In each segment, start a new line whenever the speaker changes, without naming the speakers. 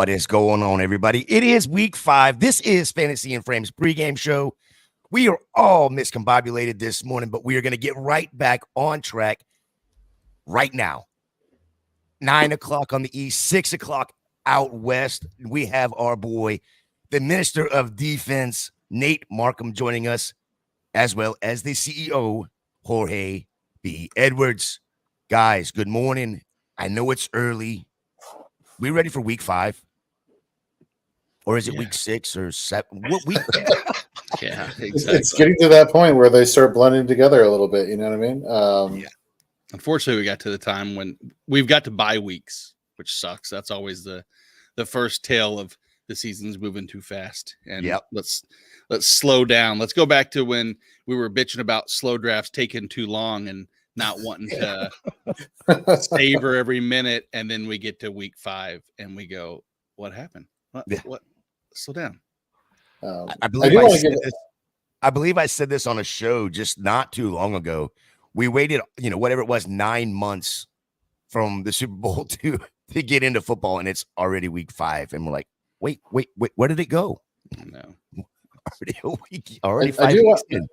What is going on, everybody? It is week 5. This is Fantasy and Frames pregame show. We are all miscombobulated this morning, but we are going to get right back on track right now. 9 o'clock on the east, 6 o'clock out west. We have our boy, the Minister of Defense, Nate Markham, joining us, as well as the CEO, Jorge B. Edwards. Guys, good morning. I know it's early. We ready for week 5? Or is it week 6 or 7? What week?
Yeah, exactly.
It's getting to that point where they start blending together a little bit. You know what I mean?
Yeah. Unfortunately, we got to the time when we've got to bye weeks, which sucks. That's always the first tale of the season's moving too fast. And let's slow down. Let's go back to when we were bitching about slow drafts taking too long and not wanting to savor every minute. And then we get to week 5 and we go, what happened? What? Slow down.
I believe I said this on a show just not too long ago. We waited, whatever it was, 9 months from the Super Bowl to get into football, and it's already week 5. And we're like, wait, where did it go?
No.
Already 5 weeks in.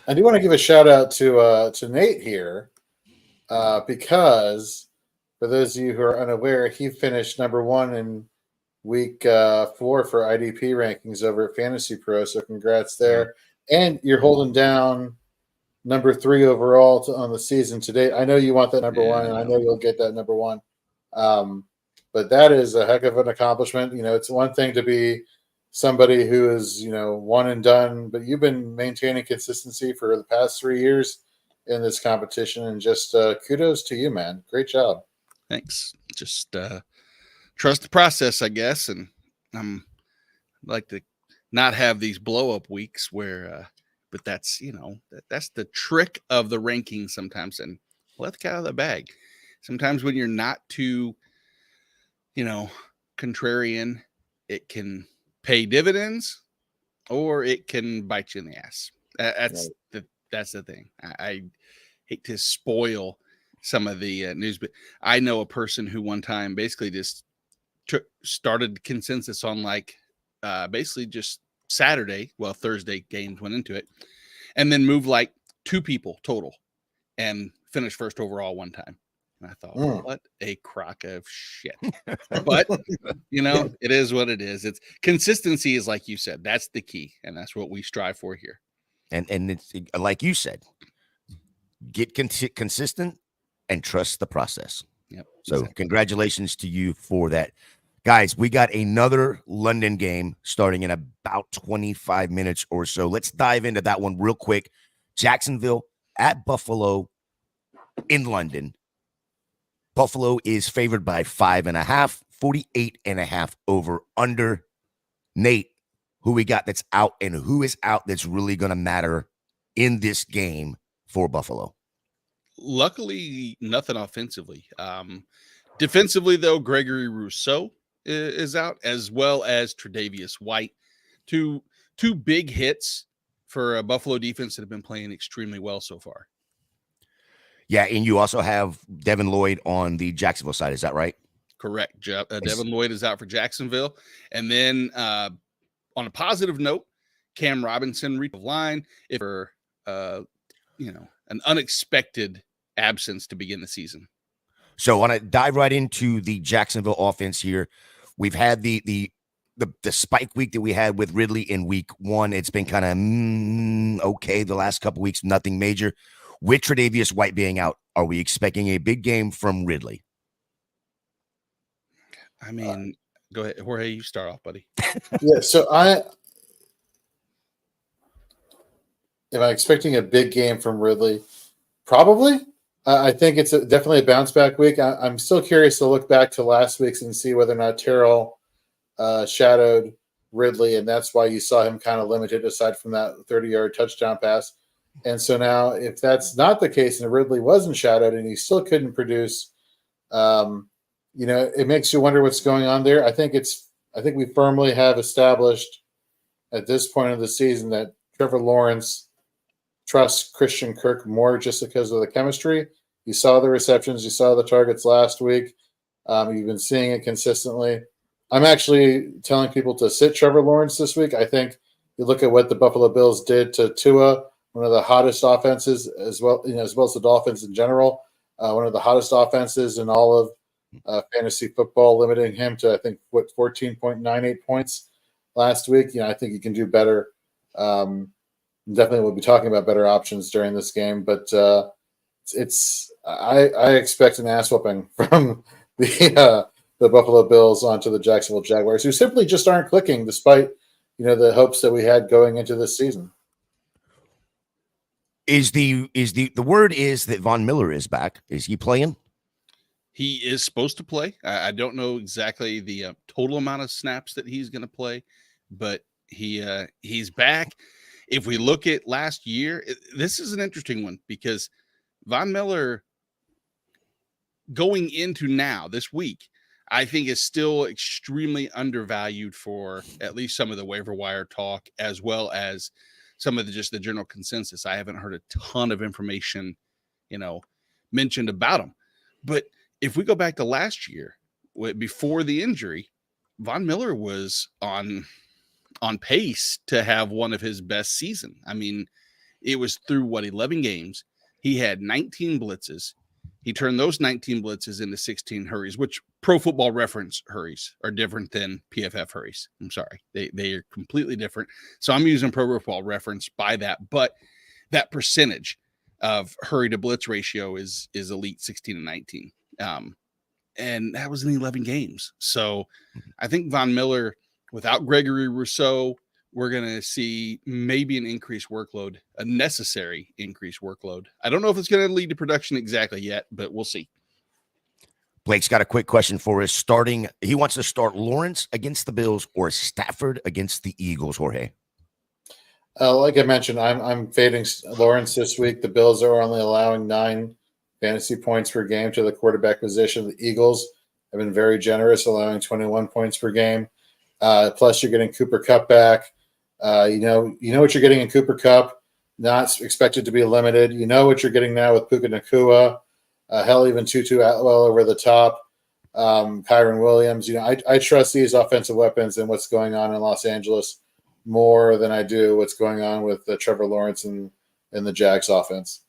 I do want to give a shout out to Nate here because for those of you who are unaware, he finished number 1 in week 4 for IDP rankings over at Fantasy Pro. So congrats there. And you're holding down number 3 overall on the season today. I know you want that number 1, and I know you'll get that number 1. But that is a heck of an accomplishment. It's one thing to be somebody who is, one and done, but you've been maintaining consistency for the past 3 years in this competition, and just kudos to you, man. Great job.
Thanks. Just trust the process, I guess, and I'm like to not have these blow up weeks where but that's that's the trick of the rankings sometimes, and let the cat out of the bag. Sometimes when you're not too contrarian, it can pay dividends or it can bite you in the ass. That's the thing. I hate to spoil some of the news, but I know a person who one time basically just started consensus on basically just Thursday games went into it, and then moved 2 people total and finished first overall one time. And I thought, what a crock of shit. But, it is what it is. It's consistency is like you said. That's the key. And that's what we strive for here.
And it's like you said, get consistent and trust the process.
Yep.
So
exactly.
Congratulations to you for that. Guys, we got another London game starting in about 25 minutes or so. Let's dive into that one real quick. Jacksonville at Buffalo in London. Buffalo is favored by 5.5, 48.5 over under. Nate, who we got that's out and who is out that's really going to matter in this game for Buffalo?
Luckily, nothing offensively. Defensively, though, Gregory Rousseau is out, as well as Tre'Davious White. Two big hits for a Buffalo defense that have been playing extremely well so far. Yeah,
and you also have Devin Lloyd on the Jacksonville side. Is that right?
Correct. Devin Lloyd is out for Jacksonville. And then on a positive note, Cam Robinson reached the line for an unexpected absence to begin the season.
So I want to dive right into the Jacksonville offense here. We've had the spike week that we had with Ridley in week 1. It's been kind of okay the last couple weeks, nothing major. With Tre'Davious White being out, are we expecting a big game from Ridley?
I mean, go ahead, Jorge. You start off, buddy.
Yeah. So am I expecting a big game from Ridley? Probably. I think it's definitely a bounce back week. I'm still curious to look back to last week's and see whether or not Terrell shadowed Ridley, and that's why you saw him kind of limited aside from that 30-yard touchdown pass. And so now if that's not the case and Ridley wasn't shadowed and he still couldn't produce, it makes you wonder what's going on there. I think we firmly have established at this point of the season that Trevor Lawrence trusts Christian Kirk more just because of the chemistry. You saw the receptions, you saw the targets last week. You've been seeing it consistently. I'm actually telling people to sit Trevor Lawrence this week. I think you look at what the Buffalo Bills did to Tua, one of the hottest offenses as well, as well as the Dolphins in general. One of the hottest offenses in all of fantasy football, limiting him to, I think, 14.98 points last week. I think you can do better. Definitely we'll be talking about better options during this game, but I expect an ass whooping from the Buffalo Bills onto the Jacksonville Jaguars, who simply just aren't clicking despite the hopes that we had going into this season.
The word is that Von Miller is back? Is he playing?
He is supposed to play. I don't know exactly the total amount of snaps that he's going to play, but he's back. If we look at last year, this is an interesting one because Von Miller going into now this week, I think is still extremely undervalued for at least some of the waiver wire talk, as well as some of the general consensus. I haven't heard a ton of information, mentioned about him. But if we go back to last year, before the injury, Von Miller was on pace to have one of his best season. I mean, it was through 11 games. He had 19 blitzes. He turned those 19 blitzes into 16 hurries, which Pro Football Reference hurries are different than PFF hurries. I'm sorry. They are completely different. So I'm using Pro Football Reference by that. But that percentage of hurry to blitz ratio is elite 16 and 19. And that was in 11 games. So I think Von Miller, without Gregory Rousseau, we're going to see maybe an increased workload, a necessary increased workload. I don't know if it's going to lead to production exactly yet, but we'll see.
Blake's got a quick question for us. He wants to start Lawrence against the Bills or Stafford against the Eagles, Jorge.
Like I mentioned, I'm fading Lawrence this week. The Bills are only allowing 9 fantasy points per game to the quarterback position. The Eagles have been very generous, allowing 21 points per game. Plus, you're getting Cooper Kupp back. You know what you're getting in Cooper Kupp. Not expected to be limited. You know what you're getting now with Puka Nacua. Hell, even Tutu Atwell over the top. Kyron Williams. I trust these offensive weapons and what's going on in Los Angeles more than I do what's going on with Trevor Lawrence and the Jags offense.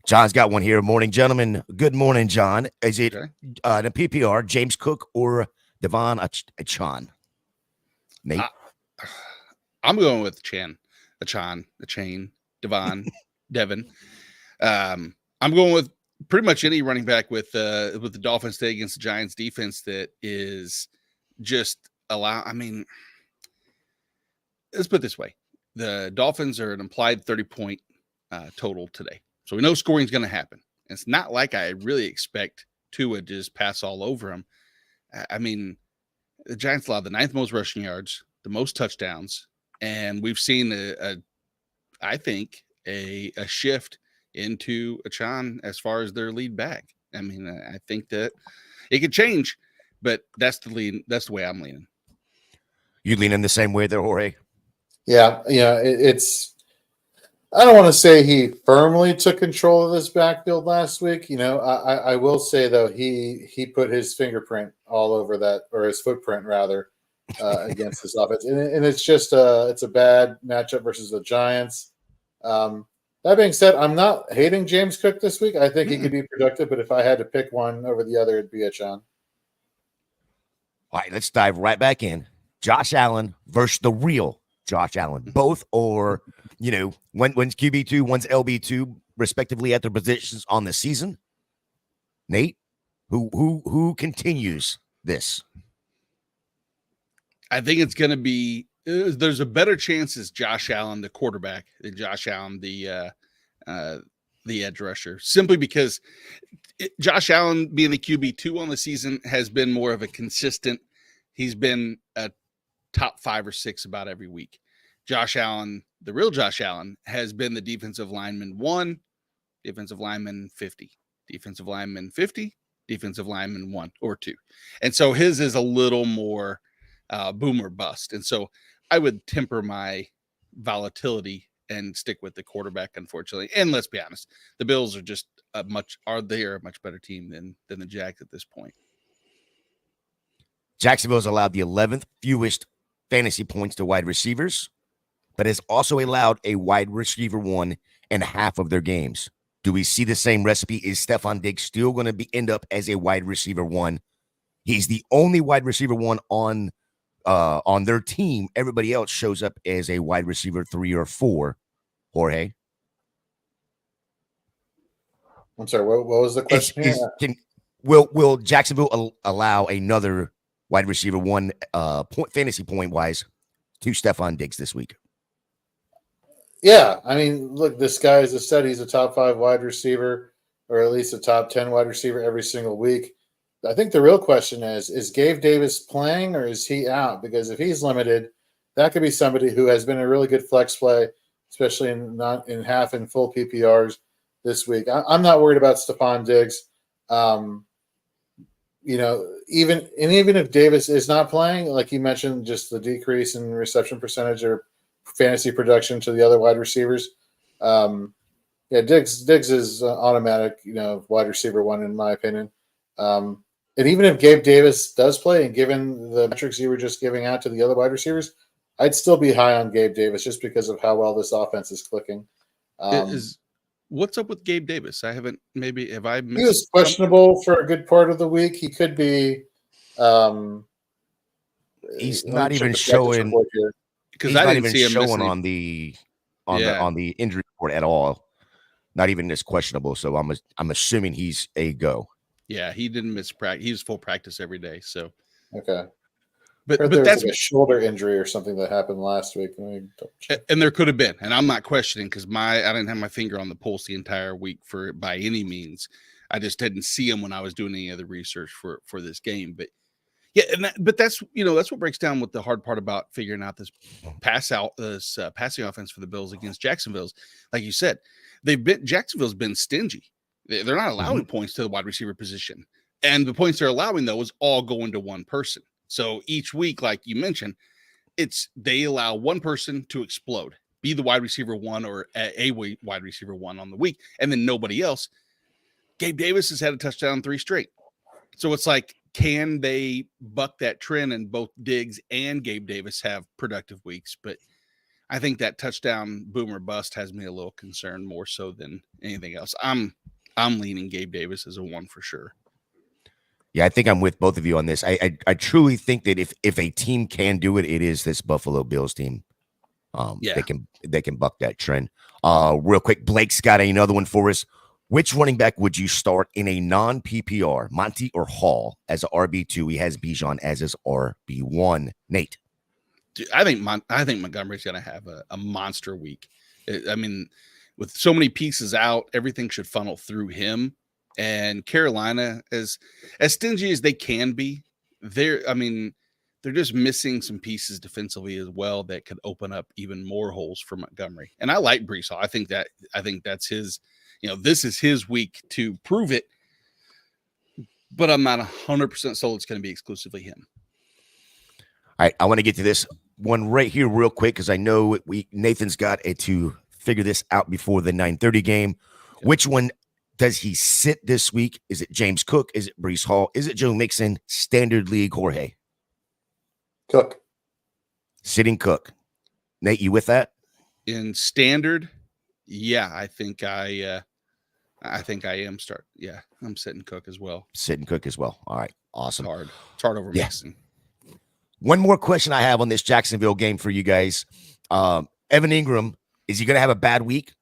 John's got one here. Morning, gentlemen. Good morning, John. Is it the PPR, James Cook or Devon Achane? Nate?
I'm going with Devon. I'm going with pretty much any running back with the Dolphins today against the Giants defense that is just let's put it this way. The Dolphins are an implied 30-point total today. So we know scoring is going to happen. And it's not like I really expect Tua to just pass all over him. I mean, the Giants allowed the 9th most rushing yards, the most touchdowns, and we've seen I think a shift into Achane as far as their lead back. I mean, I think that it could change, but that's the lead. That's the way I'm leaning.
You leaning the same way there, Jorge?
Yeah, it's. I don't want to say he firmly took control of this backfield last week. I will say though he put his fingerprint all over that, or his footprint rather, against this offense, and it's just it's a bad matchup versus the Giants. That being said, I'm not hating James Cook this week. I think he could be productive, but if I had to pick one over the other, it'd be Achane.
All right, let's dive right back in. Josh Allen versus the real Josh Allen. Both or, one's QB2, one's LB2, respectively at their positions on the season. Nate, who continues this?
I think it's going to be there's a better chance as Josh Allen, the quarterback, than Josh Allen, the edge rusher, simply because Josh Allen being the QB2 on the season has been more of a consistent. He's been a top 5 or 6 about every week. Josh Allen, the real Josh Allen, has been the defensive lineman 1, defensive lineman 50, defensive lineman 50, defensive lineman 1 or 2. And so his is a little more boom or bust. And so I would temper my volatility and stick with the quarterback, unfortunately. And let's be honest, the Bills are just a much better team than the Jags at this point.
Jacksonville's allowed the 11th fewest fantasy points to wide receivers, but has also allowed a wide receiver one in half of their games. Do we see the same recipe? Is Stephon Diggs still going to end up as a wide receiver one? He's the only wide receiver one on their team. Everybody else shows up as a wide receiver 3 or 4. Jorge,
I'm sorry. What was the question here?
Will Jacksonville allow another wide receiver one fantasy point wise to Stephon Diggs this week?
Yeah, I mean, look, this guy, as I said, he's a top 5 wide receiver, or at least a top 10 wide receiver every single week. I think the real question is Gabe Davis playing or is he out? Because if he's limited, that could be somebody who has been a really good flex play, especially in half and full PPRs this week. I'm not worried about Stephon Diggs. Even if Davis is not playing, like you mentioned, just the decrease in reception percentage or fantasy production to the other wide receivers. Diggs is automatic, wide receiver one in my opinion. And even if Gabe Davis does play, and given the metrics you were just giving out to the other wide receivers, I'd still be high on Gabe Davis just because of how well this offense is clicking.
What's up with Gabe Davis? Have I missed?
He was questionable for a good part of the week. He could be.
He's not even showing
because I didn't see him
showing on the injury report at all. Not even as questionable. So I'm assuming he's a go.
Yeah, he didn't miss practice. He was full practice every day. So
okay.
But
that's like a shoulder injury or something that happened last week.
And there could have been, and I'm not questioning because I didn't have my finger on the pulse the entire week by any means. I just didn't see him when I was doing any other research for this game. But yeah, but that's what breaks down with the hard part about figuring out this passing offense for the Bills against Jacksonville's. Like you said, Jacksonville's been stingy. They're not allowing points to the wide receiver position, and the points they're allowing though is all going to one person. So each week, like you mentioned, they allow one person to explode, be the wide receiver one or a wide receiver one on the week, and then nobody else. Gabe Davis has had a touchdown 3 straight. So it's like, can they buck that trend and both Diggs and Gabe Davis have productive weeks? But I think that touchdown boom or bust has me a little concerned more so than anything else. I'm leaning Gabe Davis as a 1 for sure.
Yeah, I think I'm with both of you on this. I truly think that if a team can do it, it is this Buffalo Bills team. They can buck that trend. Real quick, Blake's got another one for us. Which running back would you start in a non-PPR, Monty or Hall, as a RB2? He has Bijan as his RB1. Nate,
dude, I think Montgomery's going to have a monster week. I mean, with so many pieces out, everything should funnel through him. And Carolina, as stingy as they can be, they're just missing some pieces defensively as well that could open up even more holes for Montgomery. And I like Breece Hall. I think that's his, this is his week to prove it. But I'm not 100% sold it's going to be exclusively him.
All right, I want to get to this one right here real quick because I know Nathan's got to figure this out before the 9:30 game. Okay. Which one does he sit this week? Is it James Cook? Is it Breece Hall? Is it Joe Mixon? Standard league, Jorge?
Cook.
Sitting Cook. Nate, you with that?
In standard, yeah, I think I am start. Yeah, I'm sitting Cook as well.
Sitting Cook as well. All right, awesome.
It's hard over Mixon.
One more question I have on this Jacksonville game for you guys. Evan Ingram, is he going to have a bad week?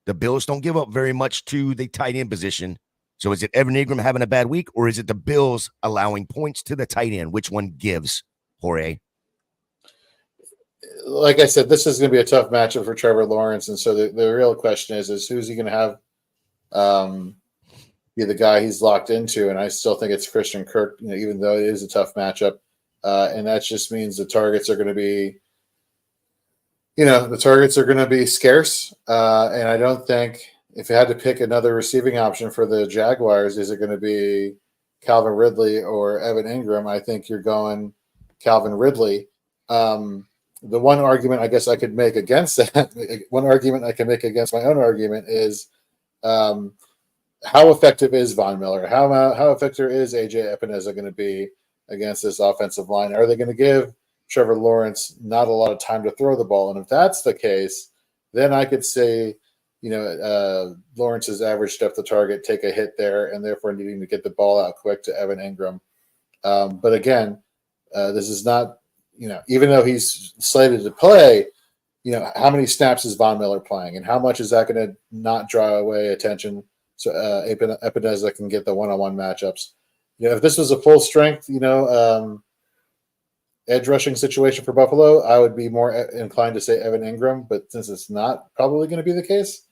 The Bills don't give up very much to the tight end position. So is it Evan Ingram having a bad week, or is it the Bills allowing points to the tight end? Which one gives, Jorge?
Like I said, this is going to be a tough matchup for Trevor Lawrence. And so the real question is who's he going to have be the guy he's locked into? And I still think it's Christian Kirk, even though it is a tough matchup. And that just means the targets are going to be scarce. And I don't think if you had to pick another receiving option for the Jaguars, is it going to be Calvin Ridley or Evan Ingram? I think you're going Calvin Ridley. The one argument I guess I could make against that, one argument I can make against my own argument is how effective is Von Miller? How effective is AJ Epineza going to be against this offensive line? Are they going to give Trevor Lawrence not a lot of time to throw the ball? And if that's the case, then I could say, Lawrence's average depth of target take a hit there, and therefore needing to get the ball out quick to Evan Ingram. But again, this is not, even though he's slated to play, how many snaps is Von Miller playing, and how much is that going to not draw away attention so Epineza can get the one-on-one matchups? If this was a full strength, edge rushing situation for Buffalo, I would be more inclined to say Evan Ingram. But since it's not probably going to be the case,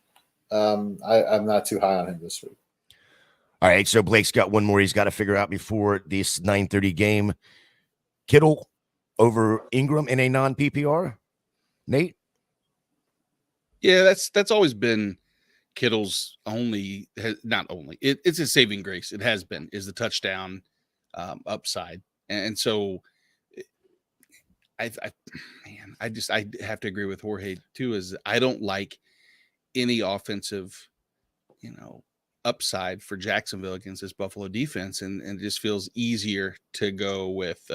I'm not too high on him this week.
All right, so Blake's got one more he's got to figure out before this 9:30 game. Kittle over Ingram in a non-PPR? Nate?
Yeah, that's always been Kittle's it's a saving grace. It has been, is the touchdown upside. And so I have to agree with Jorge too, is I don't like any offensive, upside for Jacksonville against this Buffalo defense. And it just feels easier to go with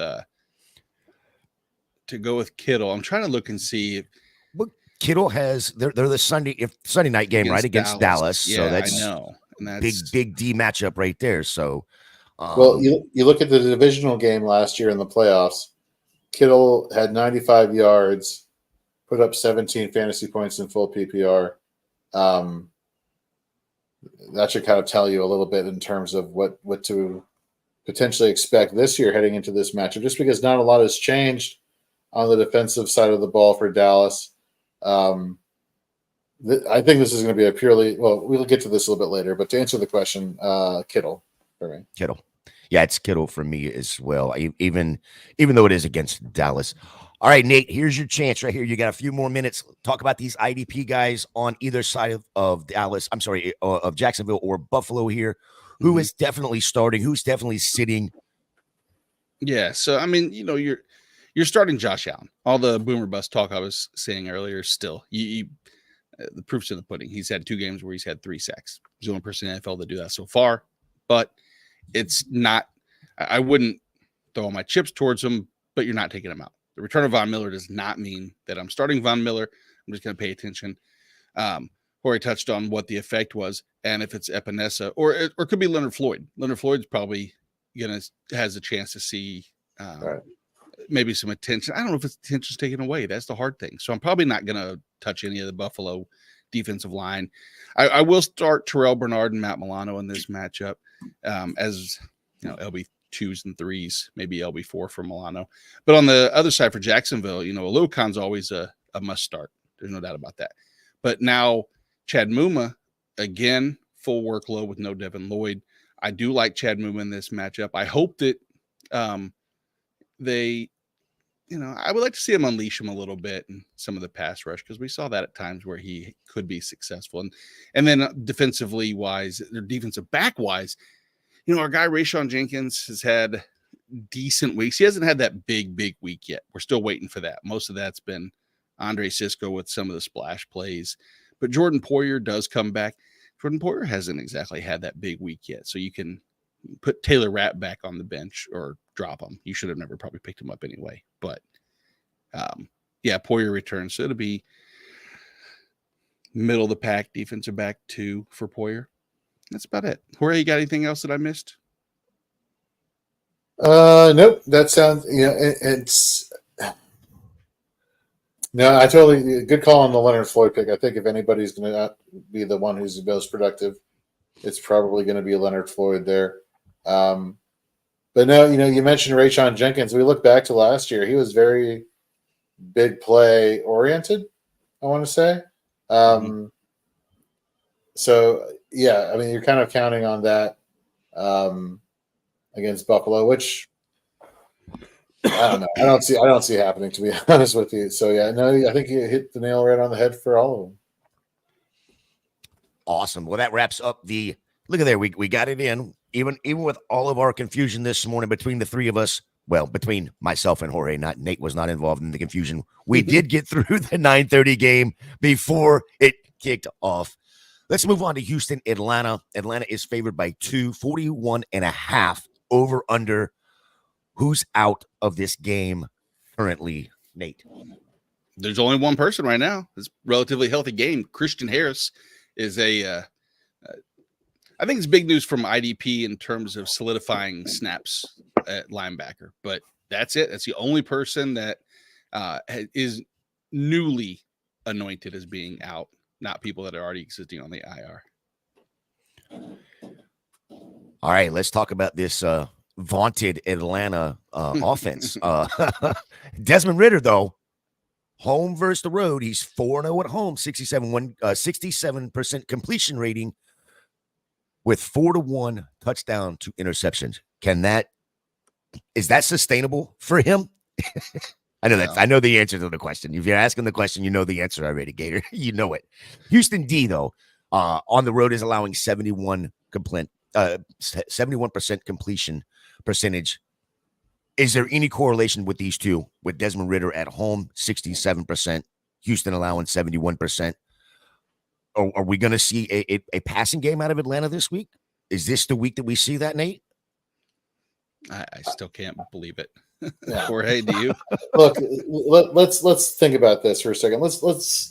Kittle. I'm trying to look and see.
Kittle has they're the Sunday night game, right, against Dallas.
Yeah,
so that's,
I know. And that's
big D matchup right there. So
well, you look at the divisional game last year in the playoffs. Kittle had 95 yards, put up 17 fantasy points in full PPR. That should kind of tell you a little bit in terms of what to potentially expect this year heading into this matchup, just because not a lot has changed on the defensive side of the ball for Dallas. I think this is going to be a purely, we'll get to this a little bit later, but to answer the question, Kittle for me.
Kittle. Yeah, it's Kittle for me as well, even though it is against Dallas. All right, Nate, here's your chance right here. You got a few more minutes. Talk about these IDP guys on either side of Dallas. I'm sorry, of Jacksonville or Buffalo here. Who is definitely starting? Who's definitely sitting?
Yeah, so, I mean, you're starting Josh Allen. All the boomer bust talk I was saying earlier, still, the proof's in the pudding. He's had 2 games where he's had 3 sacks. He's the only person in the NFL to do that so far. But it's not, I wouldn't throw all my chips towards him, but you're not taking him out. The return of Von Miller does not mean that I'm starting Von Miller. I'm just going to pay attention. Jorge touched on what the effect was, and if it's Epineza, or it could be Leonard Floyd. Leonard Floyd's probably has a chance to see maybe some attention. I don't know if attention's taken away. That's the hard thing. So I'm probably not going to touch any of the Buffalo defensive line. I will start Terrell Bernard and Matt Milano in this matchup, as LB 2s and 3s, maybe LB 4 for Milano. But on the other side for Jacksonville, Alocon's always a must start. There's no doubt about that. But now Chad Muma, again, full workload with no Devin Lloyd. I do like Chad Muma in this matchup. I hope that they, I would like to see him unleash him a little bit in some of the pass rush, because we saw that at times where he could be successful. And then defensively wise, or defensive back wise, our guy Rayshon Jenkins has had decent weeks. He hasn't had that big week yet. We're still waiting for that. Most of that's been Andre Sisco with some of the splash plays. But Jordan Poyer does come back. Jordan Poyer hasn't exactly had that big week yet. So you can put Taylor Rapp back on the bench or drop him. You should have never probably picked him up anyway. But, Poyer returns. So it'll be middle of the pack, defensive back 2 for Poyer. That's about it. Jorge, you got anything else that I missed?
Nope. That sounds, it's no, I totally good call on the Leonard Floyd pick. I think if anybody's going to be the one who's the most productive, it's probably going to be Leonard Floyd there. But no, you mentioned Rayshon Jenkins. We look back to last year; he was very big play oriented, I want to say. So yeah, I mean, you're kind of counting on that against Buffalo, which I don't know. I don't see it happening, to be honest with you. So yeah, no, I think you hit the nail right on the head for all of them.
Awesome. Well, that wraps up the look at there. We got it in. Even with all of our confusion this morning between the three of us, well, between myself and Jorge, Nate was not involved in the confusion. We did get through the 9:30 game before it kicked off. Let's move on to Houston, Atlanta. Atlanta is favored by 41.5 over under. Who's out of this game currently, Nate?
There's only one person right now. It's a relatively healthy game. Christian Harris is I think it's big news from IDP in terms of solidifying snaps at linebacker, but that's it. That's the only person that is newly anointed as being out, not people that are already existing on the IR.
All right, let's talk about this vaunted Atlanta offense. Desmond Ridder, though, home versus the road. He's 4-0 at home, 67% completion rating with 4-1 touchdown to interceptions. Is that sustainable for him? I know that. I know the answer to the question. If you're asking the question, you know the answer already, Gator. You know it. Houston D, though, on the road is allowing 71% completion percentage. Is there any correlation with these two? With Desmond Ridder at home, 67%, Houston allowing 71%. Are we going to see a passing game out of Atlanta this week? Is this the week that we see that, Nate?
I still can't believe it.
Yeah.
Jorge, do you?
Look, let's think about this for a second. Let's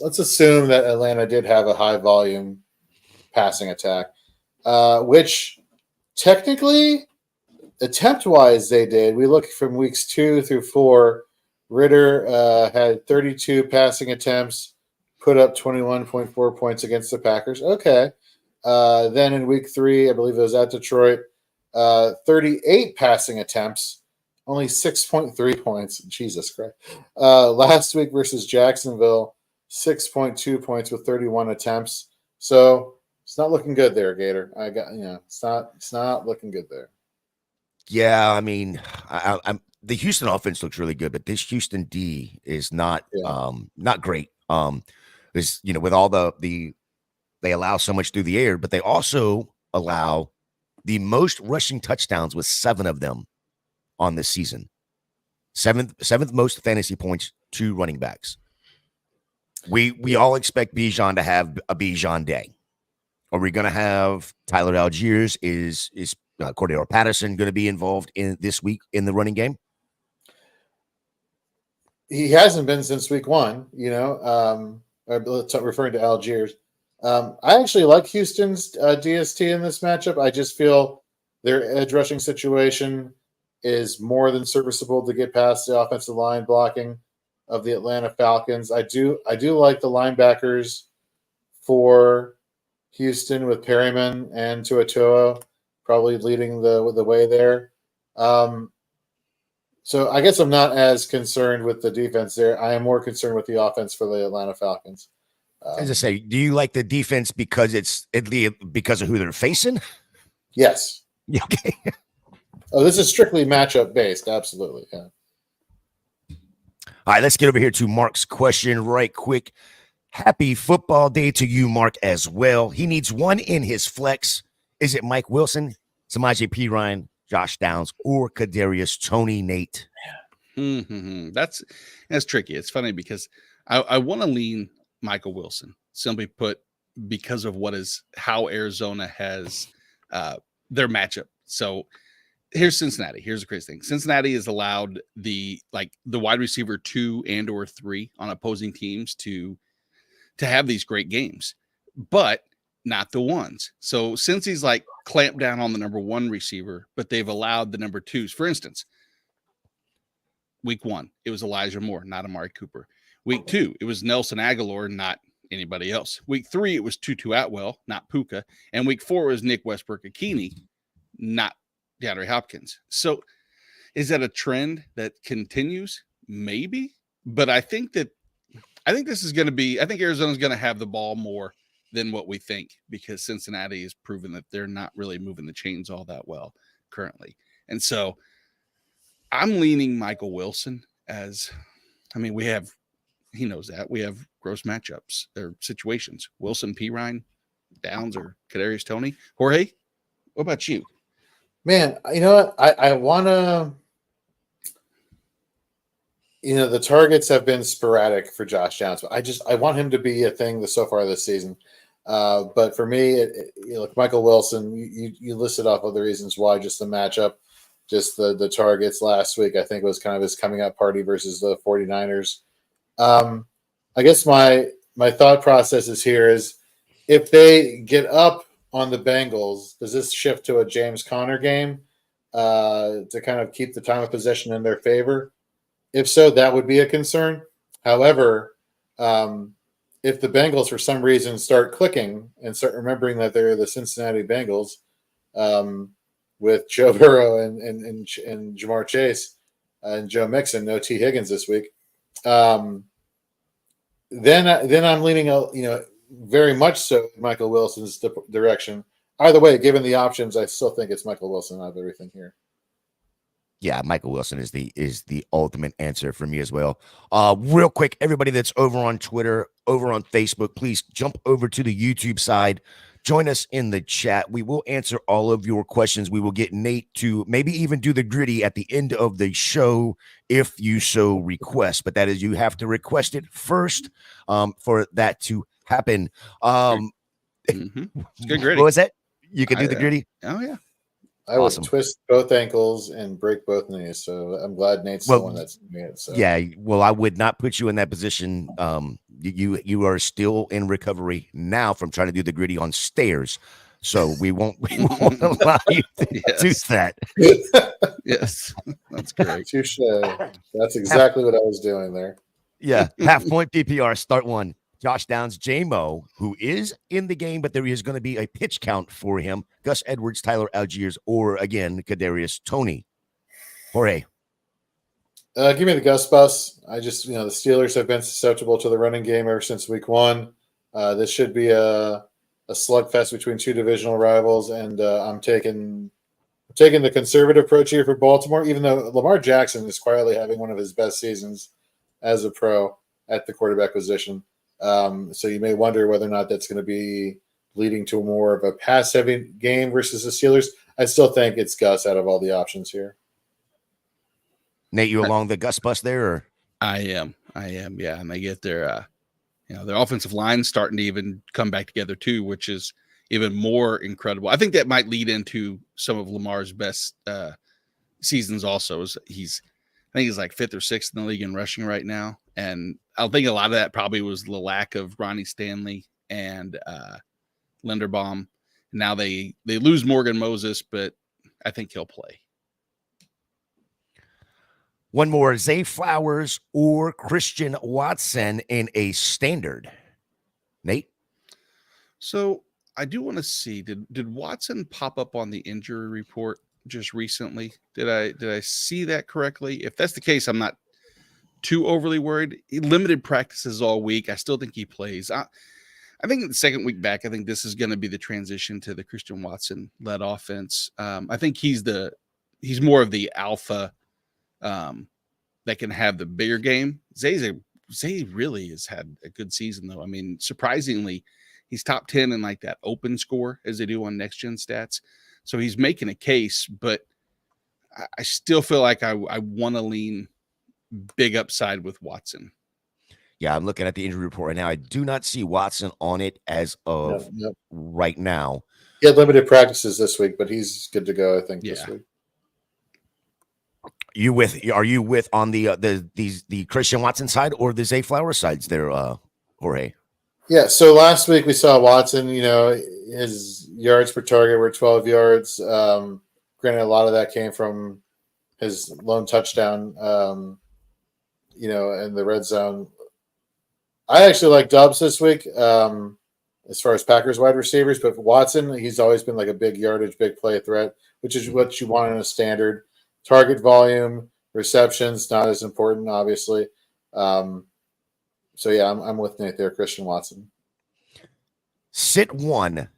assume that Atlanta did have a high volume passing attack, which technically, attempt wise, they did. We look from weeks 2 through 4. Ridder had 32 passing attempts, put up 21.4 points against the Packers. Okay. Then in week 3, I believe it was at Detroit, 38 passing attempts, only 6.3 points. Jesus Christ. Last week versus Jacksonville, 6.2 points with 31 attempts. So it's not looking good there, Gator. It's not looking good there.
Yeah, I mean, I'm the Houston offense looks really good, but this Houston D is not great. There's with all the they allow so much through the air, but they also allow the most rushing touchdowns with 7 of them on this season. Seventh most fantasy points to running backs. We all expect Bijan to have a Bijan day. Are we going to have Tyler Algiers? Is Cordero Patterson going to be involved in this week in the running game?
He hasn't been since week 1, referring to Algiers. I actually like Houston's DST in this matchup. I just feel their edge rushing situation is more than serviceable to get past the offensive line blocking of the Atlanta Falcons. I do like the linebackers for Houston with Perryman and Tuatua probably leading the way there. So I guess I'm not as concerned with the defense there. I am more concerned with the offense for the Atlanta Falcons.
As I say, do you like the defense because because of who they're facing?
Yes.
Yeah, okay.
Oh, this is strictly matchup based. Absolutely. Yeah.
All right, let's get over here to Mark's question right quick. Happy football day to you, Mark, as well. He needs one in his flex. Is it Mike Wilson, Samaje Perine, Josh Downs, or Kadarius Toney, Nate?
Mm-hmm. That's tricky. It's funny because I want to lean Michael Wilson, simply put, because of how Arizona has their matchup. So here's Cincinnati. Here's the crazy thing. Cincinnati has allowed the wide receiver 2 and or 3 on opposing teams to have these great games, but not the ones. So since he's clamped down on the number 1 receiver, but they've allowed the number 2s. For instance, week 1, it was Elijah Moore, not Amari Cooper. Week 2, it was Nelson Aguilar, not anybody else. Week 3, it was Tutu Atwell, not Puka. And week 4 was Nick Westbrook-Akini, not DeAndre Hopkins. So is that a trend that continues? Maybe. But I think this is going to be, I think Arizona's going to have the ball more than what we think, because Cincinnati has proven that they're not really moving the chains all that well currently. And so I'm leaning Michael Wilson he knows that we have gross matchups or situations. Wilson, Perine, Downs, or Kadarius Toney. Jorge, what about you?
Man, you know what? I want to. The targets have been sporadic for Josh Downs, but I want him to be a thing so far this season. But for me, Michael Wilson, you listed off other reasons why, just the matchup. just the targets last week. I think was kind of his coming out party versus the 49ers. I guess my thought process is here is if they get up on the Bengals, does this shift to a James Conner game to kind of keep the time of possession in their favor? If so, that would be a concern. However, if the Bengals for some reason start clicking and start remembering that they're the Cincinnati Bengals with Joe Burrow and Jamar Chase and Joe Mixon, no T. Higgins this week, then I'm leaning, very much so Michael Wilson's direction. Either way, given the options, I still think it's Michael Wilson out of everything here.
Yeah, Michael Wilson is the ultimate answer for me as well. Real quick, everybody that's over on Twitter, over on Facebook, please jump over to the YouTube side. Join us in the chat. We will answer all of your questions. We will get Nate to maybe even do the gritty at the end of the show if you so request. But that is, you have to request it first for that to happen.
It's good gritty.
What was that? You can do the gritty?
Oh, yeah.
I would twist both ankles and break both knees. So I'm glad Nate's the one that's doing it. So.
Yeah, well, I would not put you in that position. You are still in recovery now from trying to do the gritty on stairs. So we won't allow you to do that.
Yes, that's great. Touche. That's exactly what I was doing there.
Yeah, half point PPR, start one. Josh Downs, J-Mo, who is in the game, but there is going to be a pitch count for him. Gus Edwards, Tyler Algiers, or again, Kadarius Toney. Jorge.
Give me the Gus bus. I just, the Steelers have been susceptible to the running game ever since week one. This should be a slugfest between two divisional rivals, and I'm taking the conservative approach here for Baltimore, even though Lamar Jackson is quietly having one of his best seasons as a pro at the quarterback position. So you may wonder whether or not that's going to be leading to more of a pass-heavy game versus the Steelers. I still think it's Gus out of all the options here.
Nate, you along the Gus bus there? Or?
I am, yeah. And they get their offensive line starting to even come back together too, which is even more incredible. I think that might lead into some of Lamar's best seasons also. I think he's like 5th or 6th in the league in rushing right now. And I think a lot of that probably was the lack of Ronnie Stanley and Linderbaum. Now they lose Morgan Moses, but I think he'll play.
One more, Zay Flowers or Christian Watson in a standard. Nate?
So I do want to see, did Watson pop up on the injury report just recently? Did I see that correctly? If that's the case, I'm not too overly worried. He limited practices all week. I still think he plays. I think the second week back, I think this is going to be the transition to the Christian Watson led offense. I think he's more of the alpha that can have the bigger game. Zay really has had a good season though. I mean, surprisingly, he's top 10 in like that open score as they do on next gen stats. So he's making a case, but I still feel like I want to lean big upside with Watson.
Yeah, I'm looking at the injury report right now. I do not see Watson on it as of right now.
He had limited practices this week, but he's good to go, I think, this week.
Are you with on the Christian Watson side or the Zay Flowers sides there, Jorge?
Yeah, so last week we saw Watson, his yards per target were 12 yards. Granted, a lot of that came from his lone touchdown, in the red zone. I actually like Dobbs this week as far as Packers wide receivers, but Watson, he's always been like a big yardage, big play threat, which is what you want in a standard. Target volume, receptions, not as important, obviously. I'm with Nate there, Christian Watson.
Sit one,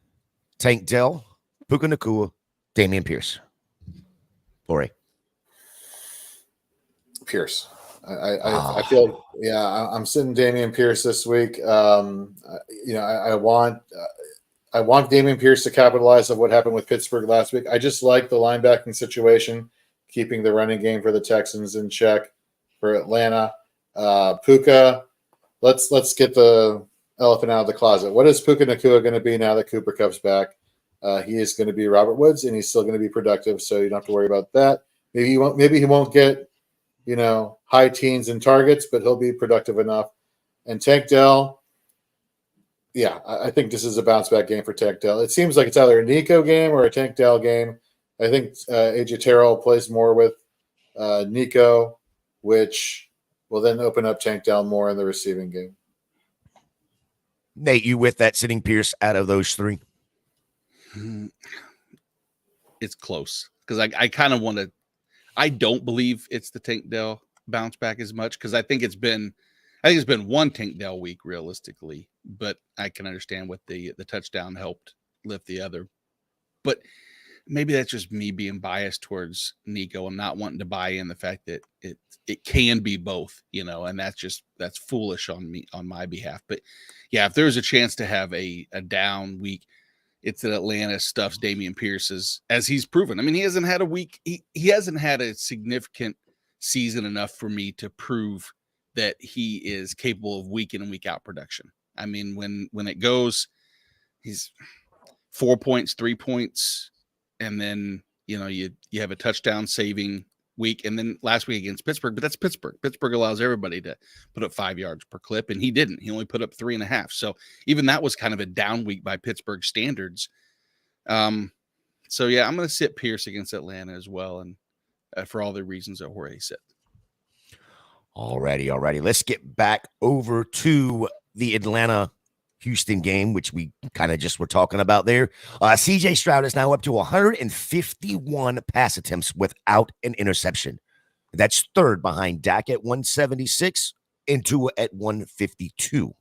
Tank Dell, Puka Nacua, Dameon Pierce. Jorge.
Pierce. I feel I'm sitting Dameon Pierce this week. I want Dameon Pierce to capitalize on what happened with Pittsburgh last week. I just like the linebacking situation, keeping the running game for the Texans in check. For Atlanta, Puka. Let's get the elephant out of the closet. What is Puka Nacua going to be now that Cooper Kupp's back? He is going to be Robert Woods, and he's still going to be productive, so you don't have to worry about that. Maybe he won't get, high teens in targets, but he'll be productive enough. And Tank Dell, yeah, I think this is a bounce back game for Tank Dell. It seems like it's either a Nico game or a Tank Dell game. I think AJ Terrell plays more with Nico, which will then open up Tank Dell more in the receiving game.
Nate, you with that sitting Pierce out of those three?
It's close because I kind of want to. I don't believe it's the Tank Dell bounce back as much because I think it's been one Tank Dell week realistically, but I can understand what the touchdown helped lift the other. But maybe that's just me being biased towards Nico and not wanting to buy in the fact that it can be both, and that's foolish on my behalf. But yeah, if there's a chance to have a down week, it's that Atlanta stuffs Dameon Pierce as he's proven. I mean, he hasn't had a week. He hasn't had a significant season enough for me to prove that he is capable of week in and week out production. I mean, when it goes, he's 4 points, 3 points, and then you have a touchdown saving week, and then last week against Pittsburgh, but that's Pittsburgh. Pittsburgh allows everybody to put up 5 yards per clip, and he didn't. He only put up 3.5. So even that was kind of a down week by Pittsburgh standards. So yeah, I'm going to sit Pierce against Atlanta as well, and for all the reasons that Jorge said.
Alrighty. Let's get back over to the Atlanta-Houston game, which we kind of just were talking about there. CJ Stroud is now up to 151 pass attempts without an interception. That's third behind Dak at 176 and Tua at 152.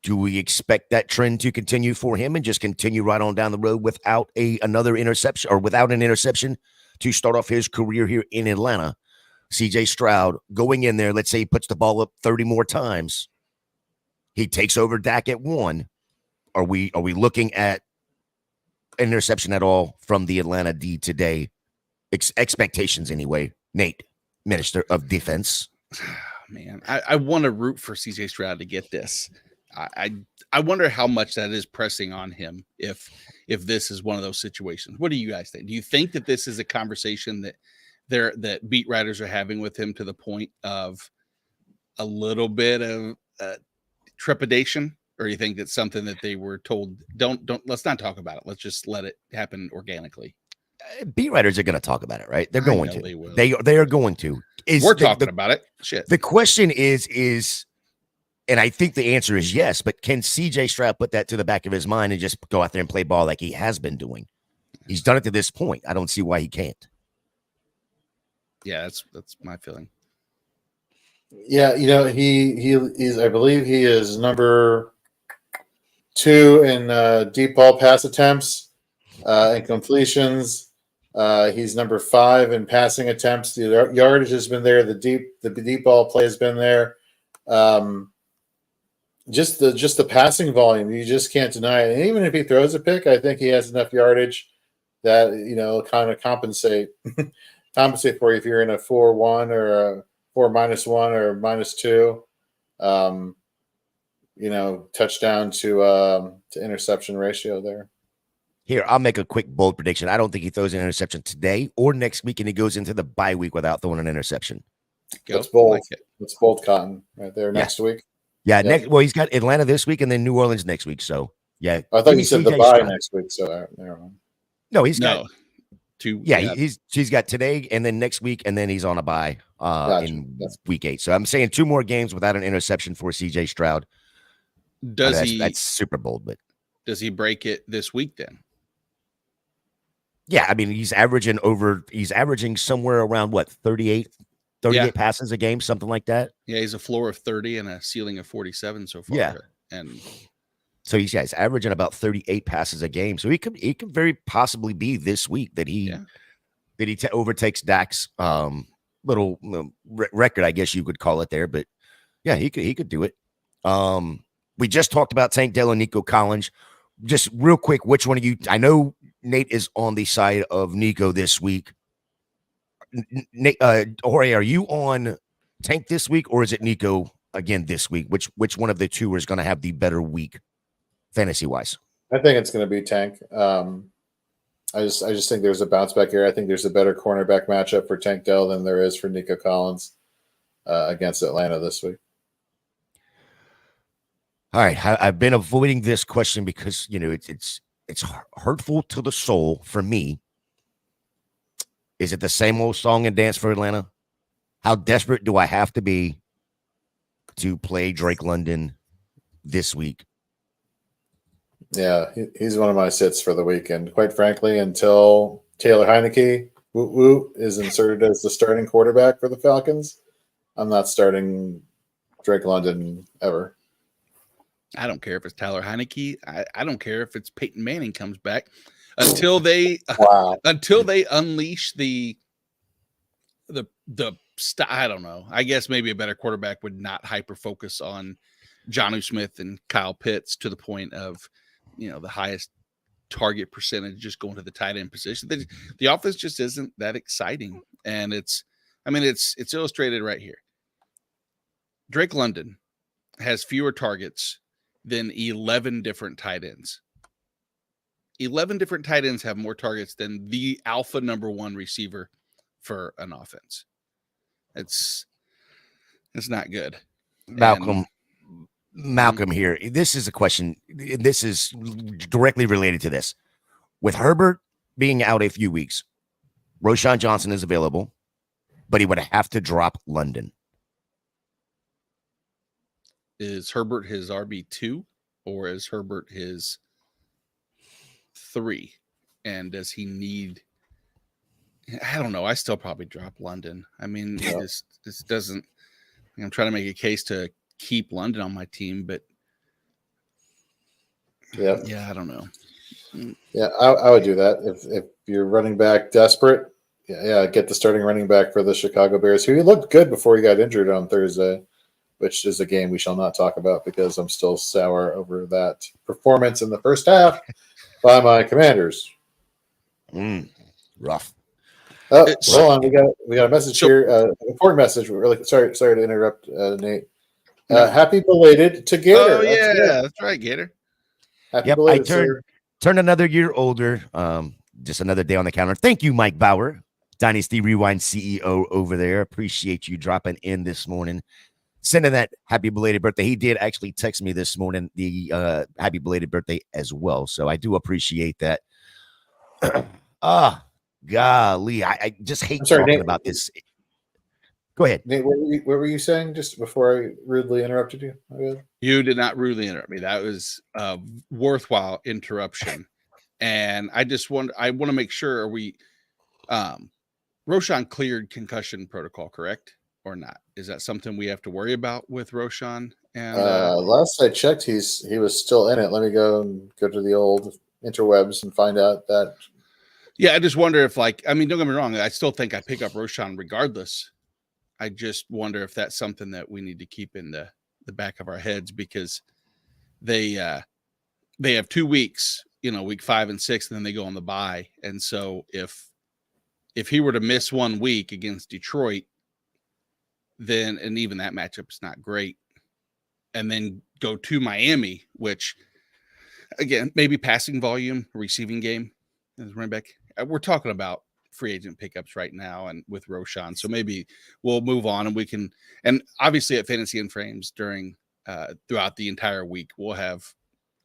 Do we expect that trend to continue for him and just continue right on down the road without another interception or without an interception to start off his career here in Atlanta? CJ Stroud going in there, let's say he puts the ball up 30 more times. He takes over Dak at 1. Are we looking at interception at all from the Atlanta D today? Expectations anyway. Nate, Minister of Defense.
Man, I want to root for CJ Stroud to get this. I wonder how much that is pressing on him if this is one of those situations. What do you guys think? Do you think that this is a conversation that beat writers are having with him to the point of a little bit of trepidation, or do you think that's something that they were told don't let's not talk about it, let's just let it happen organically?
Beat writers are going to talk about it, right? They're going to.
They will.
They are going to.
We're talking about it. Shit.
The question is, and I think the answer is yes, but can CJ Stroud put that to the back of his mind and just go out there and play ball like he has been doing? He's done it to this point. I don't see why he can't.
Yeah, that's my feeling.
Yeah, he's I believe he is number 2 in deep ball pass attempts and completions. He's number 5 in passing attempts. The yardage has been there. The deep ball play has been there. Just the passing volume, you just can't deny it. And even if he throws a pick, I think he has enough yardage that kind of compensate for you if you're in a 4-1 or a 4-1 or -2. Touchdown to interception ratio there.
Here, I'll make a quick bold prediction. I don't think he throws an interception today or next week, and he goes into the bye week without throwing an interception.
That's bold. That's bold cotton right there next week.
Yeah, well, he's got Atlanta this week and then New Orleans next week. So, yeah.
I thought you said the bye next week. So, never mind.
No, he's got
2.
Yeah, he's got today and then next week, and then he's on a bye in week 8. So I'm saying 2 more games without an interception for CJ Stroud. That's super bold, but
does he break it this week then?
Yeah, I mean, he's averaging somewhere around 38 passes a game, something like that.
Yeah, he's a floor of 30 and a ceiling of 47 so far.
Yeah.
And
so he's averaging about 38 passes a game. So he could very possibly be this week that he overtakes Dak's little record, I guess you could call it there. But yeah, he could do it. We just talked about Tank Dell and Nico Collins. Just real quick, which one of you? I know Nate is on the side of Nico this week. Nate, Jorge, are you on Tank this week, or is it Nico again this week? Which one of the two is going to have the better week, fantasy wise?
I think it's going to be Tank. I just think there's a bounce back here. I think there's a better cornerback matchup for Tank Dell than there is for Nico Collins against Atlanta this week.
All right, I've been avoiding this question because it's hurtful to the soul for me. Is it the same old song and dance for Atlanta? How desperate do I have to be to play Drake London this week?
Yeah, he's one of my sits for the weekend. Quite frankly, until Taylor Heineke is inserted as the starting quarterback for the Falcons, I'm not starting Drake London ever.
I don't care if it's Tyler Heineke. I don't care if it's Peyton Manning comes back until they unleash the I don't know. I guess maybe a better quarterback would not hyper focus on Jonnu Smith and Kyle Pitts to the point of the highest target percentage just going to the tight end position. The offense just isn't that exciting, and it's illustrated right here. Drake London has fewer targets than 11 different tight ends. 11 different tight ends have more targets than the alpha number one receiver for an offense. It's not good.
Malcolm here. This is a question. This is directly related to this. With Herbert being out a few weeks, Roschon Johnson is available, but he would have to drop London.
Is Herbert his RB2 or is Herbert his 3? And does he need? I don't know. I still probably drop London. I mean, this doesn't. I'm trying to make a case to keep London on my team, but I don't know.
Yeah, I would do that if you're running back desperate. Yeah, get the starting running back for the Chicago Bears, who looked good before he got injured on Thursday, which is a game we shall not talk about because I'm still sour over that performance in the first half by my Commanders.
Rough.
Oh, hold on. We got a message here. Important message. Really sorry to interrupt, Nate. Happy belated to Gator.
Oh yeah, that's right, Gator.
Happy belated,
I turned another year older. Just another day on the calendar. Thank you, Mike Bauer, Dynasty Rewind CEO over there. Appreciate you dropping in this morning, sending that happy belated birthday. He did actually text me this morning the happy belated birthday as well. So I do appreciate that. Golly, I just hate talking
Nate,
about this. Go ahead.
Nate, what were you saying just before I rudely interrupted you?
You did not rudely interrupt me. That was a worthwhile interruption. And I want to make sure, are we Roschon cleared concussion protocol, correct? Or not? Is that something we have to worry about with Roschon? And
last I checked, he was still in it. Let me go to the old interwebs and find out that.
Yeah, I just wonder if, don't get me wrong. I still think I pick up Roschon regardless. I just wonder if that's something that we need to keep in the back of our heads because they have 2 weeks, week 5 and 6, and then they go on the bye. And so if he were to miss 1 week against Detroit, then, and even that matchup is not great, and then go to Miami, which again, maybe passing volume, receiving game as running back. We're talking about free agent pickups right now and with Roschon. So maybe we'll move on and we can, and obviously at Fantasy and Frames during throughout the entire week, we'll have,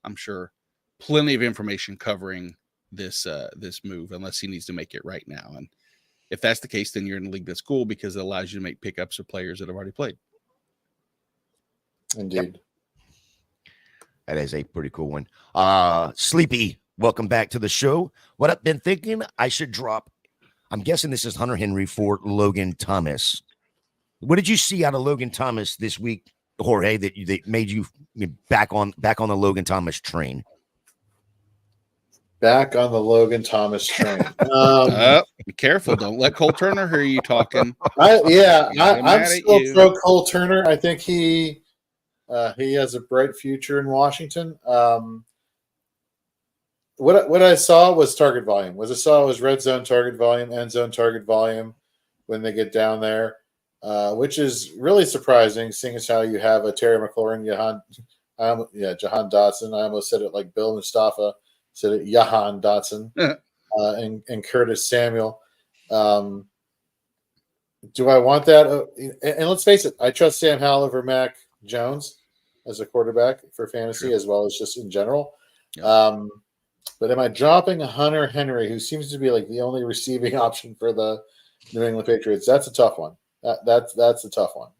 I'm sure, plenty of information covering this move, unless he needs to make it right now. And if that's the case, then you're in a league that's cool because it allows you to make pickups of players that have already played.
Indeed.
Yep. That is a pretty cool one. Sleepy, welcome back to the show. What I've been thinking, I should drop, I'm guessing this is Hunter Henry for Logan Thomas. What did you see out of Logan Thomas this week, Jorge, that made you back on the Logan Thomas train?
Back on the Logan Thomas train.
Be careful. Don't let Cole Turner hear you talking.
I'm still pro Cole Turner. I think he has a bright future in Washington. What I saw was target volume. What I saw was red zone target volume, end zone target volume when they get down there, which is really surprising, seeing as how you have a Terry McLaurin, Jahan Dotson. I almost said it like Bill Mustafa said it, Jahan Dotson. and Curtis Samuel. Do I want that? And let's face it, I trust Sam Howell over Mac Jones as a quarterback for fantasy as well as just in general.
Yeah.
But am I dropping a Hunter Henry, who seems to be like the only receiving option for the New England Patriots? That's a tough one. That's a tough one.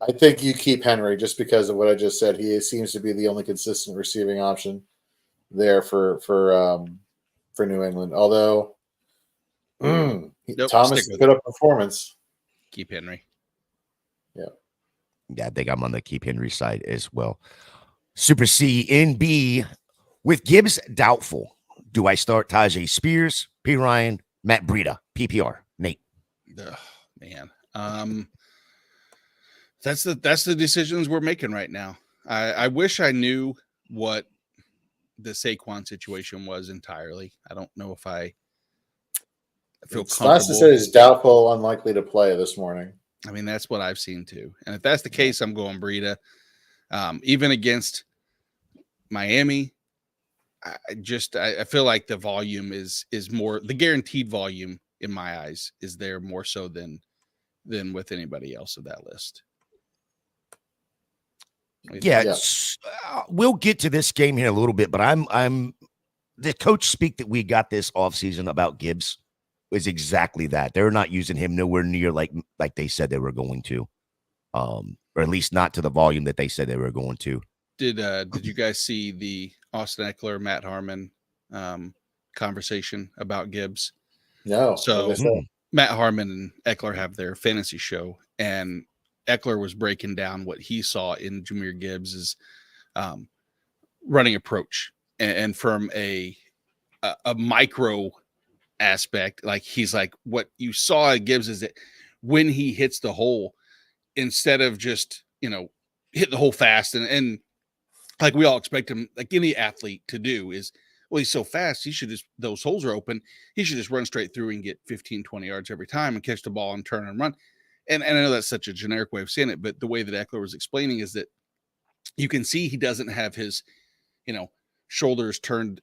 I think you keep Henry just because of what I just said. He seems to be the only consistent receiving option there for New England. Although Thomas put up performance.
Keep Henry.
Yeah, I think I'm on the keep Henry side as well. Super C in B with Gibbs doubtful. Do I start Tajay Spears, P. Ryan, Matt Breida, PPR? Nate.
Man. That's the decisions we're making right now. I wish I knew what the Saquon situation was entirely. I don't know if I feel comfortable.
Last said is doubtful, unlikely to play this morning.
I mean, that's what I've seen too. And if that's the case, I'm going Breida. Even against Miami, I feel like the volume is more, the guaranteed volume in my eyes is there more so than with anybody else of that list.
Yeah. We'll get to this game here in a little bit, but I'm the coach speak that we got this offseason about Gibbs is exactly that. They're not using him nowhere near like they said they were going to, or at least not to the volume that they said they were going to.
Did you guys see the Austin Eckler, Matt Harmon conversation about Gibbs?
No.
So Matt Harmon and Eckler have their fantasy show, and Eckler was breaking down what he saw in Jahmyr Gibbs' running approach, and from a micro aspect, like he's like, what you saw at Gibbs is that when he hits the hole, instead of just hit the hole fast and like we all expect him, like any athlete to do, is, well, he's so fast, he should just, those holes are open, he should just run straight through and get 15, 20 yards every time and catch the ball and turn and run. And I know that's such a generic way of saying it, but the way that Eckler was explaining is that you can see he doesn't have his, shoulders turned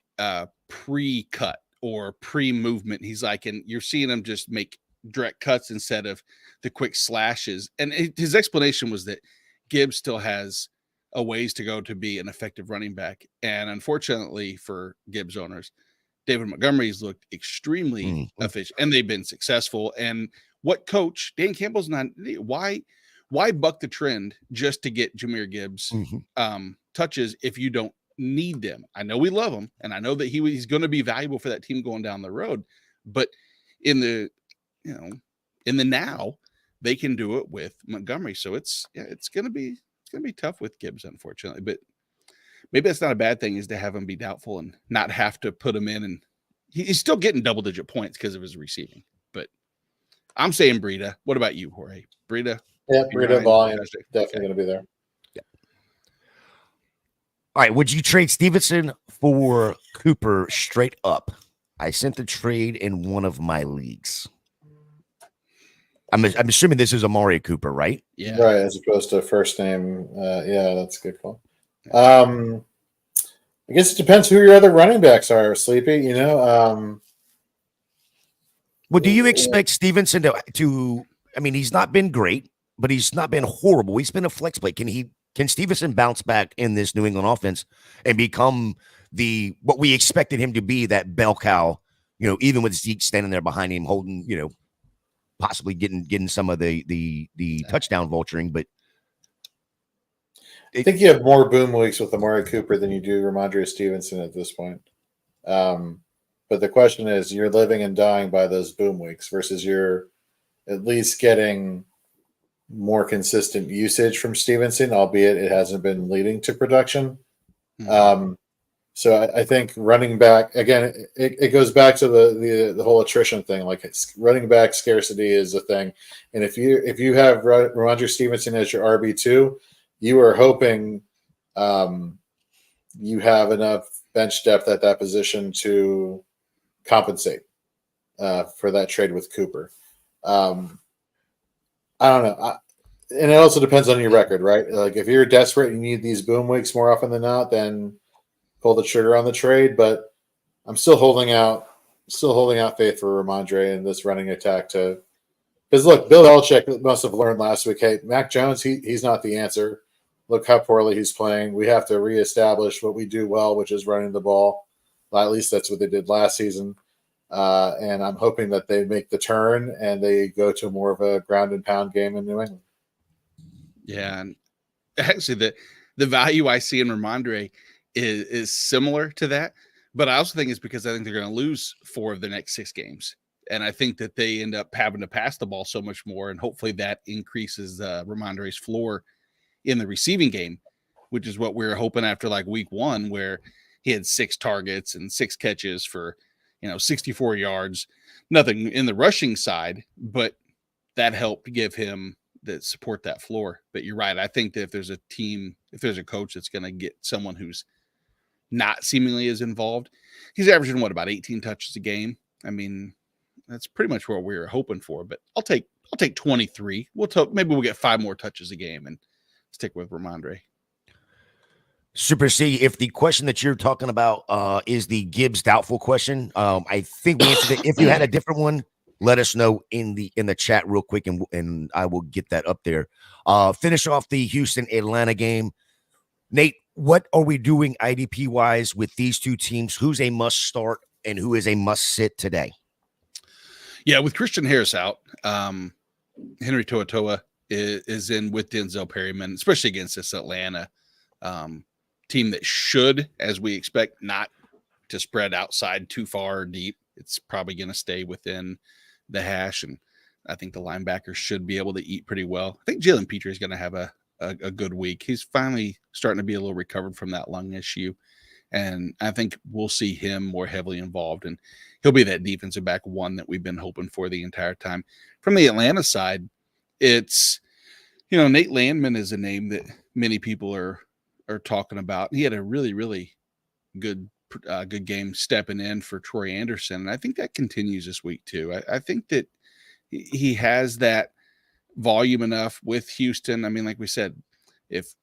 pre-cut or pre-movement. He's like, and you're seeing him just make direct cuts instead of the quick slashes. And his explanation was that Gibbs still has a ways to go to be an effective running back. And unfortunately for Gibbs owners, David Montgomery's looked extremely efficient, and they've been successful. And what coach, Dan Campbell's not, why buck the trend just to get Jahmyr Gibbs touches if you don't need them? I know we love him, and I know that he's going to be valuable for that team going down the road, but in the now they can do it with Montgomery. So it's going to be tough with Gibbs, unfortunately, but maybe that's not a bad thing, is to have him be doubtful and not have to put him in. And he's still getting double-digit points because of his receiving. But I'm saying Breida. What about you, Jorge? Breida?
Yeah, Breida volume definitely going to be there.
Yeah. All right. Would you trade Stevenson for Cooper straight up? I sent the trade in one of my leagues. I'm assuming this is Amari Cooper, right?
Yeah.
Right, as opposed to first name. Yeah, that's a good call. I guess it depends who your other running backs are, Sleepy.
Well, do you expect Stevenson to? I mean, he's not been great, but he's not been horrible. He's been a flex play. Can Stevenson bounce back in this New England offense and become what we expected him to be, that bell cow? Even with Zeke standing there behind him, holding, possibly getting some of the touchdown vulturing, but.
I think you have more boom weeks with Amari Cooper than you do Ramondre Stevenson at this point. But the question is, you're living and dying by those boom weeks versus you're at least getting more consistent usage from Stevenson, albeit it hasn't been leading to production. So I think running back, again, it goes back to the whole attrition thing. Like, running back scarcity is a thing. And if you have Ramondre Stevenson as your RB2, you are hoping you have enough bench depth at that position to compensate for that trade with Cooper. I don't know. And it also depends on your record, right? Like if you're desperate and you need these boom weeks more often than not, then pull the trigger on the trade. But I'm still holding out faith for Ramondre and this running attack to because look, Bill Belichick must have learned last week. Hey, Mac Jones, he's not the answer. Look how poorly he's playing. We have to reestablish what we do well, which is running the ball. Well, at least that's what they did last season. And I'm hoping that they make the turn and they go to more of a ground and pound game in New England.
Yeah, and actually, the value I see in Ramondre is similar to that, but I also think it's because I think they're going to lose 4 of the next 6 games, and I think that they end up having to pass the ball so much more, and hopefully that increases Ramondre's floor in the receiving game, which is what we were hoping after like week 1, where he had 6 targets and 6 catches for 64 yards, nothing in the rushing side, but that helped give him that support that floor. But you're right. I think that if there's a team, if there's a coach that's going to get someone who's not seemingly as involved, he's averaging about 18 touches a game. I mean, that's pretty much what we were hoping for. But I'll take 23. Maybe we'll get 5 more touches a game and stick with Ramondre.
Super C, if the question that you're talking about is the Gibbs doubtful question, I think we answered it. If you had a different one, let us know in the chat real quick, and I will get that up there. Finish off the Houston-Atlanta game. Nate, what are we doing IDP-wise with these 2 teams? Who's a must-start and who is a must-sit today?
Yeah, with Christian Harris out, Henry To'oTo'o is in with Denzel Perryman, especially against this Atlanta team that should, as we expect, not to spread outside too far or deep. It's probably going to stay within the hash, and I think the linebackers should be able to eat pretty well. I think Jalen Petrie is going to have a good week. He's finally starting to be a little recovered from that lung issue, and I think we'll see him more heavily involved, and he'll be that defensive back 1 that we've been hoping for the entire time. From the Atlanta side, it's Nate Landman is a name that many people are talking about. He had a really, really good game stepping in for Troy Anderson. And I think that continues this week too. I think that he has that volume enough with Houston. I mean, like we said, if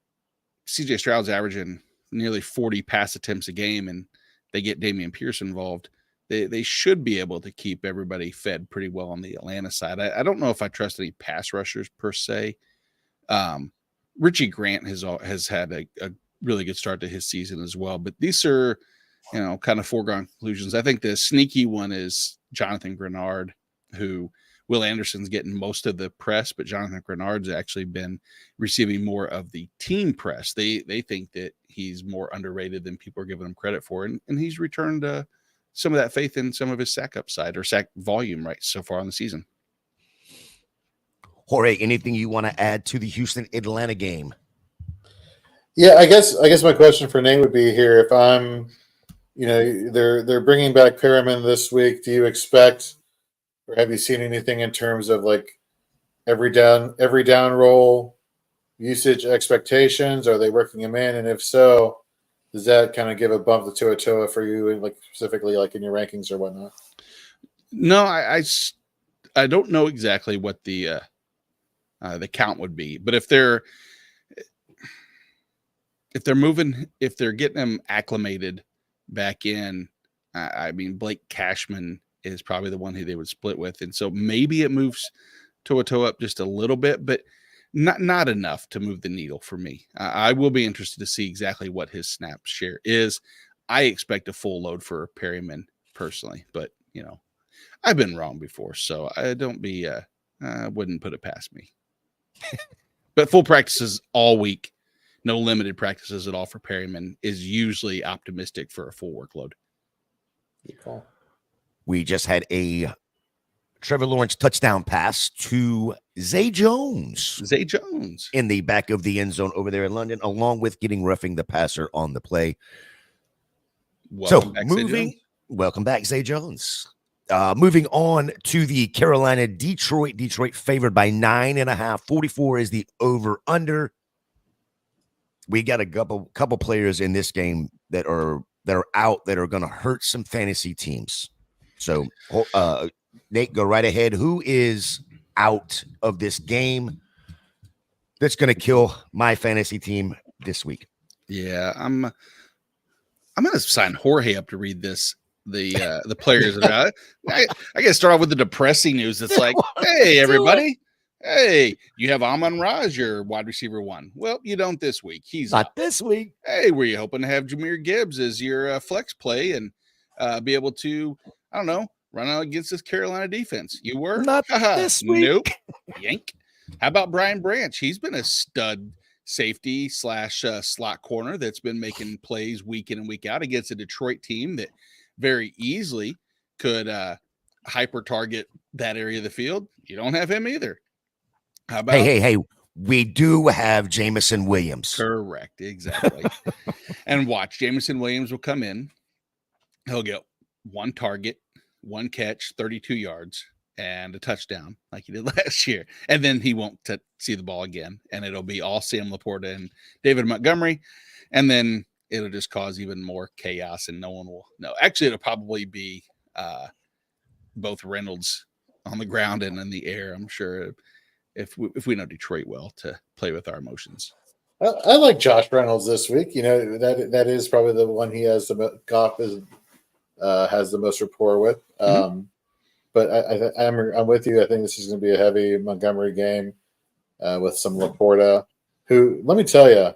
CJ Stroud's averaging nearly 40 pass attempts a game and they get Dameon Pierce involved, they should be able to keep everybody fed pretty well on the Atlanta side. I don't know if I trust any pass rushers per se. Richie Grant has had a really good start to his season as well, but these are kind of foregone conclusions. I think the sneaky one is Jonathan Grenard, who Will Anderson's getting most of the press, but Jonathan Grenard's actually been receiving more of the team press. They think that he's more underrated than people are giving him credit for, and he's returned some of that faith in some of his sack upside or sack volume right so far on the season.
Jorge, anything you want to add to the Houston-Atlanta game?
Yeah, I guess my question for Nate would be here: if I'm, they're bringing back Perriman this week, do you expect, or have you seen anything in terms of like every down roll usage expectations? Are they working him in, and if so, does that kind of give a bump to To'oTo'o for you, and like specifically like in your rankings or whatnot?
No, I don't know exactly what the count would be, but if they're getting them acclimated back in, I mean, Blake Cashman is probably the one who they would split with. And so maybe it moves To'oTo'o up just a little bit, but not enough to move the needle for me. I will be interested to see exactly what his snap share is. I expect a full load for Perryman personally, but I've been wrong before, so I wouldn't put it past me. But full practices all week, no limited practices at all for Perryman is usually optimistic for a full workload.
Good call.
We just had a Trevor Lawrence touchdown pass to Zay Jones. In the back of the end zone over there in London, along with getting roughing the passer on the play. Welcome back, Zay Jones. Moving on to the Carolina Detroit. Detroit favored by 9.5. 44 is the over under. We got a couple players in this game that are out that are going to hurt some fantasy teams. So, Nate, go right ahead. Who is out of this game? that's going to kill my fantasy team this week.
Yeah, I'm going to sign Jorge up to read this. The players that are out. I got to start off with the depressing news. It's like, hey, everybody. Hey, you have Amon-Ra as your wide receiver 1. Well, you don't this week. He's
not
up.
This week.
Hey, were you hoping to have Jahmyr Gibbs as your flex play and be able to, I don't know, run out against this Carolina defense? You were?
Not this week.
Nope. Yank. How about Brian Branch? He's been a stud safety / slot corner that's been making plays week in and week out against a Detroit team that very easily could hyper target that area of the field. You don't have him either. How about
hey, we do have Jameson Williams.
Correct, exactly. And watch, Jameson Williams will come in. He'll get 1 target, 1 catch, 32 yards, and a touchdown like he did last year. And then he won't see the ball again, and it'll be all Sam Laporta and David Montgomery. And then it'll just cause even more chaos, and no one will know. Actually, it'll probably be both Reynolds on the ground and in the air, I'm sure, if we know Detroit well, to play with our emotions.
I like Josh Reynolds this week. You know, that is probably the one he has Goff has the most rapport with. But I'm with you. I think this is going to be a heavy Montgomery game with some Laporta, who, let me tell you,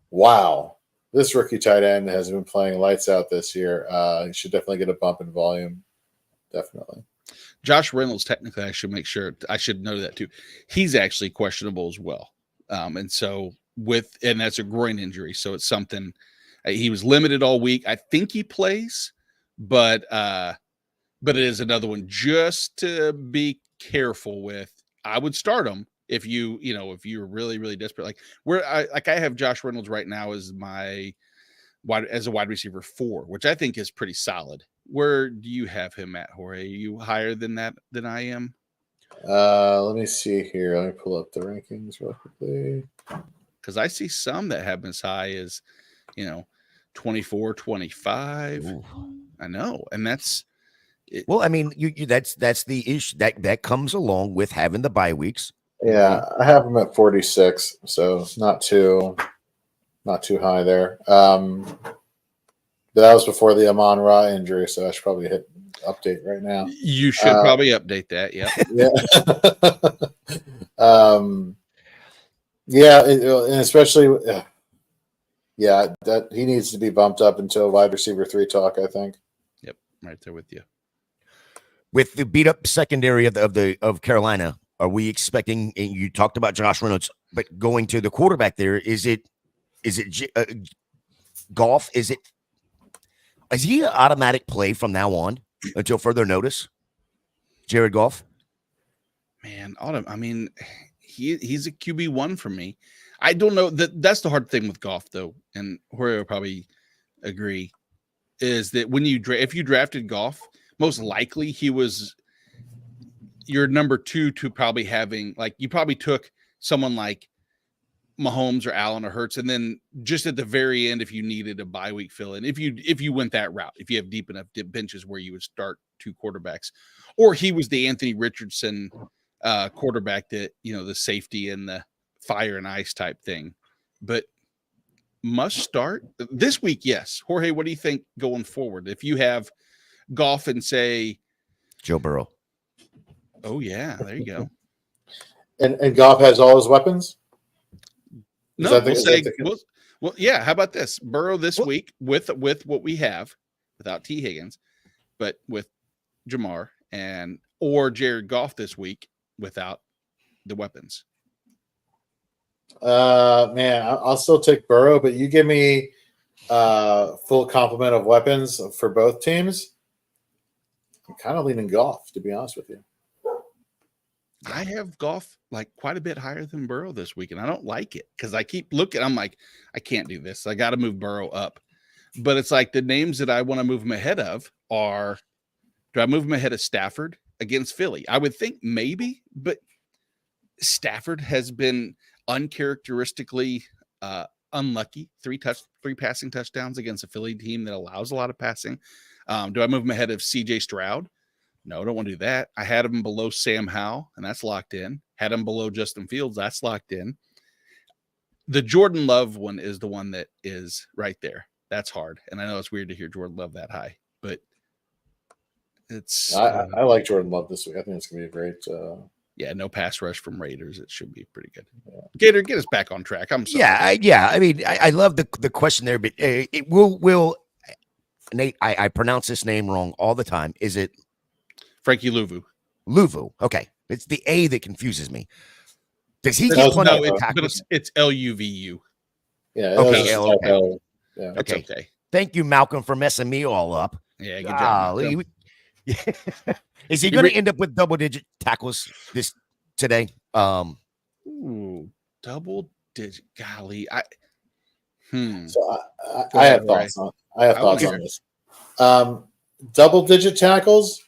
wow, this rookie tight end has been playing lights out this year. He should definitely get a bump in volume. Definitely.
Josh Reynolds, technically, I should know that too. He's actually questionable as well. And that's a groin injury. So it's something he was limited all week. I think he plays, but it is another one just to be careful with. I would start him if you're really, really desperate. Like I have Josh Reynolds right now as a wide receiver 4, which I think is pretty solid. Where do you have him at, Jorge? Are you higher than I am?
Let me see here. Let me pull up the rankings real quickly.
Because I see some that have been as high as, 24, 25. Ooh. I know. And that's it.
Well, I mean, that's the issue that comes along with having the bye weeks.
Yeah, I have him at 46, so not too high there. But that was before the Amon-Ra injury, so I should probably hit update right now.
You should probably update that. Yeah.
Yeah. And especially, that he needs to be bumped up into a wide receiver 3 talk, I think.
Yep, right there with you.
With the beat up secondary of Carolina, are we expecting? And you talked about Josh Reynolds, but going to the quarterback there, is it Goff? Is he an automatic play from now on until further notice? Jared Goff?
Man, I mean, he's a QB1 for me. I don't know. That's the hard thing with Goff, though, and Jorge will probably agree, is that if you drafted Goff, most likely he was your number 2 to probably having, like, you probably took someone like Mahomes or Allen or Hurts, and then just at the very end, if you needed a bye week fill in, if you went that route, if you have deep enough benches where you would start 2 quarterbacks, or he was the Anthony Richardson quarterback that, the safety and the fire and ice type thing. But must start this week, yes. Jorge, what do you think going forward? If you have Goff and say
Joe Burrow.
Oh yeah, there you go.
And Goff has all his weapons?
No, well, yeah. How about this? Burrow this week with what we have without T. Higgins, but with Jamar or Jared Goff this week without the weapons.
Man, I'll still take Burrow, but you give me full complement of weapons for both teams. I'm kind of leaning Goff, to be honest with you.
I have Goff like quite a bit higher than Burrow this week, and I don't like it because I keep looking. I'm like, I can't do this. I got to move Burrow up. But it's like the names that I want to move him ahead of are, do I move him ahead of Stafford against Philly? I would think maybe, but Stafford has been uncharacteristically unlucky. 3 passing touchdowns against a Philly team that allows a lot of passing. Do I move him ahead of CJ Stroud? No, I don't want to do that. I had him below Sam Howell, and that's locked in. Had him below Justin Fields, that's locked in. the Jordan Love one is the one that is right there. That's hard. And I know it's weird to hear Jordan Love that high, but it's
I like Jordan Love this week. I think it's gonna be a great.
Yeah, no pass rush from Raiders. It should be pretty good. Yeah. Gator, get us back on track. I'm sorry.
I mean, I love the question there, but it will. Nate, I pronounce this name wrong all the time. Is it
Frankie Louvu?
Louvu. Okay, it's the A that confuses me. Does he get plenty of tackles?
It's Luvu.
Yeah.
Okay.
Okay.
Yeah. Okay.
Thank you, Malcolm, for messing me all up.
Yeah. Good job.
Is he going to end up with double-digit tackles today?
Ooh, double-digit. Golly,
So I have thoughts on. I have thoughts on this. Double-digit tackles,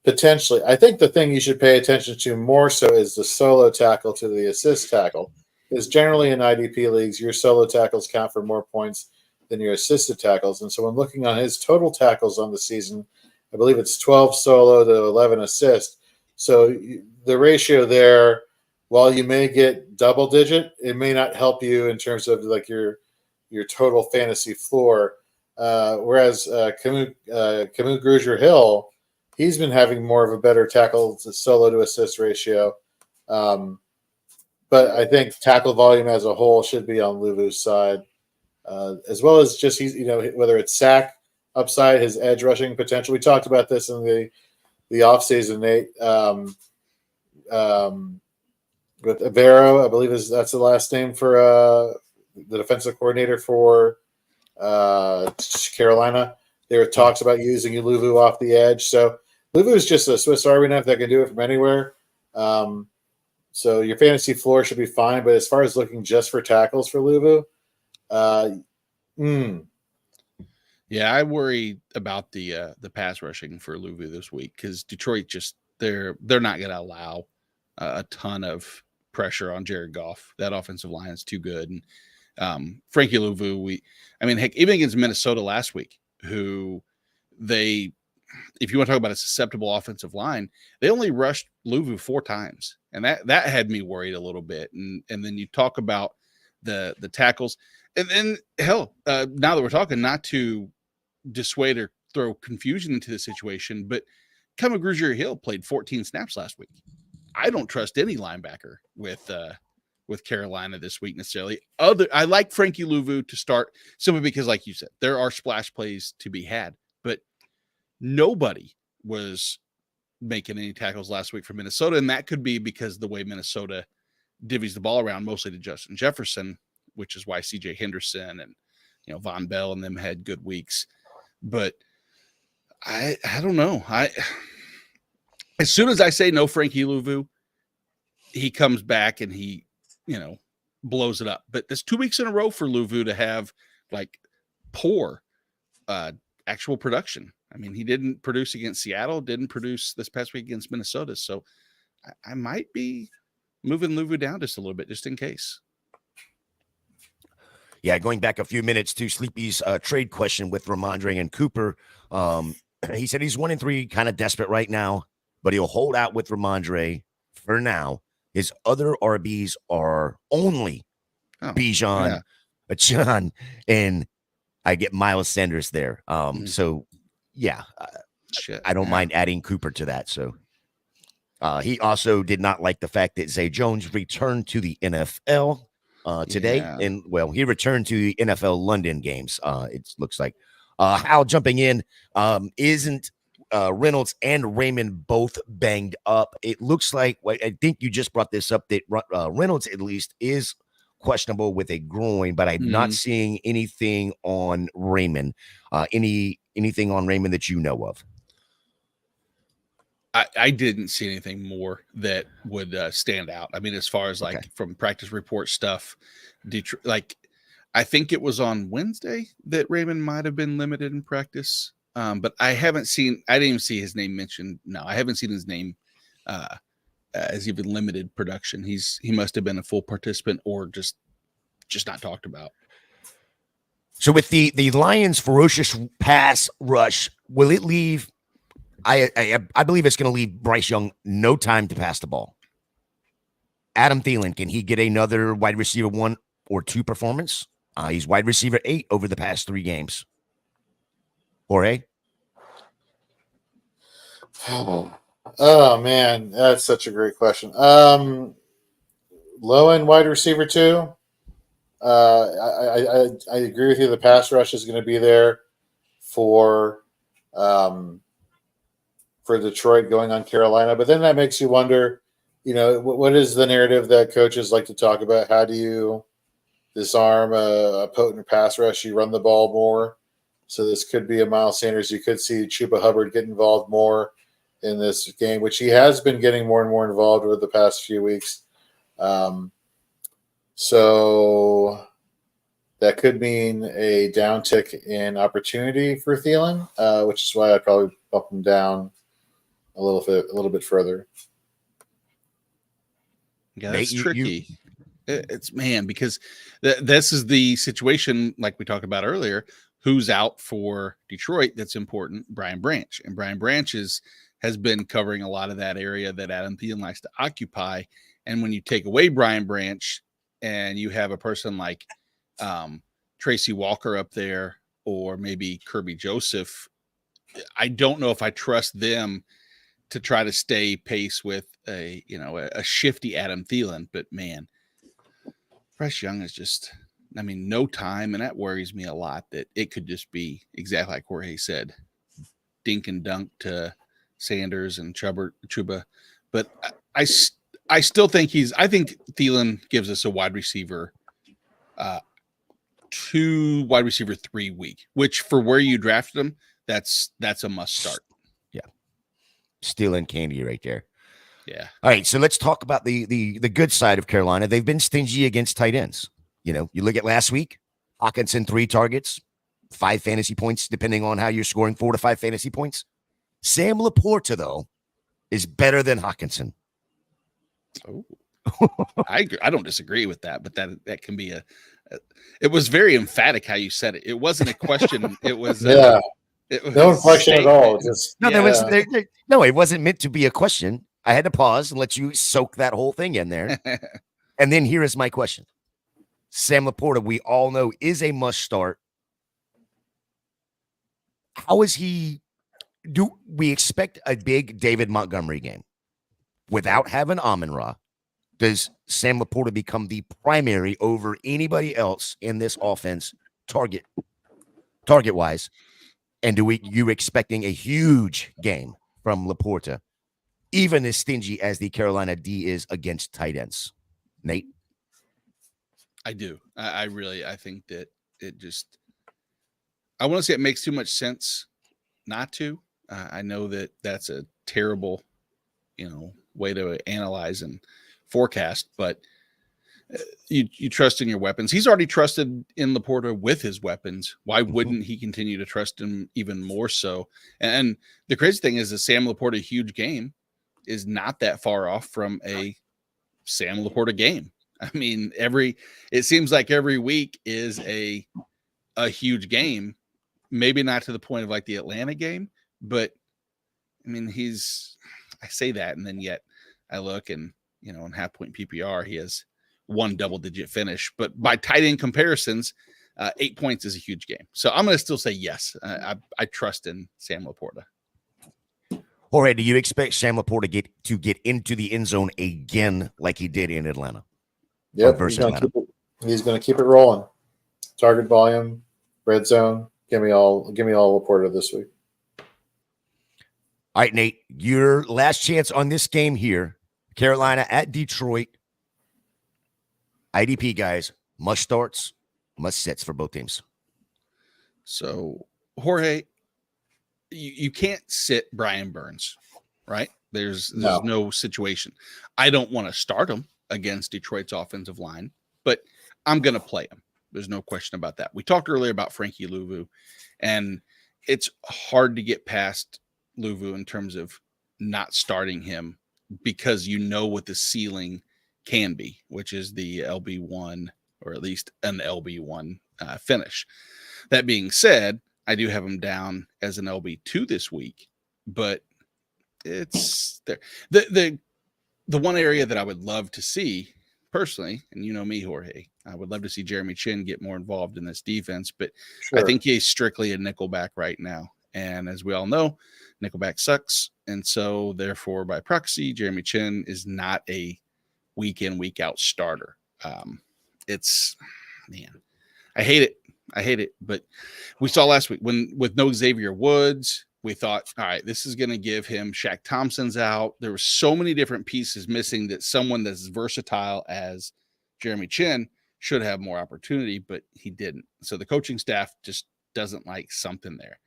potentially. I think the thing you should pay attention to more so is the solo tackle to the assist tackle. Because generally in IDP leagues, your solo tackles count for more points than your assisted tackles. And so when looking on his total tackles on the season, I believe it's 12 solo to 11 assist. So the ratio there, while you may get double-digit, it may not help you in terms of like your total fantasy floor. Whereas Camus Grugier-Hill, he's been having more of a better tackle to solo to assist ratio. But I think tackle volume as a whole should be on Luvu's side, as well as just whether it's sack upside, his edge rushing potential. We talked about this in the offseason, Nate. With Avero, I believe that's the last name for the defensive coordinator for Carolina. There were talks about using Luvu off the edge. So Luvu is just a Swiss Army knife that can do it from anywhere. So your fantasy floor should be fine. But as far as looking just for tackles for Luvu,
yeah, I worry about the pass rushing for Luvu this week because Detroit they're not going to allow a ton of pressure on Jared Goff. That offensive line is too good. And Frankie Louvu, heck, even against Minnesota last week, who if you want to talk about a susceptible offensive line, they only rushed Louvu 4 times. And that had me worried a little bit. And then you talk about the tackles. And then, hell, now that we're talking, not to dissuade or throw confusion into the situation, but Camus Grugier-Hill played 14 snaps last week. I don't trust any linebacker with Carolina this week necessarily. I like Frankie Louvu to start simply because, like you said, there are splash plays to be had, but nobody was making any tackles last week for Minnesota, and that could be because the way Minnesota divvies the ball around mostly to Justin Jefferson, which is why CJ Henderson and Von Bell and them had good weeks. But I don't know. As soon as I say no Frankie Louvu, he comes back and he blows it up. But there's 2 weeks in a row for Louvu to have like poor actual production. I mean, he didn't produce against Seattle, didn't produce this past week against Minnesota. So I might be moving Louvu down just a little bit, just in case.
Yeah, going back a few minutes to Sleepy's trade question with Ramondre and Cooper. He said he's 1-3, kind of desperate right now, but he'll hold out with Ramondre for now. His other RBs are only Bijan, John, and I get Miles Sanders there. So, yeah, I don't mind adding Cooper to that. So he also did not like the fact that Zay Jones returned to the NFL today. Yeah. And, well, he returned to the NFL London games, it looks like. Hal jumping in, isn't Reynolds and Raymond both banged up? It looks like, I think you just brought this up, that Reynolds at least is questionable with a groin, but I'm not seeing anything on Raymond. Anything on Raymond that you know of?
I didn't see anything more that would stand out. I mean, as far as from practice report stuff, Detroit, I think it was on Wednesday that Raymond might have been limited in practice. But I didn't even see his name mentioned. No, I haven't seen his name as even limited production. He must have been a full participant or just not talked about.
So with the Lions' ferocious pass rush, will it leave? I believe it's going to leave Bryce Young no time to pass the ball. Adam Thielen, can he get another wide receiver one or 2 performance. He's wide receiver 8 over the past 3 games. Jorge?
Oh man, that's such a great question. Low end wide receiver 2. I agree with you. The pass rush is going to be there for Detroit going on Carolina, but then that makes you wonder. What is the narrative that coaches like to talk about? How do you disarm a potent pass rush? You run the ball more. So this could be a Miles Sanders. You could see Chuba Hubbard get involved more in this game, which he has been getting more and more involved over the past few weeks. So that could mean a downtick in opportunity for Thielen, which is why I'd probably bump him down a little bit further.
Yeah, that's tricky. It's because this is the situation, like we talked about earlier. Who's out for Detroit? That's important. Brian Branch, and Brian Branch has been covering a lot of that area that Adam Thielen likes to occupy. And when you take away Brian Branch, and you have a person like Tracy Walker up there, or maybe Kirby Joseph, I don't know if I trust them to try to stay pace with a shifty Adam Thielen. But man, Bryce Young is just, no time, and that worries me a lot, that it could just be exactly like Jorge said, dink and dunk to Sanders and Chuba. But I still think I think Thielen gives us a wide receiver 2, wide receiver 3 week, which for where you drafted him, that's a must start.
Yeah. Stealing candy right there.
Yeah.
All right, so let's talk about the good side of Carolina. They've been stingy against tight ends. You look at last week, Hawkinson 3 targets, 5 fantasy points, depending on how you're scoring, 4 to 5 fantasy points. Sam Laporta, though, is better than Hawkinson.
Oh, I don't disagree with that, but that can be it was very emphatic how you said it. It wasn't a question. It was no
inflection at all. Just
no, it wasn't meant to be a question. I had to pause and let you soak that whole thing in there. And then here is my question. Sam Laporta, we all know, is a must start. How is he? Do we expect a big David Montgomery game without having Amon-Ra? Does Sam Laporta become the primary over anybody else in this offense target wise? And you expecting a huge game from Laporta, even as stingy as the Carolina D is against tight ends? Nate?
I do. I think that I want to say it makes too much sense not to. I know that that's a terrible, way to analyze and forecast, but you trust in your weapons. He's already trusted in Laporta with his weapons. Why wouldn't he continue to trust him even more so? And the crazy thing is that Sam Laporta huge game is not that far off from a Sam Laporta game. It seems like every week is a huge game, maybe not to the point of like the Atlanta game, but I say that, and then yet I look and, in half point PPR, he has 1 double-digit finish, but by tight end comparisons, 8 points is a huge game. So I'm going to still say yes. I trust in Sam Laporta.
Jorge, do you expect Sam Laporta to get into the end zone again like he did in Atlanta?
Yep, he's going to keep it rolling. Target volume, red zone. Give me all Laporta this week.
All right, Nate, your last chance on this game here. Carolina at Detroit. IDP guys, must starts, must sits for both teams.
So, Jorge, you can't sit Brian Burns, right? There's no situation. I don't want to start him against Detroit's offensive line, but I'm going to play him. There's no question about that. We talked earlier about Frankie Louvu, and it's hard to get past Louvu in terms of not starting him because what the ceiling can be, which is the LB1 or at least an LB1 finish. That being said, I do have him down as an LB2 this week, but it's there. The one area that I would love to see personally, and you know me, Jorge, I would love to see Jeremy Chin get more involved in this defense, but
Sure.
I think he's strictly a nickelback right now. And as we all know, nickelback sucks. And so therefore, by proxy, Jeremy Chin is not a week in, week out starter. It's, man, I hate it. But we saw last week with no Xavier Woods, we thought, all right, this is going to give him Shaq Thompson's out. There were so many different pieces missing that someone that's versatile as Jeremy Chin should have more opportunity, but he didn't. So the coaching staff just doesn't like something there.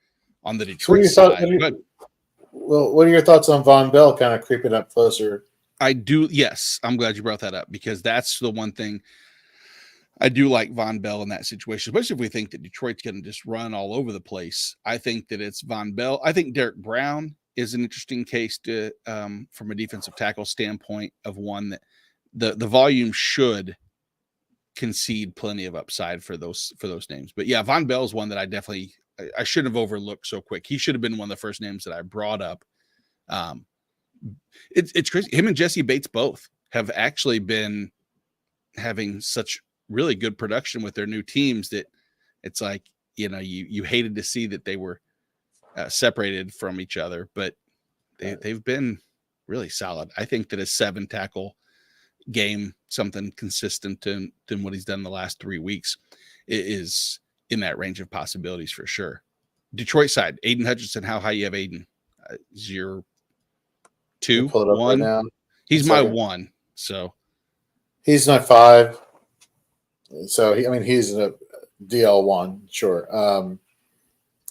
On the Detroit side,
what are your thoughts on Von Bell kind of creeping up closer?
I do. Yes, I'm glad you brought that up because that's the one thing I do like Von Bell in that situation, especially if we think that Detroit's going to just run all over the place. I think that it's Von Bell. I think Derek Brown is an interesting case to from a defensive tackle standpoint of one that the volume should concede plenty of upside for those names. But yeah, Von Bell is one that I shouldn't have overlooked so quick. He should have been one of the first names that I brought up. It's crazy. Him and Jesse Bates both have actually been having such really good production with their new teams that it's like, you hated to see that they were separated from each other, but they've been really solid. I think that a 7 tackle game, something consistent than what he's done the last 3 weeks, is in that range of possibilities for sure. Detroit side, Aiden Hutchinson, how high you have Aiden? Is your 2, 1? Right, he's my 1. So
he's my 5. So he's a DL1, sure.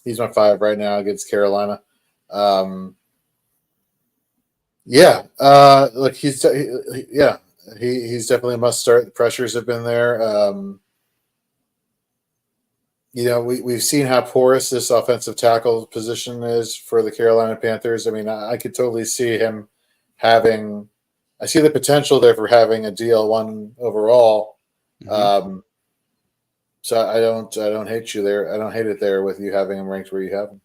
He's my 5 right now against Carolina. Look, he's definitely a must start. The pressures have been there. We've seen how porous this offensive tackle position is for the Carolina Panthers. I could totally see him I see the potential there for having a DL1 overall. Mm-hmm. So I don't hate you there. I don't hate it there with you having him ranked where you have him.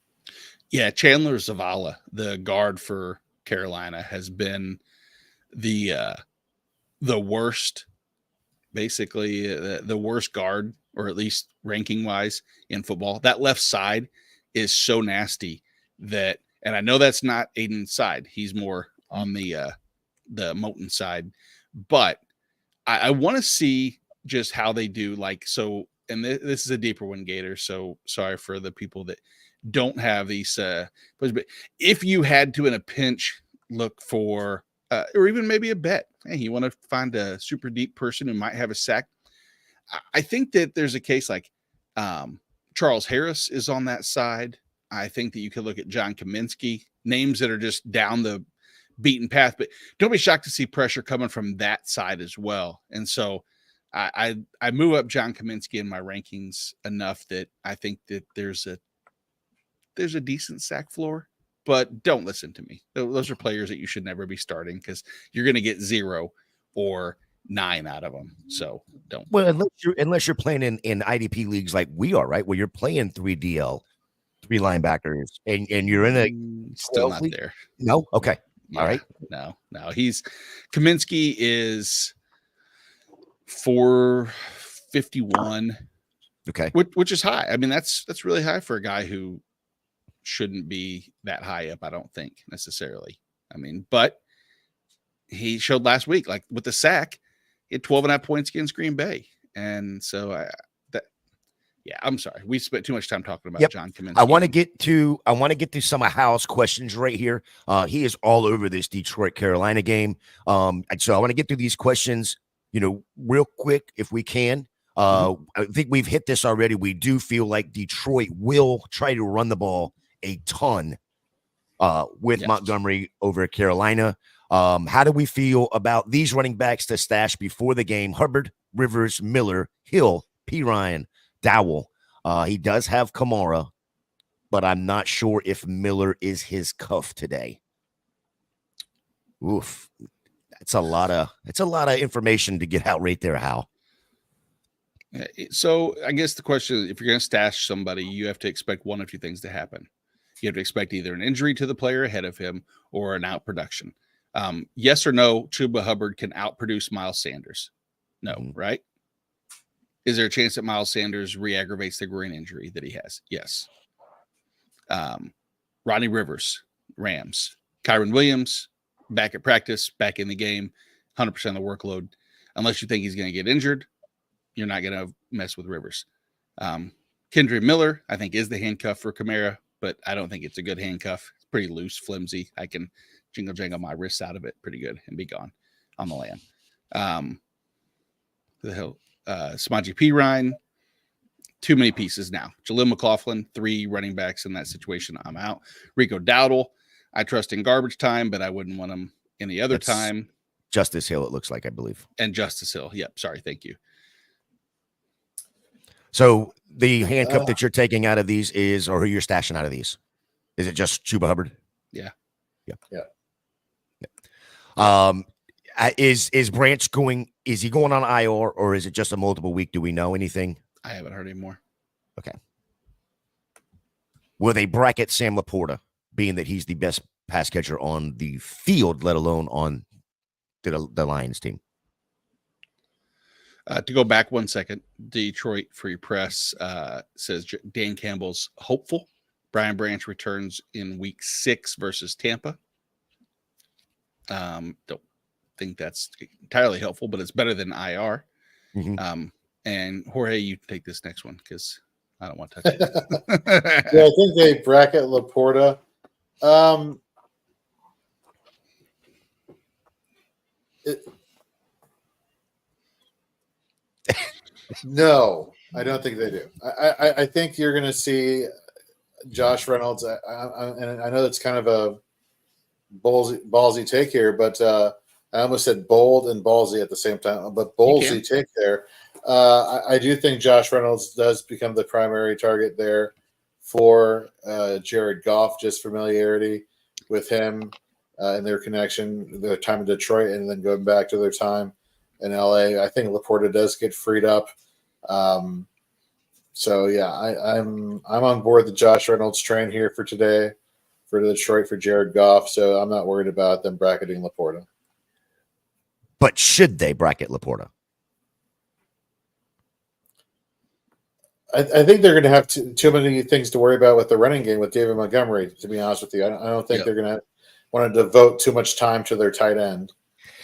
Yeah, Chandler Zavala, the guard for Carolina, has been the worst, basically the worst guard, or at least ranking wise in football. That left side is so nasty that, and I know that's not Aiden's side. He's more on the Moten side, but I want to see just how they do. And this is a deeper one, Gator. So sorry for the people that don't have these. But if you had to, in a pinch, look for, or even maybe a bet, hey, you want to find a super deep person who might have a sack. I think that there's a case like Charles Harris is on that side. I think that you could look at John Kaminsky, names that are just down the beaten path, but don't be shocked to see pressure coming from that side as well. And so I move up John Kaminsky in my rankings enough that I think that there's a decent sack floor, but don't listen to me. Those are players that you should never be starting because you're going to get 0 or 9 out of them. So don't.
Well, unless you're playing in IDP leagues like we are, right, where you're playing 3 DL, 3 linebackers, and you're in a
still not
league.
there.
No, okay,
yeah,
all right.
No. Kaminsky is 451.
Okay,
which is high. That's really high for a guy who shouldn't be that high up. I don't think necessarily. But he showed last week, like with the sack, he had 12.5 points against Green Bay. And so I'm sorry. We spent too much time talking about John Kaminsky.
I want to get to some of Hal's questions right here. He is all over this Detroit Carolina game. So I want to get through these questions, real quick if we can. I think we've hit this already. We do feel like Detroit will try to run the ball a ton with Montgomery over Carolina. How do we feel about these running backs to stash before the game? Hubbard, Rivers, Miller, Hill, P. Ryan, Dowell. He does have Kamara, but I'm not sure if Miller is his cuff today. Oof. It's a lot of information to get out right there, Hal.
So I guess the question is, if you're going to stash somebody, you have to expect one of two things to happen. You have to expect either an injury to the player ahead of him or an outproduction. Yes or no, Chuba Hubbard can outproduce Miles Sanders. No,
Mhm.
right? Is there a chance that Miles Sanders re-aggravates the groin injury that he has? Yes. Rodney Rivers, Rams. Kyron Williams, back at practice, back in the game, 100% of the workload. Unless you think he's going to get injured, you're not going to mess with Rivers. Kendra Miller, I think, is the handcuff for Kamara, but I don't think it's a good handcuff. It's pretty loose, flimsy. I can jingle my wrists out of it pretty good and be gone on the land. The hell, Samaje Perine, too many pieces now. Jaleel McLaughlin, 3 running backs in that situation. I'm out. Rico Dowdle, I trust in garbage time, but I wouldn't want him any other time.
Justice Hill, it looks like, I believe.
And Justice Hill. Yep. Sorry. Thank you.
So the handcuff that you're taking out of these is, or who you're stashing out of these, is it just Chuba Hubbard?
Yeah.
Is Branch going? Is he going on IR, or is it just a multiple week? Do we know anything?
I haven't heard anymore.
Okay. Will they bracket Sam Laporta, being that he's the best pass catcher on the field, let alone on the Lions team?
To go back 1 second, Detroit Free Press says Dan Campbell's hopeful. Brian Branch returns in week 6 versus Tampa. Don't think that's entirely helpful, but it's better than IR.
Mm-hmm.
And Jorge, you take this next one because I don't want to touch it.
Yeah, I think they bracket Laporta. No, I don't think they do. I think you're going to see Josh Reynolds. And I know that's kind of a ballsy take here, but I almost said bold and ballsy at the same time. But ballsy take there. I do think Josh Reynolds does become the primary target there for Jared Goff, just familiarity with him and their connection, their time in Detroit, and then going back to their time in LA. I think Laporta does get freed up. So yeah, I'm on board the Josh Reynolds train here for today for Detroit for Jared Goff. So I'm not worried about them bracketing Laporta.
But should they bracket Laporta?
I think they're going to have too many things to worry about with the running game with David Montgomery, to be honest with you. I don't think they're going to want to devote too much time to their tight end.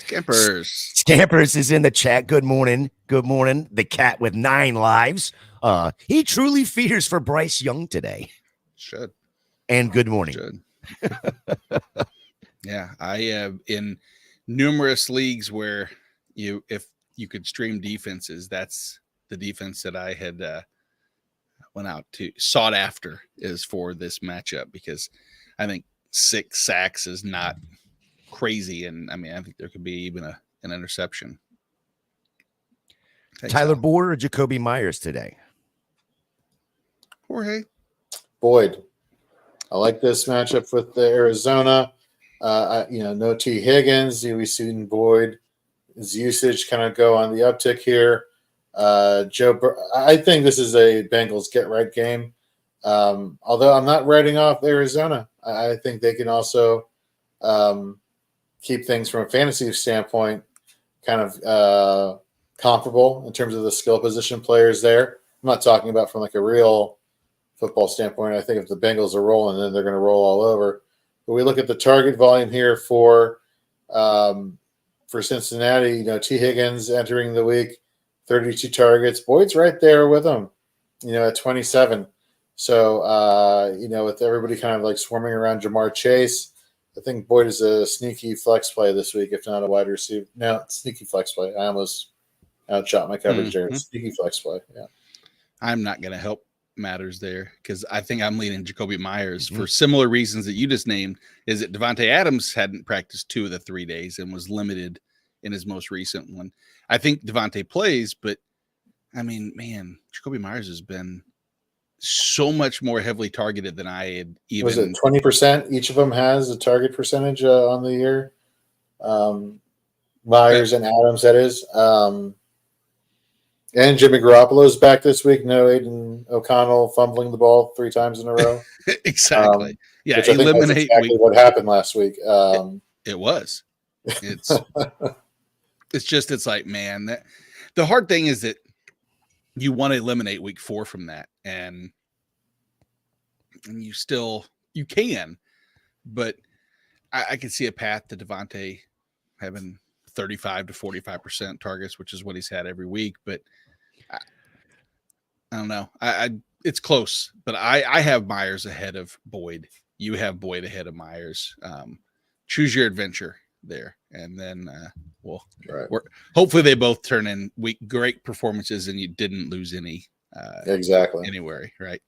Scampers is in the chat. Good morning. Good morning. The cat with 9 lives. He truly fears for Bryce Young today.
Should.
And good morning.
Should. Yeah, I have in numerous leagues where if you could stream defenses, that's the defense that I had went out to sought after is for this matchup, because I think 6 sacks is not crazy, and I mean I think there could be even an interception.
Tyler Boyd or Jacoby Myers today?
Jorge
Boyd. I like this matchup with the Arizona. No T. Higgins. We've seen Boyd's usage kind of go on the uptick here. I think this is a Bengals get-right game. Although I'm not writing off Arizona. I think they can also keep things from a fantasy standpoint kind of comparable in terms of the skill position players there. I'm not talking about from like a real football standpoint. I think if the Bengals are rolling, then they're going to roll all over. But we look at the target volume here for Cincinnati. T. Higgins entering the week, 32 targets. Boyd's right there with him, at 27. So, with everybody kind of like swarming around Jamar Chase, I think Boyd is a sneaky flex play this week, if not a wide receiver. No, sneaky flex play. I almost outshot my coverage there. Sneaky flex play. Yeah.
I'm not going to help matters there because I think I'm leaning Jacoby Myers for similar reasons that you just named. Is that Devontae Adams hadn't practiced 2 of the 3 days and was limited in his most recent one. I think Devontae plays, but I mean, man, Jacoby Myers has been so much more heavily targeted than I had even.
Was it 20%? Each of them has a target percentage on the year. Myers and Adams, that is. And Jimmy Garoppolo's back this week. No Aiden O'Connell fumbling the ball 3 times in a row.
Exactly. Yeah,
which I think that's exactly what happened last week.
It was. It's it's like, man, the hard thing is that you want to eliminate week 4 from that, and you can, but I can see a path to Devontae having 35 to 45% targets, which is what he's had every week. But I don't know. It's close, but I have Myers ahead of Boyd. You have Boyd ahead of Myers. Choose your adventure there, and then hopefully they both turn in great performances, and you didn't lose any
exactly
anywhere, right?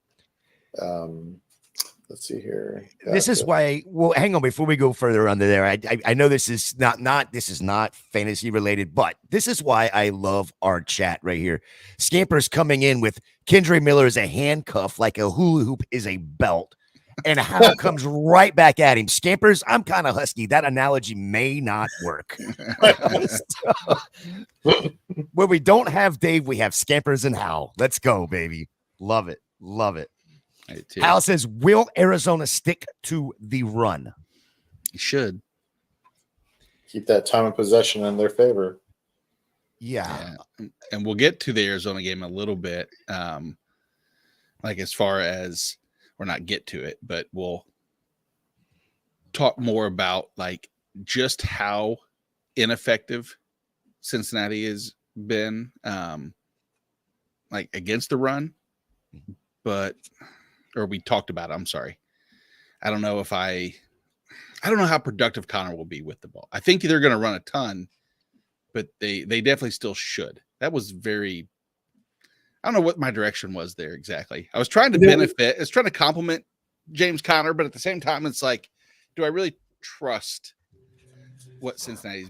Let's see here.
This is why. Well, hang on before we go further under there. I know this is not fantasy related, but this is why I love our chat right here. Scampers coming in with Kendre Miller is a handcuff, like a hula hoop is a belt, and Hal comes right back at him. Scampers, I'm kind of husky. That analogy may not work. Where we don't have Dave, we have Scampers and Hal. Let's go, baby. Love it. Love it. Hal says, will Arizona stick to the run?
You should.
Keep that time of possession in their favor.
Yeah.
And we'll get to the Arizona game a little bit. Like as far as, or not get to it, but we'll talk more about like just how ineffective Cincinnati has been like against the run. Or we talked about it. I'm sorry. I don't know how productive Connor will be with the ball. I think they're going to run a ton, but they definitely still should. That was very, I don't know what my direction was there exactly. I was trying to benefit. I was trying to compliment James Conner, but at the same time, it's like, do I really trust what Cincinnati's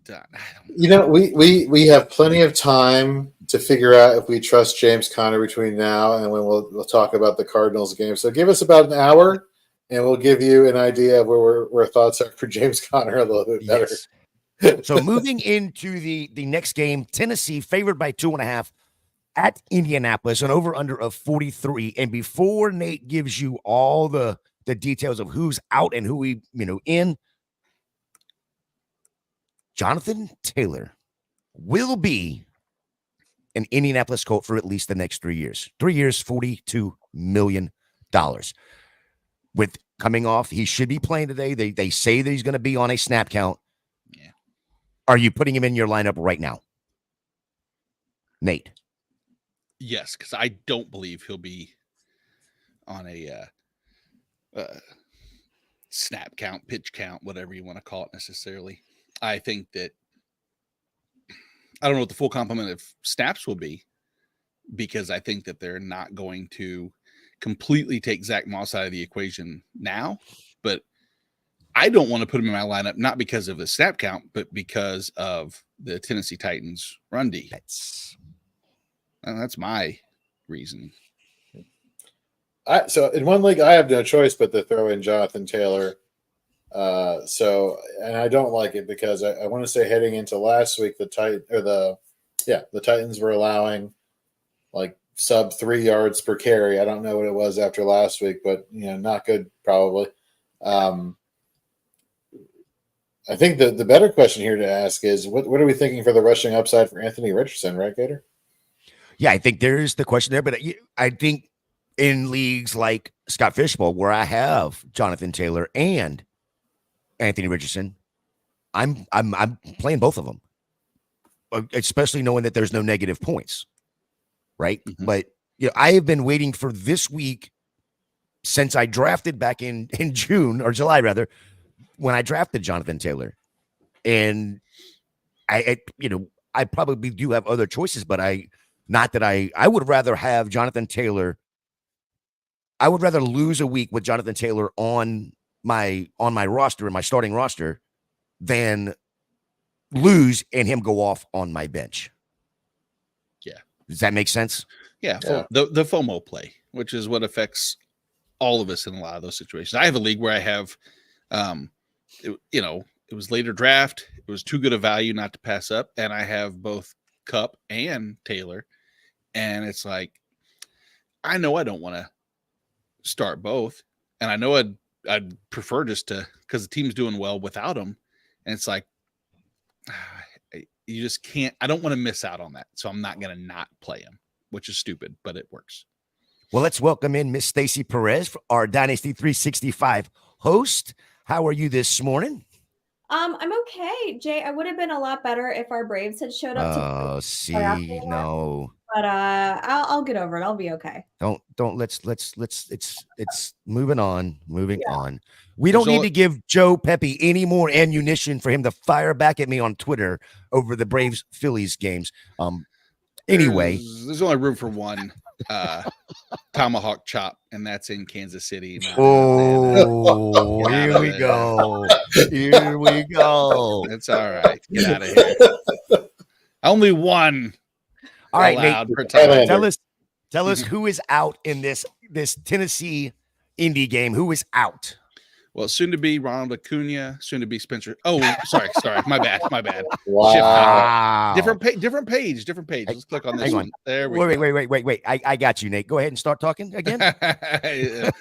done?
You know, we have plenty of time to figure out if we trust James Conner between now and when we'll talk about the Cardinals game. So give us about an hour, and we'll give you an idea of where thoughts are for James Conner a little bit better.
Yes. So moving into the next game, Tennessee favored by 2.5 at Indianapolis, an over-under of 43. And before Nate gives you all the details of who's out and who we in, Jonathan Taylor will be an Indianapolis Colt for at least the next 3 years. 3 years, $42 million. With coming off, he should be playing today. They say that he's going to be on a snap count.
Yeah.
Are you putting him in your lineup right now, Nate?
Yes, because I don't believe he'll be on a snap count, pitch count, whatever you want to call it necessarily. I think that I don't know what the full complement of snaps will be, because I think that they're not going to completely take Zach Moss out of the equation now, but I don't want to put him in my lineup, not because of the snap count, but because of the Tennessee Titans run D. That's my reason.
So in one league, I have no choice but to throw in Jonathan Taylor. And I don't like it because I want to say heading into last week, the Titans were allowing like sub 3 yards per carry. I don't know what it was after last week, but not good probably. I think the better question here to ask is what are we thinking for the rushing upside for Anthony Richardson, right, Gator?
Yeah, I think there's the question there, but I think in leagues like Scott Fishbowl, where I have Jonathan Taylor and Anthony Richardson, I'm playing both of them, especially knowing that there's no negative points, right?
Mm-hmm.
But I have been waiting for this week since I drafted back in June or July rather, when I drafted Jonathan Taylor, and I probably do have other choices, but I would rather have Jonathan Taylor. I would rather lose a week with Jonathan Taylor on my roster, in my starting roster, than lose and him go off on my bench.
Yeah.
Does that make sense?
Yeah. The FOMO play, which is what affects all of us in a lot of those situations. I have a league where I have, it was later draft. It was too good a value not to pass up. And I have both Kupp and Taylor. And it's like, I know I don't want to start both. And I know I'd prefer just to, because the team's doing well without him. And it's like, you just can't. I don't want to miss out on that, so I'm not going to not play him, which is stupid, but it works.
Well, let's welcome in Miss Stacy Perez, our Dynasty 365 host. How are you this morning?
I'm okay, Jay. I would have been a lot better if our Braves had showed up.
No.
But I'll get over it. I'll be okay.
Don't let's it's moving on. We don't need to give Joe Pepe any more ammunition for him to fire back at me on Twitter over the Braves Phillies games. Anyway,
there's only room for one tomahawk chop, and that's in Kansas City.
Oh, here we go. Here we go.
It's all right. Get out of here. Only one.
All right, Nate. Tell us who is out in this Tennessee Indy game. Who is out?
Well, soon to be Ronald Acuna, soon to be Spencer. Oh, sorry. My bad.
Wow.
Different page. Let's click on this one. There we go.
Wait. I got you, Nate. Go ahead and start talking again.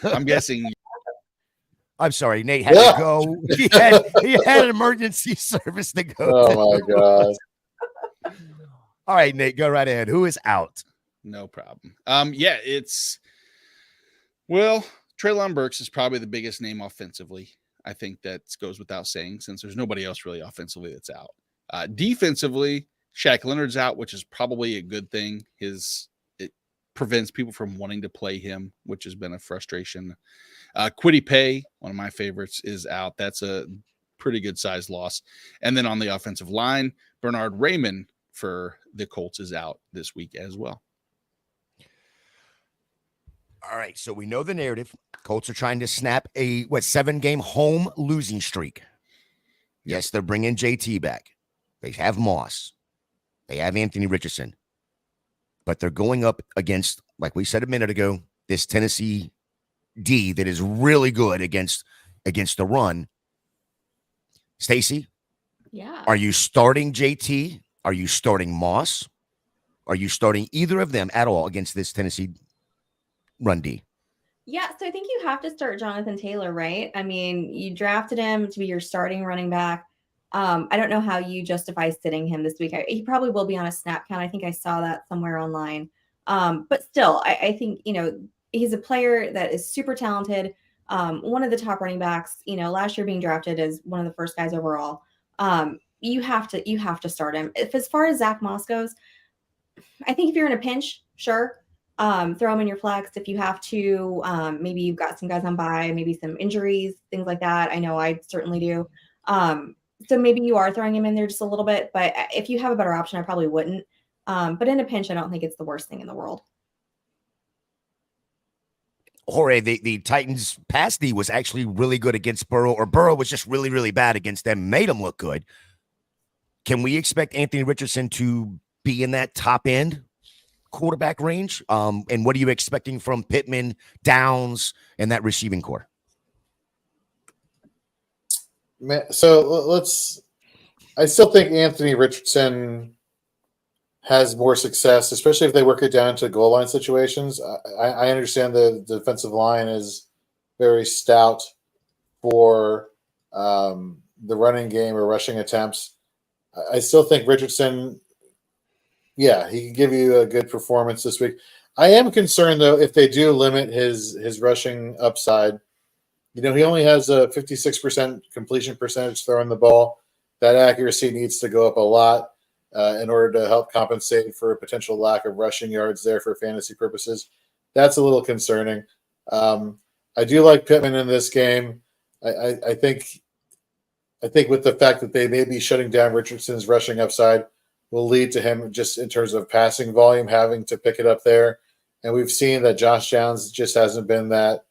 I'm guessing.
I'm sorry, Nate had to go. He had an emergency service to go.
Oh my God.
All right, Nate, go right ahead. Who is out?
No problem. Treylon Burks is probably the biggest name offensively. I think that goes without saying since there's nobody else really offensively that's out. Defensively, Shaq Leonard's out, which is probably a good thing. It prevents people from wanting to play him, which has been a frustration. Kwity Paye, one of my favorites, is out. That's a pretty good sized loss. And then on the offensive line, Bernard Raymond for the Colts is out this week as well.
All right, so we know the narrative. Colts are trying to snap a 7-game home losing streak. Yes, they're bringing JT back. They have Moss. They have Anthony Richardson. But they're going up against, like we said a minute ago, this Tennessee D that is really good against the run. Stacy?
Yeah.
Are you starting JT? Are you starting Moss? Are you starting either of them at all against this Tennessee run D?
Yeah, so I think you have to start Jonathan Taylor, right? I mean, you drafted him to be your starting running back. I don't know how you justify sitting him this week. He probably will be on a snap count. I think I saw that somewhere online. But still, I think, he's a player that is super talented. One of the top running backs, last year being drafted as one of the first guys overall. You have to start him. As far as Zach Moss goes, I think if you're in a pinch, sure. Throw him in your flex if you have to. Maybe you've got some guys on bye, maybe some injuries, things like that. I know I certainly do. So maybe you are throwing him in there just a little bit, but if you have a better option, I probably wouldn't. But in a pinch, I don't think it's the worst thing in the world.
Jorge, the Titans pass D was actually really good against Burrow, or Burrow was just really, really bad against them, made them look good. Can we expect Anthony Richardson to be in that top end quarterback range? And what are you expecting from Pittman, Downs, and that receiving core?
So I still think Anthony Richardson has more success, especially if they work it down to goal line situations. I understand the defensive line is very stout for the running game or rushing attempts. I still think Richardson, he can give you a good performance this week. I am concerned, though, if they do limit his rushing upside. He only has a 56% completion percentage throwing the ball. That accuracy needs to go up a lot in order to help compensate for a potential lack of rushing yards there for fantasy purposes. That's a little concerning. I do like Pittman in this game. I think with the fact that they may be shutting down Richardson's rushing upside will lead to him just in terms of passing volume having to pick it up there. And we've seen that Josh Downs just hasn't been that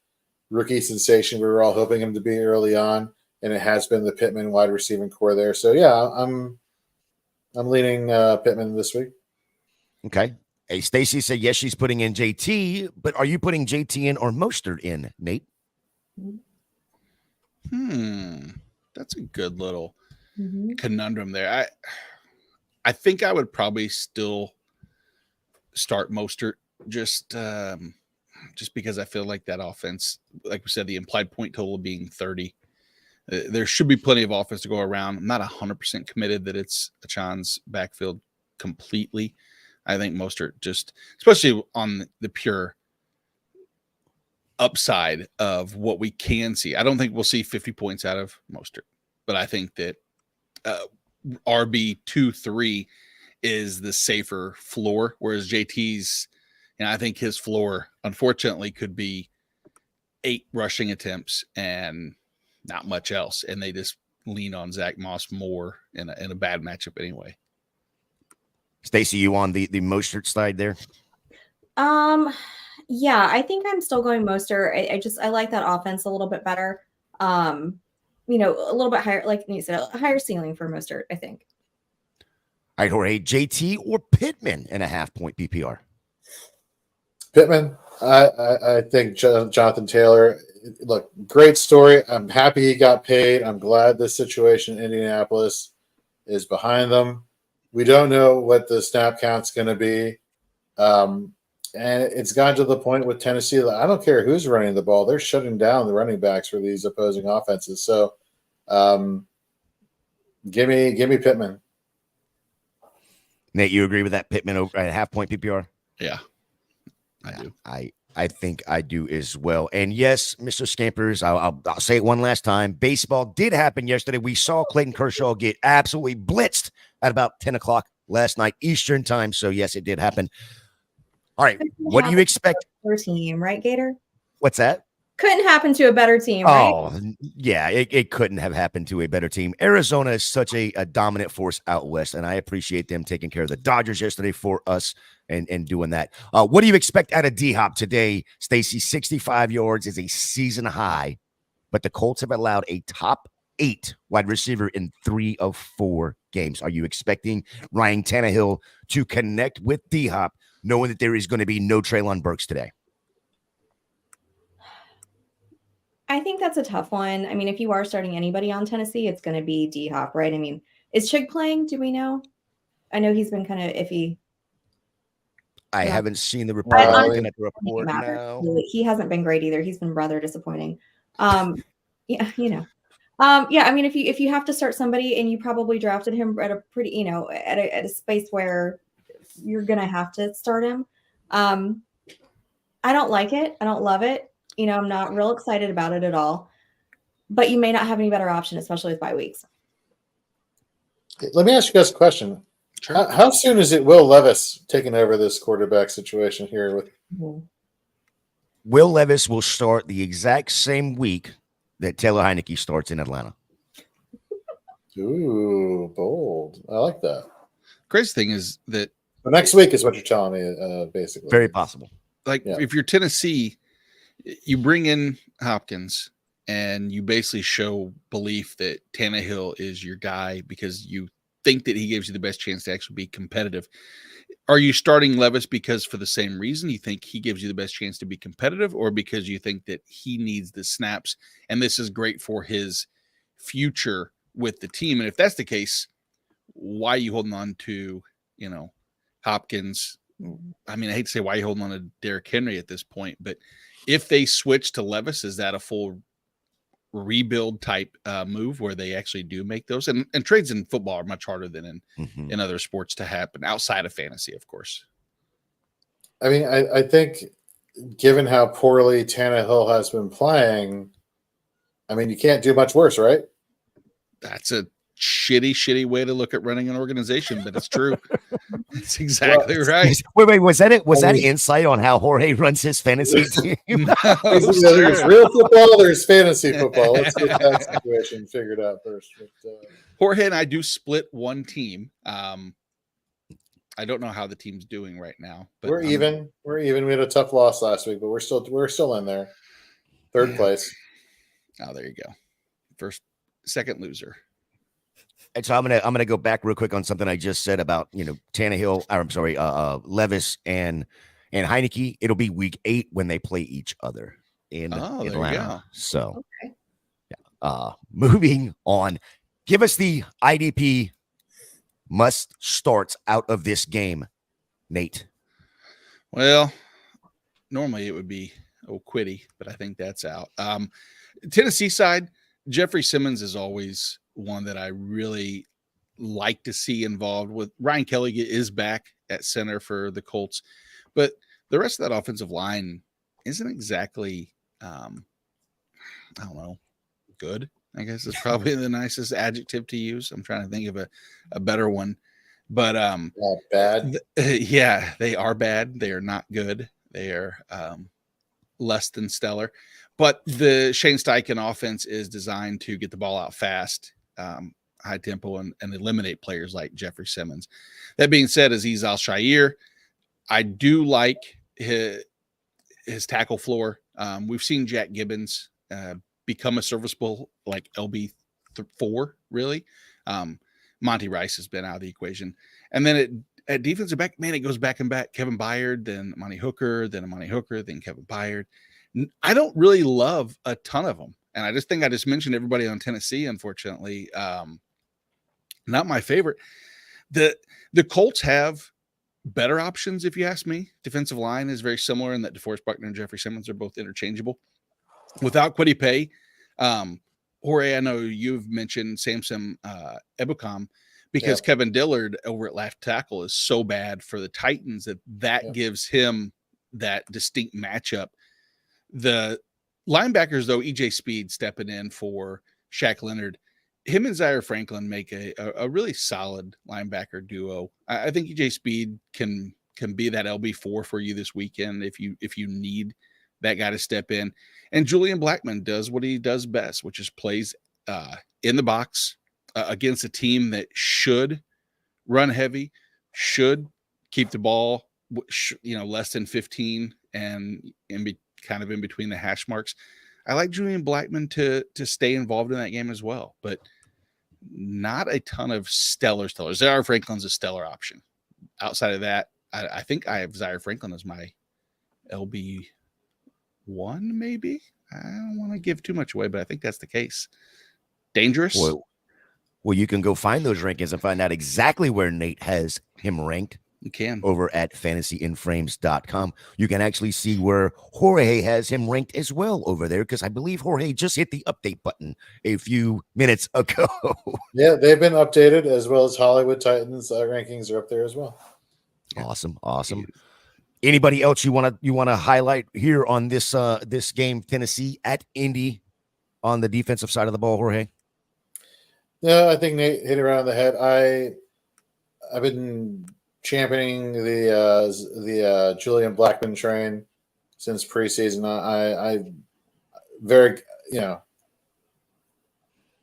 rookie sensation we were all hoping him to be early on, and it has been the Pittman wide receiving core there. So I'm leaning Pittman this week.
Okay. Hey, Stacy said yes, she's putting in JT, but are you putting JT in or Mostert in, Nate?
That's a good little conundrum there. I think I would probably still start Mostert just because I feel like that offense, like we said, the implied point total being 30. There should be plenty of offense to go around. I'm not 100% committed that it's Achan's backfield completely. I think Mostert just, especially on the pure upside of what we can see. I don't think we'll see 50 points out of Mostert, but I think that RB 2-3 is the safer floor, whereas JT's, I think his floor, unfortunately, could be 8 rushing attempts and not much else, and they just lean on Zach Moss more in a bad matchup anyway.
Stacey, you on the Mostert side there?
Yeah, I think I'm still going Mostert. I like that offense a little bit better. A little bit higher, like you said, a higher ceiling for Mostert, I think.
All right, Jorge, JT or Pittman in a half-point PPR?
Pittman. I think Jonathan Taylor, look, great story. I'm happy he got paid. I'm glad the situation in Indianapolis is behind them. We don't know what the snap count's going to be. And it's gotten to the point with Tennessee that I don't care who's running the ball. They're shutting down the running backs for these opposing offenses. So give me Pittman.
Nate, you agree with that Pittman over at half-point PPR?
Yeah, I do.
I think I do as well. And yes, Mr. Scampers, I'll say it one last time. Baseball did happen yesterday. We saw Clayton Kershaw get absolutely blitzed at about 10 o'clock last night Eastern time. So yes, it did happen. All right, what do you expect?
Your team, right, Gator?
What's that?
Couldn't happen to a better team, right?
Oh, yeah, it couldn't have happened to a better team. Arizona is such a dominant force out west, and I appreciate them taking care of the Dodgers yesterday for us and doing that. What do you expect out of D-Hop today? Stacey, 65 yards is a season high, but the Colts have allowed a top 8 wide receiver in 3 of 4 games. Are you expecting Ryan Tannehill to connect with D-Hop, knowing that there is going to be no Treylon Burks today?
I think that's a tough one. I mean, if you are starting anybody on Tennessee, it's going to be D-Hop, right? I mean, is Chig playing? Do we know? I know he's been kind of iffy.
I haven't seen the report. I'm looking at the report now.
He hasn't been great either. He's been rather disappointing. Yeah, I mean, if you have to start somebody and you probably drafted him at a pretty, at a space where you're gonna have to start him. I don't like it. I don't love it. I'm not real excited about it at all. But you may not have any better option, especially with bye weeks.
Let me ask you guys a question. Sure. How soon is it Will Levis taking over this quarterback situation here?
Will Levis will start the exact same week that Taylor Heineke starts in Atlanta.
Ooh, bold. I like that.
Crazy thing is that
the next week is what you're telling me, basically.
Very possible.
If you're Tennessee, you bring in Hopkins and you basically show belief that Tannehill is your guy because you think that he gives you the best chance to actually be competitive. Are you starting Levis because for the same reason you think he gives you the best chance to be competitive, or because you think that he needs the snaps and this is great for his future with the team? And if that's the case, why are you holding on to, Hopkins? I mean, I hate to say why are you holding on to Derrick Henry at this point, but if they switch to Levis, is that a full rebuild type move where they actually do make those? And trades in football are much harder than in other sports to happen outside of fantasy, of course.
I mean, I think given how poorly Tannehill has been playing, I mean, you can't do much worse, right?
That's a shitty way to look at running an organization, but it's true. That's exactly right.
Wait, was that it? Was that insight on how Jorge runs his fantasy team?
There's real football, there's fantasy football. Let's get that situation figured out first.
Jorge and I do split one team. I don't know how the team's doing right now, but
we're even. We had a tough loss last week, but we're still in there. Third place.
Oh, there you go. Second loser.
And so I'm gonna go back real quick on something I just said about Tannehill. Or I'm sorry, Levis and Heineke. It'll be week 8 when they play each other in Atlanta.
There you go.
So, moving on. Give us the IDP must starts out of this game, Nate.
Well, normally it would be Quiddy, but I think that's out. Tennessee side, Jeffrey Simmons is always one that I really like to see involved with. Ryan Kelly is back at center for the Colts, but the rest of that offensive line isn't exactly, I don't know, good. I guess is probably the nicest adjective to use. I'm trying to think of a better one, but
bad.
Yeah, they are bad. They are not good. They are less than stellar. But the Shane Steichen offense is designed to get the ball out fast, high tempo, and eliminate players like Jeffrey Simmons. That being said, Azeez Al-Shaair, I do like his tackle floor. We've seen Jack Gibbons become a serviceable like LB4, really. Monty Rice has been out of the equation. And then at defensive back, man, it goes back and back. Kevin Byard, then Amani Hooker, then Kevin Byard. I don't really love a ton of them. And I just think I just mentioned everybody on Tennessee, unfortunately. Not my favorite. The Colts have better options, if you ask me. Defensive line is very similar in that DeForest Buckner and Jeffrey Simmons are both interchangeable. Without Kwity Paye, Jorge, I know you've mentioned Samson Ebukam because Kevin Dillard over at left tackle is so bad for the Titans that gives him that distinct matchup. The linebackers, though, EJ Speed stepping in for Shaq Leonard, him and Zaire Franklin make a really solid linebacker duo. I think EJ Speed can be that LB4 for you this weekend if you need that guy to step in. And Julian Blackmon does what he does best, which is plays in the box against a team that should run heavy, should keep the ball less than 15 and kind of in between the hash marks. I like Julian Blackmon to stay involved in that game as well, but not a ton of stellar. Zaire Franklin's a stellar option. Outside of that, I think I have Zaire Franklin as my LB1, maybe. I don't want to give too much away, but I think that's the case. Dangerous.
Well, you can go find those rankings and find out exactly where Nate has him ranked.
You can.
Over at fantasyinframes.com. You can actually see where Jorge has him ranked as well over there, because I believe Jorge just hit the update button a few minutes ago.
Yeah, they've been updated, as well as Hollywood Titans rankings are up there as well.
Awesome. Anybody else you want to highlight here on this this game, Tennessee at Indy, on the defensive side of the ball, Jorge?
No, I think Nate hit it around the head. I've been championing the Julian Blackmon train since preseason. I very,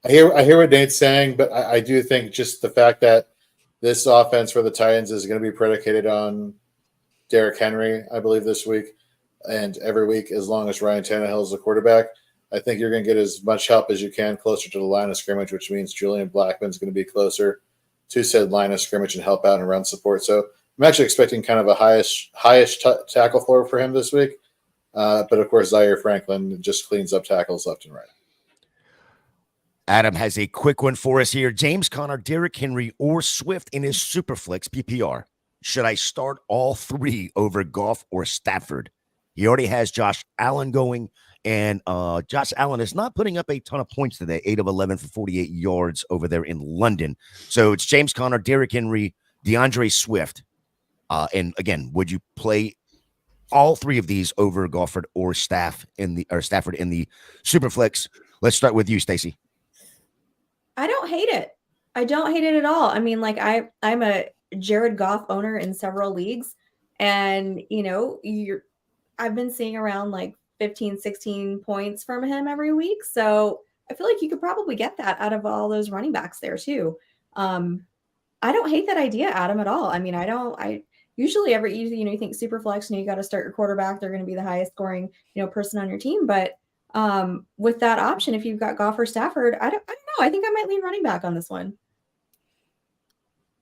I hear what Nate's saying, but I do think just the fact that this offense for the Titans is going to be predicated on Derrick Henry, I believe, this week and every week, as long as Ryan Tannehill is the quarterback. I think you're going to get as much help as you can closer to the line of scrimmage, which means Julian Blackmon's going to be closer to said line of scrimmage and help out and run support. So I'm actually expecting kind of a highest tackle floor for him this week. But of course, Zaire Franklin just cleans up tackles left and right.
Adam has a quick one for us here. James Conner, Derrick Henry, or Swift in his Superflex PPR. Should I start all three over Goff or Stafford? He already has Josh Allen going, and Josh Allen is not putting up a ton of points today, 8 of 11 for 48 yards over there in London. So it's James Conner, Derrick Henry, DeAndre Swift. And again, would you play all three of these over Gofford or Stafford in the Superflex? Let's start with you, Stacey.
I don't hate it. I don't hate it at all. I mean, like I'm a Jared Goff owner in several leagues, and I've been seeing around like 15, 16 points from him every week. So I feel like you could probably get that out of all those running backs there too. I don't hate that idea, Adam, at all. I mean, I usually you think super flex, you got to start your quarterback. They're going to be the highest scoring, person on your team. But with that option, if you've got Goff or Stafford, I don't know. I think I might lean running back on this one.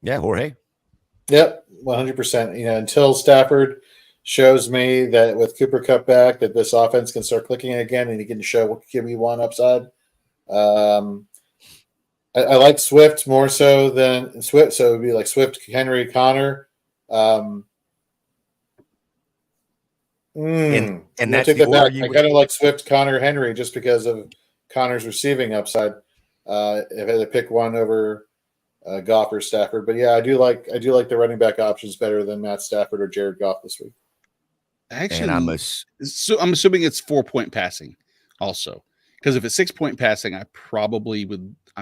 Yeah, Jorge.
Yep, 100%. Until Stafford shows me that with Cooper Kupp back, that this offense can start clicking again and he can show what QB1 upside. I like Swift more so than Swift, so it would be like Swift, Henry, Connor.
And that's
take that back. I kind of like Swift, Connor, Henry just because of Connor's receiving upside. If I had to pick one over Goff or Stafford, but yeah, I do like the running back options better than Matt Stafford or Jared Goff this week.
Actually,
And
I'm assuming it's 4-point passing also, because if it's 6-point passing, I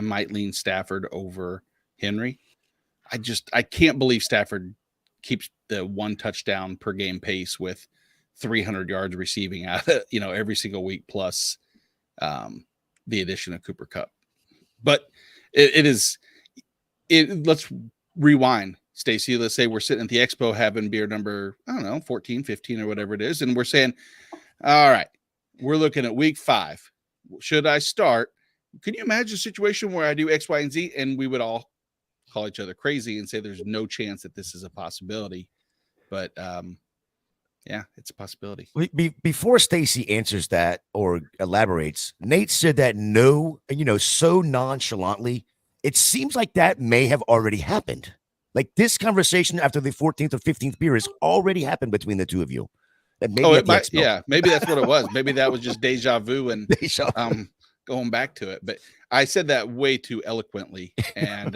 might lean Stafford over Henry. I can't believe Stafford keeps the 1 touchdown per game pace with 300 yards receiving out of, every single week, plus the addition of Cooper Kupp. But let's rewind, Stacey. Let's say we're sitting at the expo having beer number, 14, 15 or whatever it is. And we're saying, all right, we're looking at week 5. Should I start? Can you imagine a situation where I do X, Y, and Z and we would all call each other crazy and say there's no chance that this is a possibility? But yeah, it's a possibility.
Before Stacey answers that or elaborates, Nate said that so nonchalantly, it seems like that may have already happened. Like this conversation after the 14th or 15th beer has already happened between the two of you. That maybe
maybe that's what it was. Maybe that was just deja vu and going back to it. But I said that way too eloquently and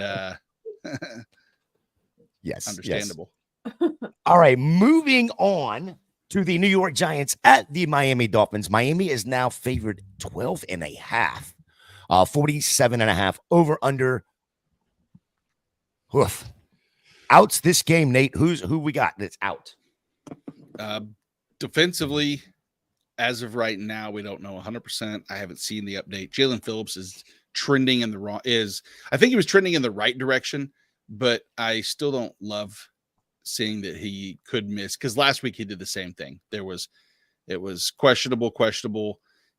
yes,
understandable.
Yes. All right, moving on to the New York Giants at the Miami Dolphins. Miami is now favored 12.5, 47.5 over under. Oof. Outs this game, Nate. Who we got that's out?
Defensively, as of right now, we don't know 100%. I haven't seen the update. Jalen Phillips is trending in I think he was trending in the right direction, but I still don't love seeing that he could miss, because last week he did the same thing. It was questionable.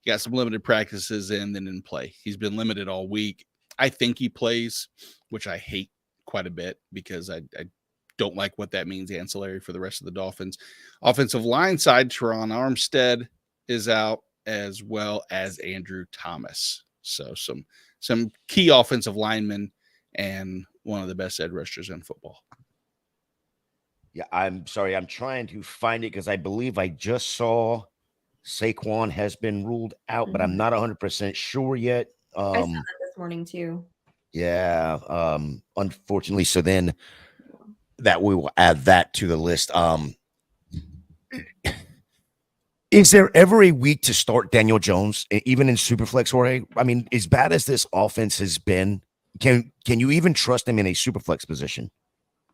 He got some limited practices in, then didn't play. He's been limited all week. I think he plays, which I hate quite a bit because I don't like what that means ancillary for the rest of the Dolphins. Offensive line side, Teron Armstead is out, as well as Andrew Thomas. So some key offensive linemen and one of the best edge rushers in football.
Yeah, I'm sorry. I'm trying to find it because I believe I just saw Saquon has been ruled out, but I'm not 100% sure yet.
I saw that this morning too.
Yeah, unfortunately. So then that we will add that to the list. Is there ever a week to start Daniel Jones, even in Superflex, Jorge? I mean, as bad as this offense has been, can you even trust him in a Superflex position?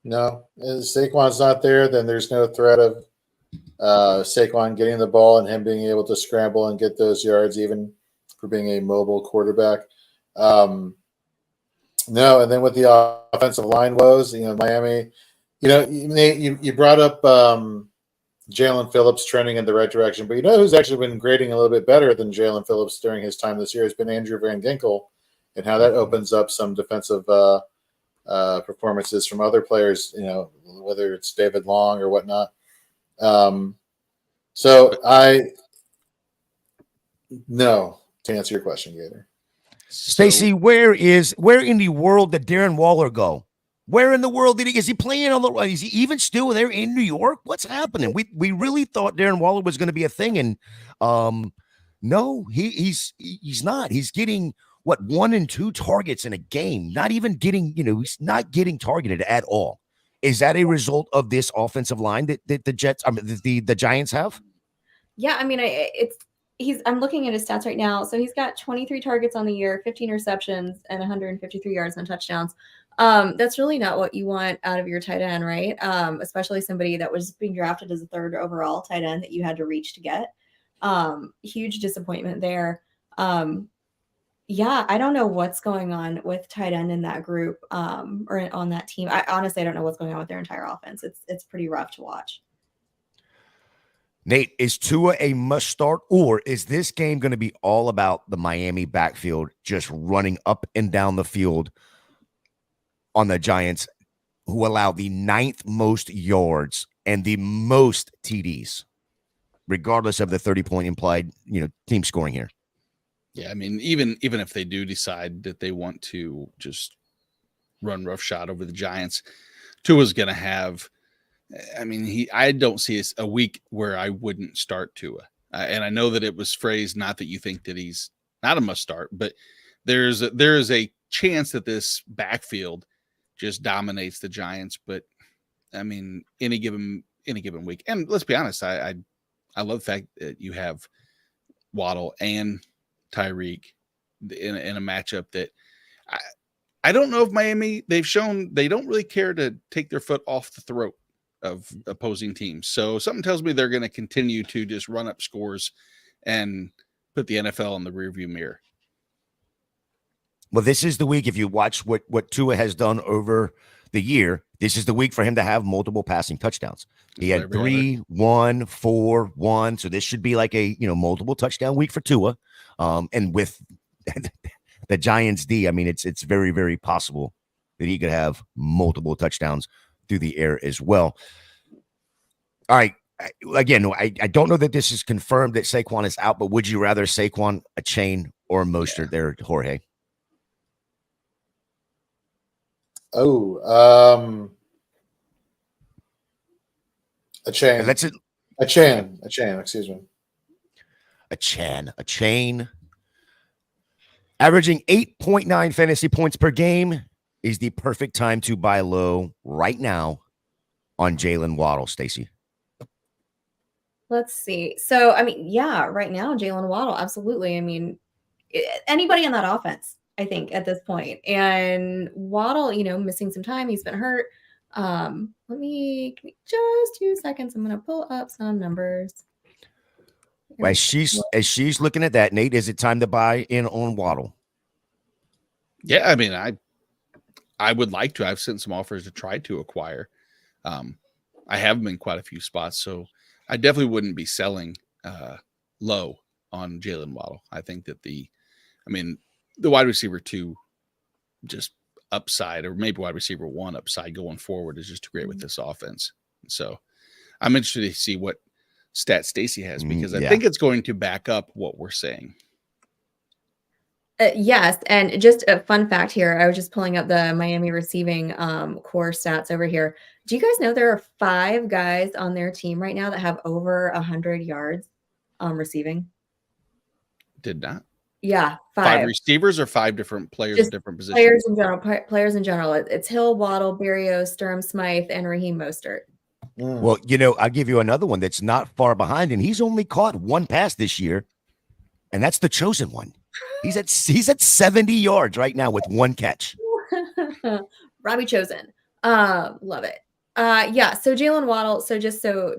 No, if Saquon's not there, then there's no threat of Saquon getting the ball and him being able to scramble and get those yards, even for being a mobile quarterback. No, and then with the offensive line woes, Miami, you brought up Jalen Phillips trending in the right direction, but who's actually been grading a little bit better than Jalen Phillips during his time this year has been Andrew Van Ginkel, and how that opens up some defensive performances from other players, whether it's David Long or whatnot. No, to answer your question, Gator.
Stacey, where in the world did Darren Waller go? Where in the world is he playing on the? Is he even still there in New York? What's happening? We really thought Darren Waller was going to be a thing, and no, he's not. He's getting 1 and 2 targets in a game. Not even getting, he's not getting targeted at all. Is that a result of this offensive line that the Jets, the Giants have?
Yeah, I mean, I'm looking at his stats right now. So he's got 23 targets on the year, 15 receptions, and 153 yards and touchdowns. That's really not what you want out of your tight end, right? Especially somebody that was being drafted as a 3rd overall tight end that you had to reach to get. Huge disappointment there. Yeah, I don't know what's going on with tight end in that group or on that team. I honestly don't know what's going on with their entire offense. It's pretty rough to watch.
Nate, is Tua a must start, or is this game going to be all about the Miami backfield just running up and down the field on the Giants, who allow the 9th most yards and the most TDs, regardless of the 30-point implied, team scoring here?
Yeah, I mean, even if they do decide that they want to just run roughshod over the Giants, Tua's going to have. I mean, I don't see a week where I wouldn't start Tua, and I know that it was phrased not that you think that he's not a must start, but there is a chance that this backfield just dominates the Giants. But I mean, any given week, and let's be honest, I love the fact that you have Waddle and Tyreek in a matchup that I don't know if Miami, they've shown they don't really care to take their foot off the throat of opposing teams. So something tells me they're going to continue to just run up scores and put the NFL in the rearview mirror.
Well, this is the week. If you watch what Tua has done over the year, this is the week for him to have multiple passing touchdowns. He had 3, 1, 4, 1. So this should be like a multiple touchdown week for Tua. And with the Giants D, I mean, it's very, very possible that he could have multiple touchdowns through the air as well. All right. Again, I don't know that this is confirmed that Saquon is out, but would you rather Saquon, a chain, or a Mostert there, Jorge?
Oh, a chain.
That's it.
A chain. Excuse me.
A chain. Averaging 8.9 fantasy points per game is the perfect time to buy low right now on Jalen Waddle, Stacey.
Let's see. So, I mean, yeah, right now, Jalen Waddle, absolutely. I mean, anybody on that offense, I think, at this point. And Waddle, missing some time. He's been hurt. Give me just 2 seconds. I'm going to pull up some numbers.
As she's looking at that, Nate, is it time to buy in on Waddle?
Yeah, I mean, I would like to. I've sent some offers to try to acquire. I have been in quite a few spots, so I definitely wouldn't be selling low on Jalen Waddle. I think that the wide receiver 2 just upside, or maybe wide receiver 1 upside going forward is just too great with this offense. So I'm interested to see what stat Stacey has, because I think it's going to back up what we're saying.
Yes, and just a fun fact here, I was just pulling up the Miami receiving core stats over here. Do you guys know there are 5 guys on their team right now that have over 100 yards receiving?
Did not.
Yeah,
5 receivers or 5 different players
just
in different positions?
Players in general. It's Hill, Waddle, Berrios, Sturm, Smythe, and Raheem Mostert.
Well, I'll give you another one that's not far behind, and he's only caught 1 pass this year, and that's the chosen one. He's at 70 yards right now with 1 catch.
Robbie Chosen. Love it. Yeah, so Jalen Waddle, just so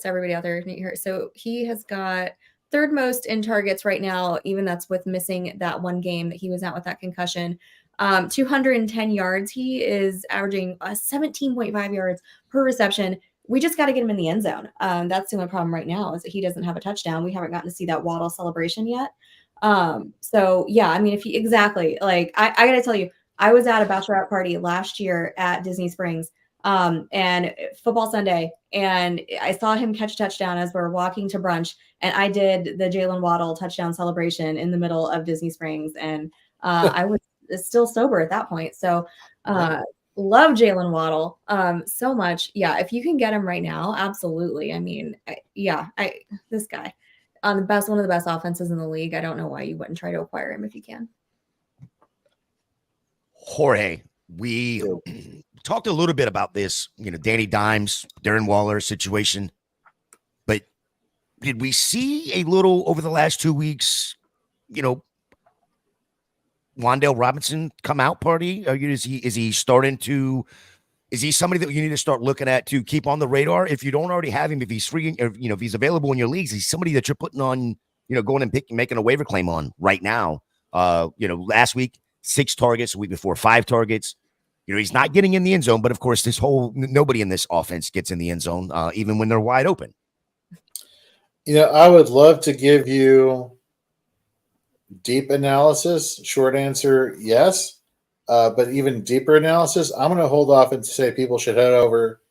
everybody out there here, so he has got 3rd most in targets right now, even that's with missing that 1 game that he was out with that concussion. 210 yards. He is averaging 17.5 yards per reception. We just got to get him in the end zone. That's the only problem right now, is that he doesn't have a touchdown. We haven't gotten to see that Waddle celebration yet. So yeah, I mean, like I got to tell you, I was at a bachelorette party last year at Disney Springs, and football Sunday, and I saw him catch a touchdown as we're walking to brunch, and I did the Jalen Waddle touchdown celebration in the middle of Disney Springs, and I was still sober at that point. So love Jalen Waddle so much. Yeah, if you can get him right now, absolutely. I mean, this guy on one of the best offenses in the league. I don't know why you wouldn't try to acquire him if you can.
Jorge, we talked a little bit about this, Danny Dimes, Darren Waller situation, but did we see a little over the last 2 weeks, Wan'Dale Robinson come out party? Is he somebody that you need to start looking at to keep on the radar? If you don't already have him, if he's free, or, if he's available in your leagues, he's somebody that you're putting on, going and making a waiver claim on right now. Last week, 6 targets, the week before, 5 targets. He's not getting in the end zone, but of course, nobody in this offense gets in the end zone, even when they're wide open.
I would love to give you deep analysis. Short answer, yes. But even deeper analysis, I'm going to hold off and say people should head over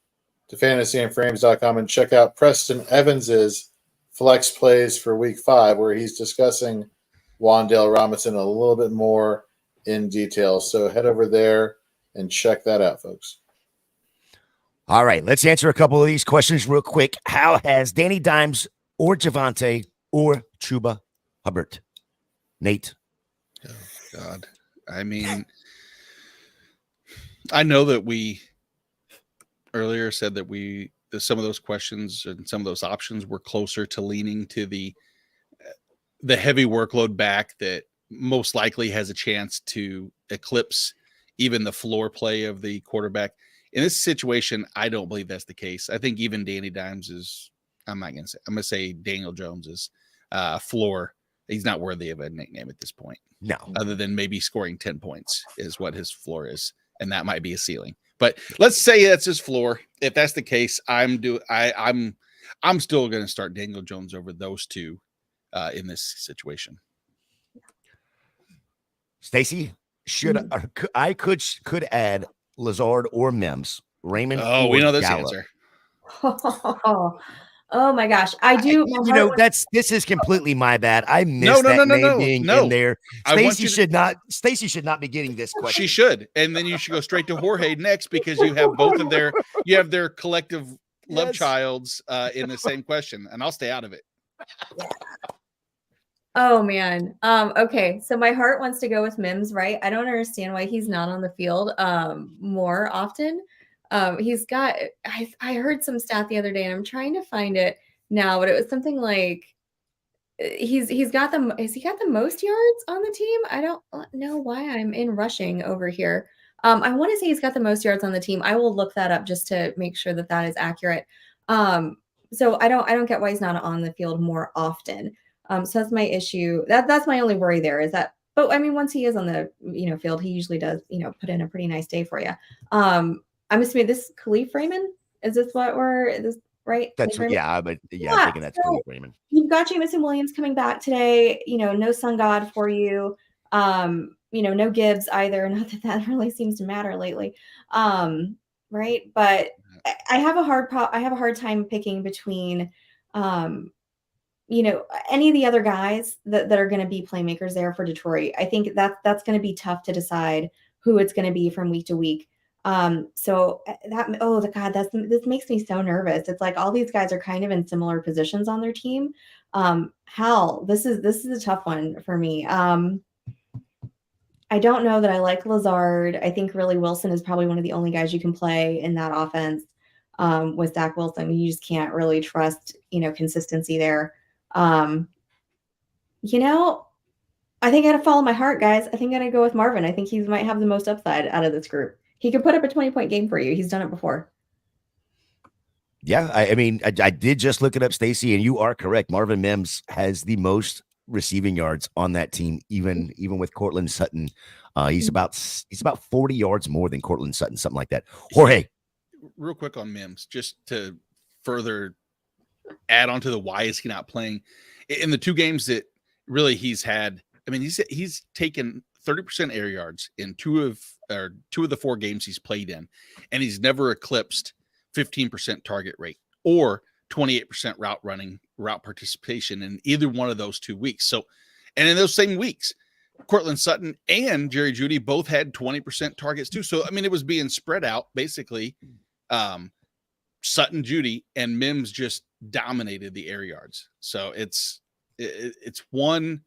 to fantasyandframes.com and check out Preston Evans's flex plays for week 5, where he's discussing Wan'Dale Robinson a little bit more in detail. So head over there and check that out, folks.
All right, let's answer a couple of these questions real quick. How has Danny Dimes or Javonte or Chuba Hubbard Nate.
Oh, God. I mean, I know that we earlier said that some of those questions and some of those options were closer to leaning to the heavy workload back that most likely has a chance to eclipse even the floor play of the quarterback. In this situation, I don't believe that's the case. I think even Danny Dimes is, I'm going to say Daniel Jones's floor. He's not worthy of a nickname at this point.
No.
Other than maybe scoring 10 points is what his floor is. And that might be a ceiling. But let's say that's his floor. If that's the case, I'm still going to start Daniel Jones over those two in this situation.
Stacy, I could add Lazard or Mims, Raymond.
Oh, we know this
Gallup.
answer.
Oh my gosh, I do.
This is completely my bad. I missed that name being in there. Stacy should not be getting this question.
She should, and then you should go straight to Jorge next because you have both of their collective love childs in the same question, and I'll stay out of it.
Oh man. Okay. So my heart wants to go with Mims, right? I don't understand why he's not on the field more often. He's got, I heard some stat the other day and I'm trying to find it now, but it was something like has he got the most yards on the team? I don't know why I'm in rushing over here. I want to say he's got the most yards on the team. I will look that up just to make sure that is accurate. So I don't get why he's not on the field more often. So that's my issue. That's my only worry there is that, but I mean, once he is on the, field, he usually does, put in a pretty nice day for you. I'm assuming this Khalif Raymond, is this right?
That's
Khalif
I'm thinking that's Khalif Raymond.
You've got Jameson Williams coming back today, no Sun God for you. No Gibbs either. Not that really seems to matter lately. Right. But I have a hard time picking between, any of the other guys that are going to be playmakers there for Detroit. I think that's going to be tough to decide who it's going to be from week to week. This makes me so nervous. It's like all these guys are kind of in similar positions on their team. This is a tough one for me. I don't know that I like Lazard. I think really Wilson is probably one of the only guys you can play in that offense with Zach Wilson. You just can't really trust, consistency there. I think I got to follow my heart, guys. I think I got to go with Marvin. I think he might have the most upside out of this group. He could put up a 20-point game for you. He's done it before.
Yeah, I mean, I did just look it up, Stacy, and you are correct. Marvin Mims has the most receiving yards on that team, even with Cortland Sutton. He's about 40 yards more than Cortland Sutton, something like that. Jorge,
real quick on Mims, just to further add on to the why is he not playing in the two games that really he's had. I mean, he's taken 30% air yards in two of the four games he's played in, and he's never eclipsed 15% target rate or 28% route participation in either one of those 2 weeks. So, and in those same weeks, Cortland Sutton and Jerry Jeudy both had 20% targets too. So, I mean, it was being spread out basically. Sutton, Jeudy, and Mims just dominated the air yards. So it's one.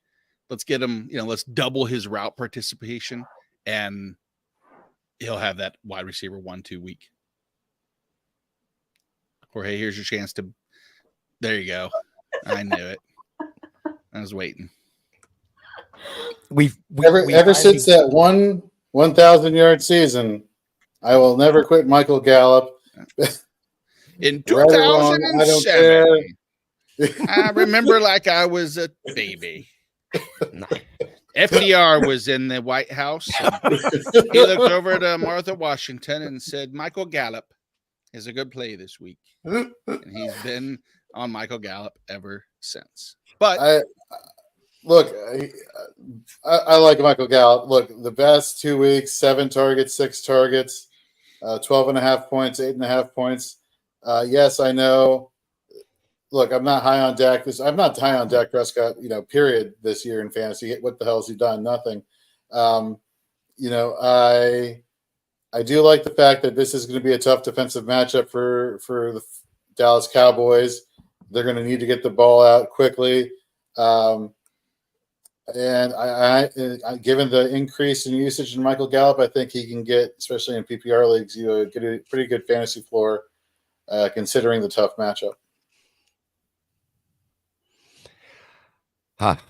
Let's get him, let's double his route participation and he'll have that wide receiver 1-2 week. Jorge, here's your chance to, there you go. I knew it. I was waiting.
Ever since that 1,000-yard season, I will never quit Michael Gallup.
In 2007, I remember like I was a baby. FDR was in the White House. He looked over to Martha Washington and said, Michael Gallup is a good play this week. And he's been on Michael Gallup ever since. But
I like Michael Gallup. Look, the best 2 weeks, 7 targets, 6 targets, 12.5 points, 8.5 points. Yes, I know. Look, I'm not high on Dak. I'm not high on Dak Prescott, period, this year in fantasy. What the hell has he done? Nothing. I do like the fact that this is going to be a tough defensive matchup for the Dallas Cowboys. They're going to need to get the ball out quickly. And I given the increase in usage in Michael Gallup, I think he can get, especially in PPR leagues, get a pretty good fantasy floor, considering the tough matchup.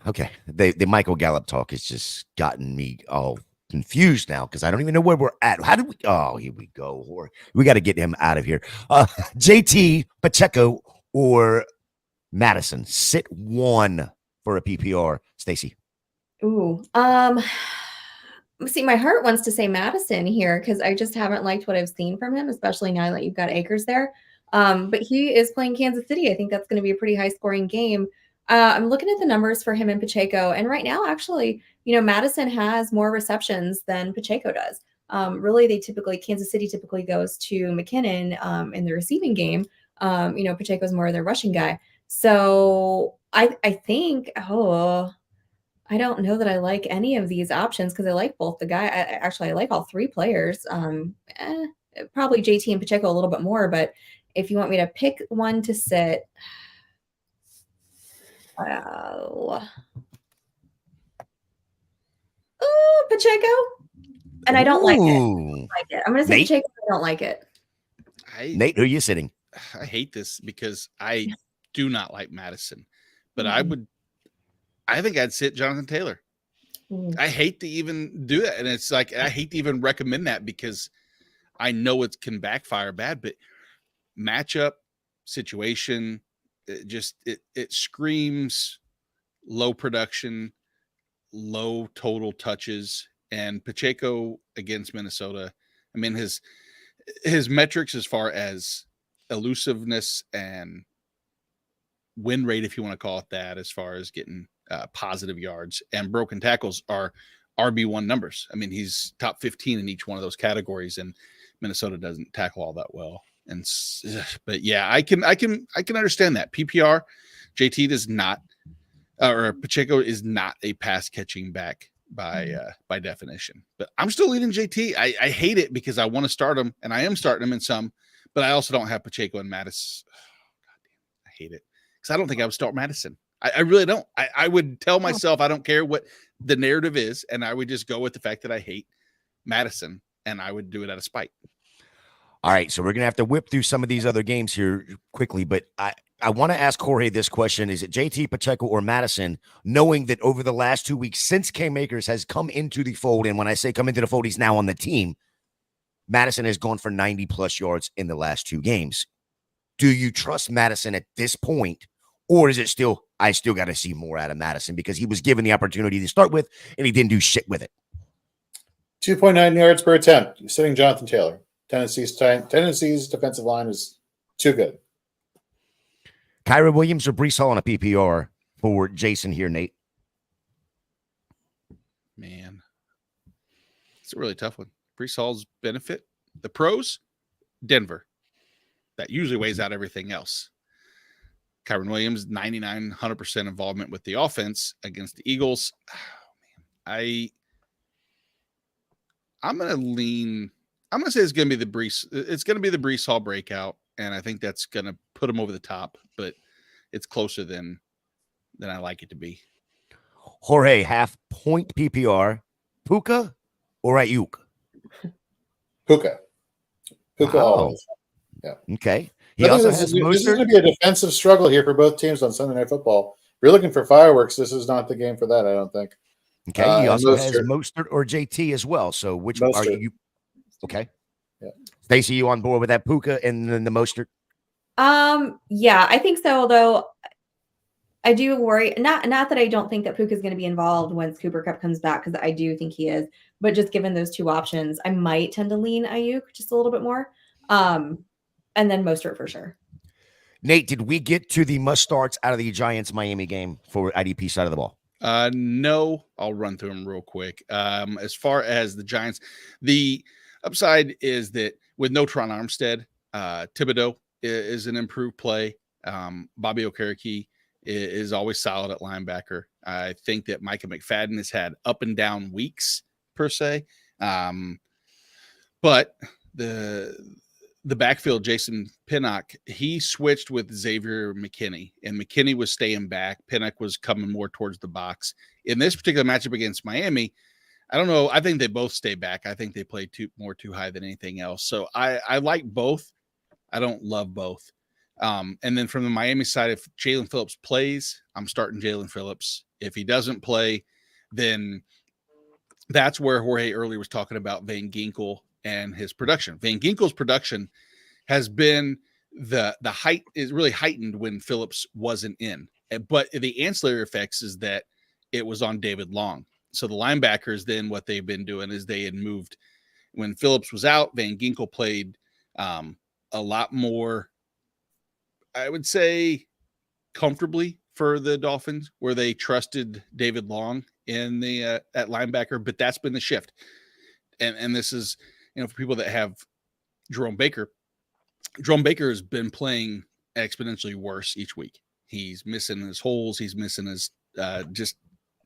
Okay. The Michael Gallup talk has just gotten me all confused now because I don't even know where we're at. How did we? Oh, here we go. We got to get him out of here. JT, Pacheco, or Madison. Sit one for a PPR. Stacy.
Ooh. See, my heart wants to say Madison here because I just haven't liked what I've seen from him, especially now that you've got Akers there. But he is playing Kansas City. I think that's going to be a pretty high scoring game. I'm looking at the numbers for him and Pacheco, and right now, actually, Madison has more receptions than Pacheco does. Really, Kansas City typically goes to McKinnon in the receiving game. Pacheco's more of their rushing guy. So I think, I don't know that I like any of these options because I like both the guy. I like all three players. Probably JT and Pacheco a little bit more, but if you want me to pick one to sit, Pacheco, and I don't like it. I'm going to say Pacheco. I don't like it.
Nate, who are you sitting?
I hate this because I do not like Madison, but I think I'd sit Jonathan Taylor. I hate to even do that. And it's like, I hate to even recommend that because I know it can backfire bad, but matchup situation, it screams low production, low total touches, and Pacheco against Minnesota. I mean, his metrics as far as elusiveness and win rate, if you want to call it that, as far as getting positive yards and broken tackles, are RB1 numbers. I mean, he's top 15 in each one of those categories, and Minnesota doesn't tackle all that well. But yeah, I can understand that. PPR, JT does not, or Pacheco is not a pass catching back by definition. But I'm still leading JT. I hate it because I want to start him, and I am starting him in some, but I also don't have Pacheco and Madison. Oh, God damn, I hate it because I don't think I would start Madison. I really don't. I would tell myself I don't care what the narrative is, and I would just go with the fact that I hate Madison, and I would do it out of spite.
All right, so we're going to have to whip through some of these other games here quickly, but I want to ask Jorge this question. Is it JT, Pacheco, or Madison, knowing that over the last 2 weeks since Cam Akers has come into the fold, and when I say come into the fold, he's now on the team, Madison has gone for 90-plus yards in the last 2 games. Do you trust Madison at this point, or is it still, I still got to see more out of Madison because he was given the opportunity to start with, and he didn't do shit with it?
2.9 yards per attempt. You're sitting Jonathan Taylor. Tennessee's defensive line is too good.
Kyron Williams or Breece Hall on a PPR for Jason here, Nate?
Man, it's a really tough one. Breece Hall's benefit. The pros, Denver. That usually weighs out everything else. Kyron Williams, 99, 100% involvement with the offense against the Eagles. Oh, man. I'm going to lean. I'm going to say it's going to be the Breece. It's going to be the Breece Hall breakout, and I think that's going to put him over the top, but it's closer than I like it to be.
Jorge, half-point PPR, Puka or Ayuk?
Puka always. Yeah.
Okay. He also has
this is going to be a defensive struggle here for both teams on Sunday Night Football. If you're looking for fireworks, this is not the game for that, I don't think.
Okay. He also has Mostert or JT as well. So which Mostert. Are you? Okay. Yeah. Stacey, you on board with that Puka and then the Mostert?
Yeah, I think so. Although I do worry, not that I don't think that Puka is going to be involved once Cooper Kupp comes back, because I do think he is. But just given those two options, I might tend to lean Ayuk just a little bit more. And then Mostert for sure.
Nate, did we get to the must starts out of the Giants Miami game for IDP side of the ball?
No, I'll run through them real quick. As far as the Giants, the upside is that with no Tron Armstead, Thibodeau is an improved play. Bobby Okereke is always solid at linebacker. I think that Micah McFadden has had up and down weeks per se. But the backfield, Jason Pinnock, he switched with Xavier McKinney, and McKinney was staying back. Pinnock was coming more towards the box. In this particular matchup against Miami, I don't know. I think they both stay back. I think they play too high than anything else. So I like both. I don't love both. And then from the Miami side, if Jalen Phillips plays, I'm starting Jalen Phillips. If he doesn't play, then that's where Jorge earlier was talking about Van Ginkel and his production. Van Ginkel's production has been the height is really heightened when Phillips wasn't in. But the ancillary effects is that it was on David Long. So the linebackers, then what they've been doing is they had moved when Phillips was out. Van Ginkel played a lot more, I would say, comfortably for the Dolphins, where they trusted David Long in the at linebacker. But that's been the shift. And this is, for people that have Jerome Baker has been playing exponentially worse each week. He's missing his holes. He's missing his just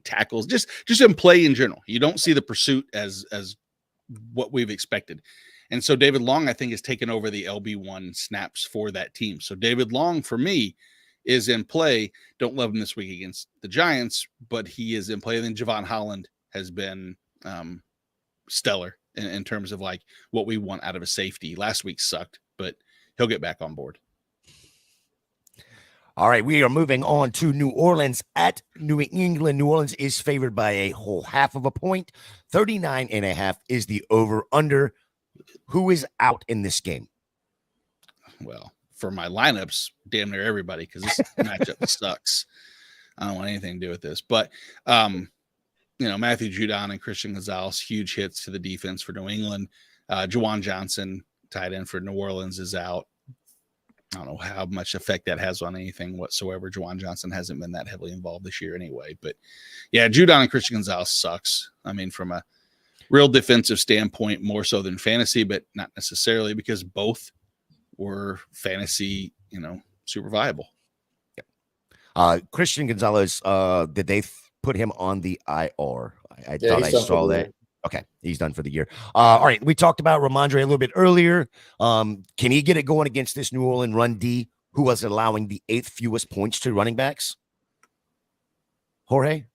tackles, just in play in general. You don't see the pursuit as what we've expected. And so David Long, I think, has taken over the LB1 snaps for that team. So David Long, for me, is in play. Don't love him this week against the Giants, but he is in play. And then Javon Holland has been stellar in terms of like what we want out of a safety. Last week sucked, but he'll get back on board.
All right, we are moving on to New Orleans at New England. New Orleans is favored by a whole half of a point. 39.5 is the over-under. Who is out in this game?
Well, for my lineups, damn near everybody, because this matchup sucks. I don't want anything to do with this. But, Matthew Judon and Christian Gonzalez, huge hits to the defense for New England. Juwan Johnson, tight end for New Orleans, is out. I don't know how much effect that has on anything whatsoever. Juwan Johnson hasn't been that heavily involved this year anyway. But, yeah, Judon and Christian Gonzalez sucks. I mean, from a real defensive standpoint, more so than fantasy, but not necessarily, because both were fantasy, super viable.
Christian Gonzalez, did they put him on the IR? I thought I saw that. Okay, he's done for the year. All right, we talked about Ramondre a little bit earlier. Can he get it going against this New Orleans run D, who was allowing the 8th fewest points to running backs? Jorge?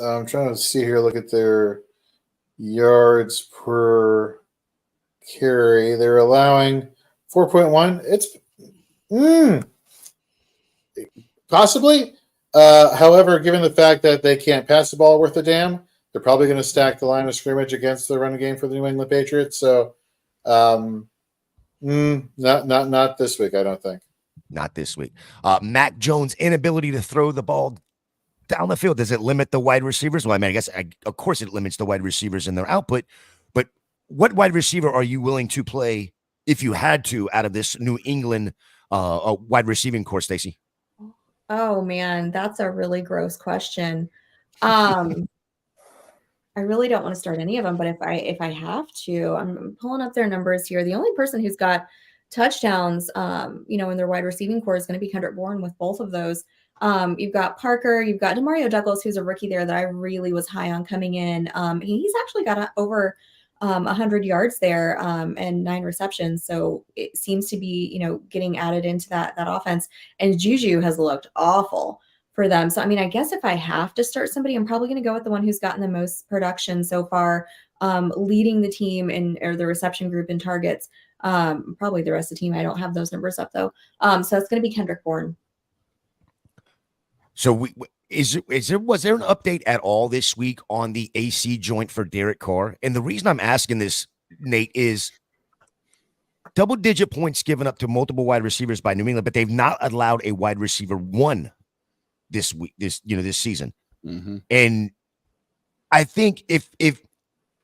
I'm trying to see here, look at their yards per carry. They're allowing 4.1. It's possibly. However, given the fact that they can't pass the ball worth a damn, they're probably going to stack the line of scrimmage against the running game for the New England Patriots. So, not this week, I don't think.
Not this week. Mac Jones' inability to throw the ball down the field, does it limit the wide receivers? Well, I guess of course it limits the wide receivers in their output, but what wide receiver are you willing to play if you had to out of this New England wide receiving core, Stacey?
Oh man, that's a really gross question. I really don't want to start any of them, but if I have to, I'm pulling up their numbers here. The only person who's got touchdowns, in their wide receiving core is going to be Kendrick Bourne with both of those. You've got Parker, you've got Demario Douglas, who's a rookie there that I really was high on coming in. He's actually got over 100 yards there and 9 receptions. So it seems to be, getting added into that offense. And Juju has looked awful for them. So, I guess if I have to start somebody, I'm probably going to go with the one who's gotten the most production so far, leading the team or the reception group in targets. Probably the rest of the team. I don't have those numbers up though. So it's going to be Kendrick Bourne.
So was there an update at all this week on the AC joint for Derek Carr? And the reason I'm asking this, Nate, is double-digit points given up to multiple wide receivers by New England, but they've not allowed a wide receiver one this week, this season.
Mm-hmm.
And I think if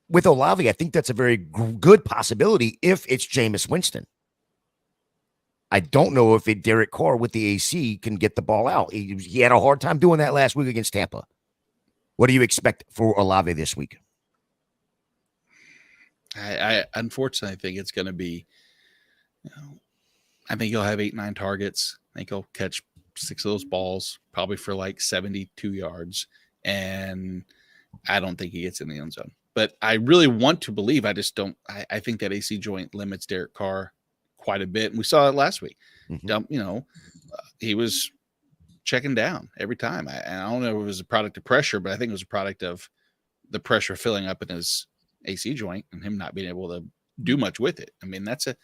with Olave, I think that's a very good possibility if it's Jameis Winston. I don't know if Derek Carr with the AC can get the ball out. He had a hard time doing that last week against Tampa. What do you expect for Olave this week?
I unfortunately think it's going to be, I think he'll have 8-9 targets. I think he'll catch 6 of those balls, probably for like 72 yards. And I don't think he gets in the end zone. But I really want to believe. I just don't. I think that AC joint limits Derek Carr quite a bit, and we saw it last week. He was checking down every time. I don't know if it was a product of pressure, but I think it was a product of the pressure filling up in his AC joint and him not being able to do much with it. I mean, that's a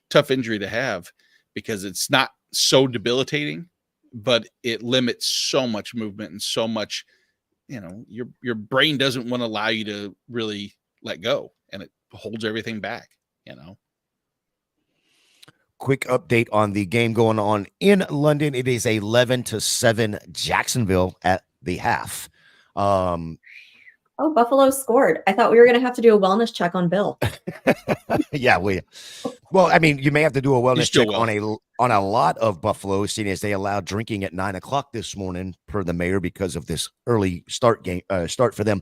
tough injury to have because it's not so debilitating, but it limits so much movement and so much, your brain doesn't want to allow you to really let go, and it holds everything back,
Quick update on the game going on in London. It is 11-7 Jacksonville at the half.
Oh, Buffalo scored. I thought we were going to have to do a wellness check on Bill.
Yeah, well, I mean, you may have to do a wellness check on a lot of Buffalo, seeing as they allowed drinking at 9:00 this morning per the mayor because of this early start for them.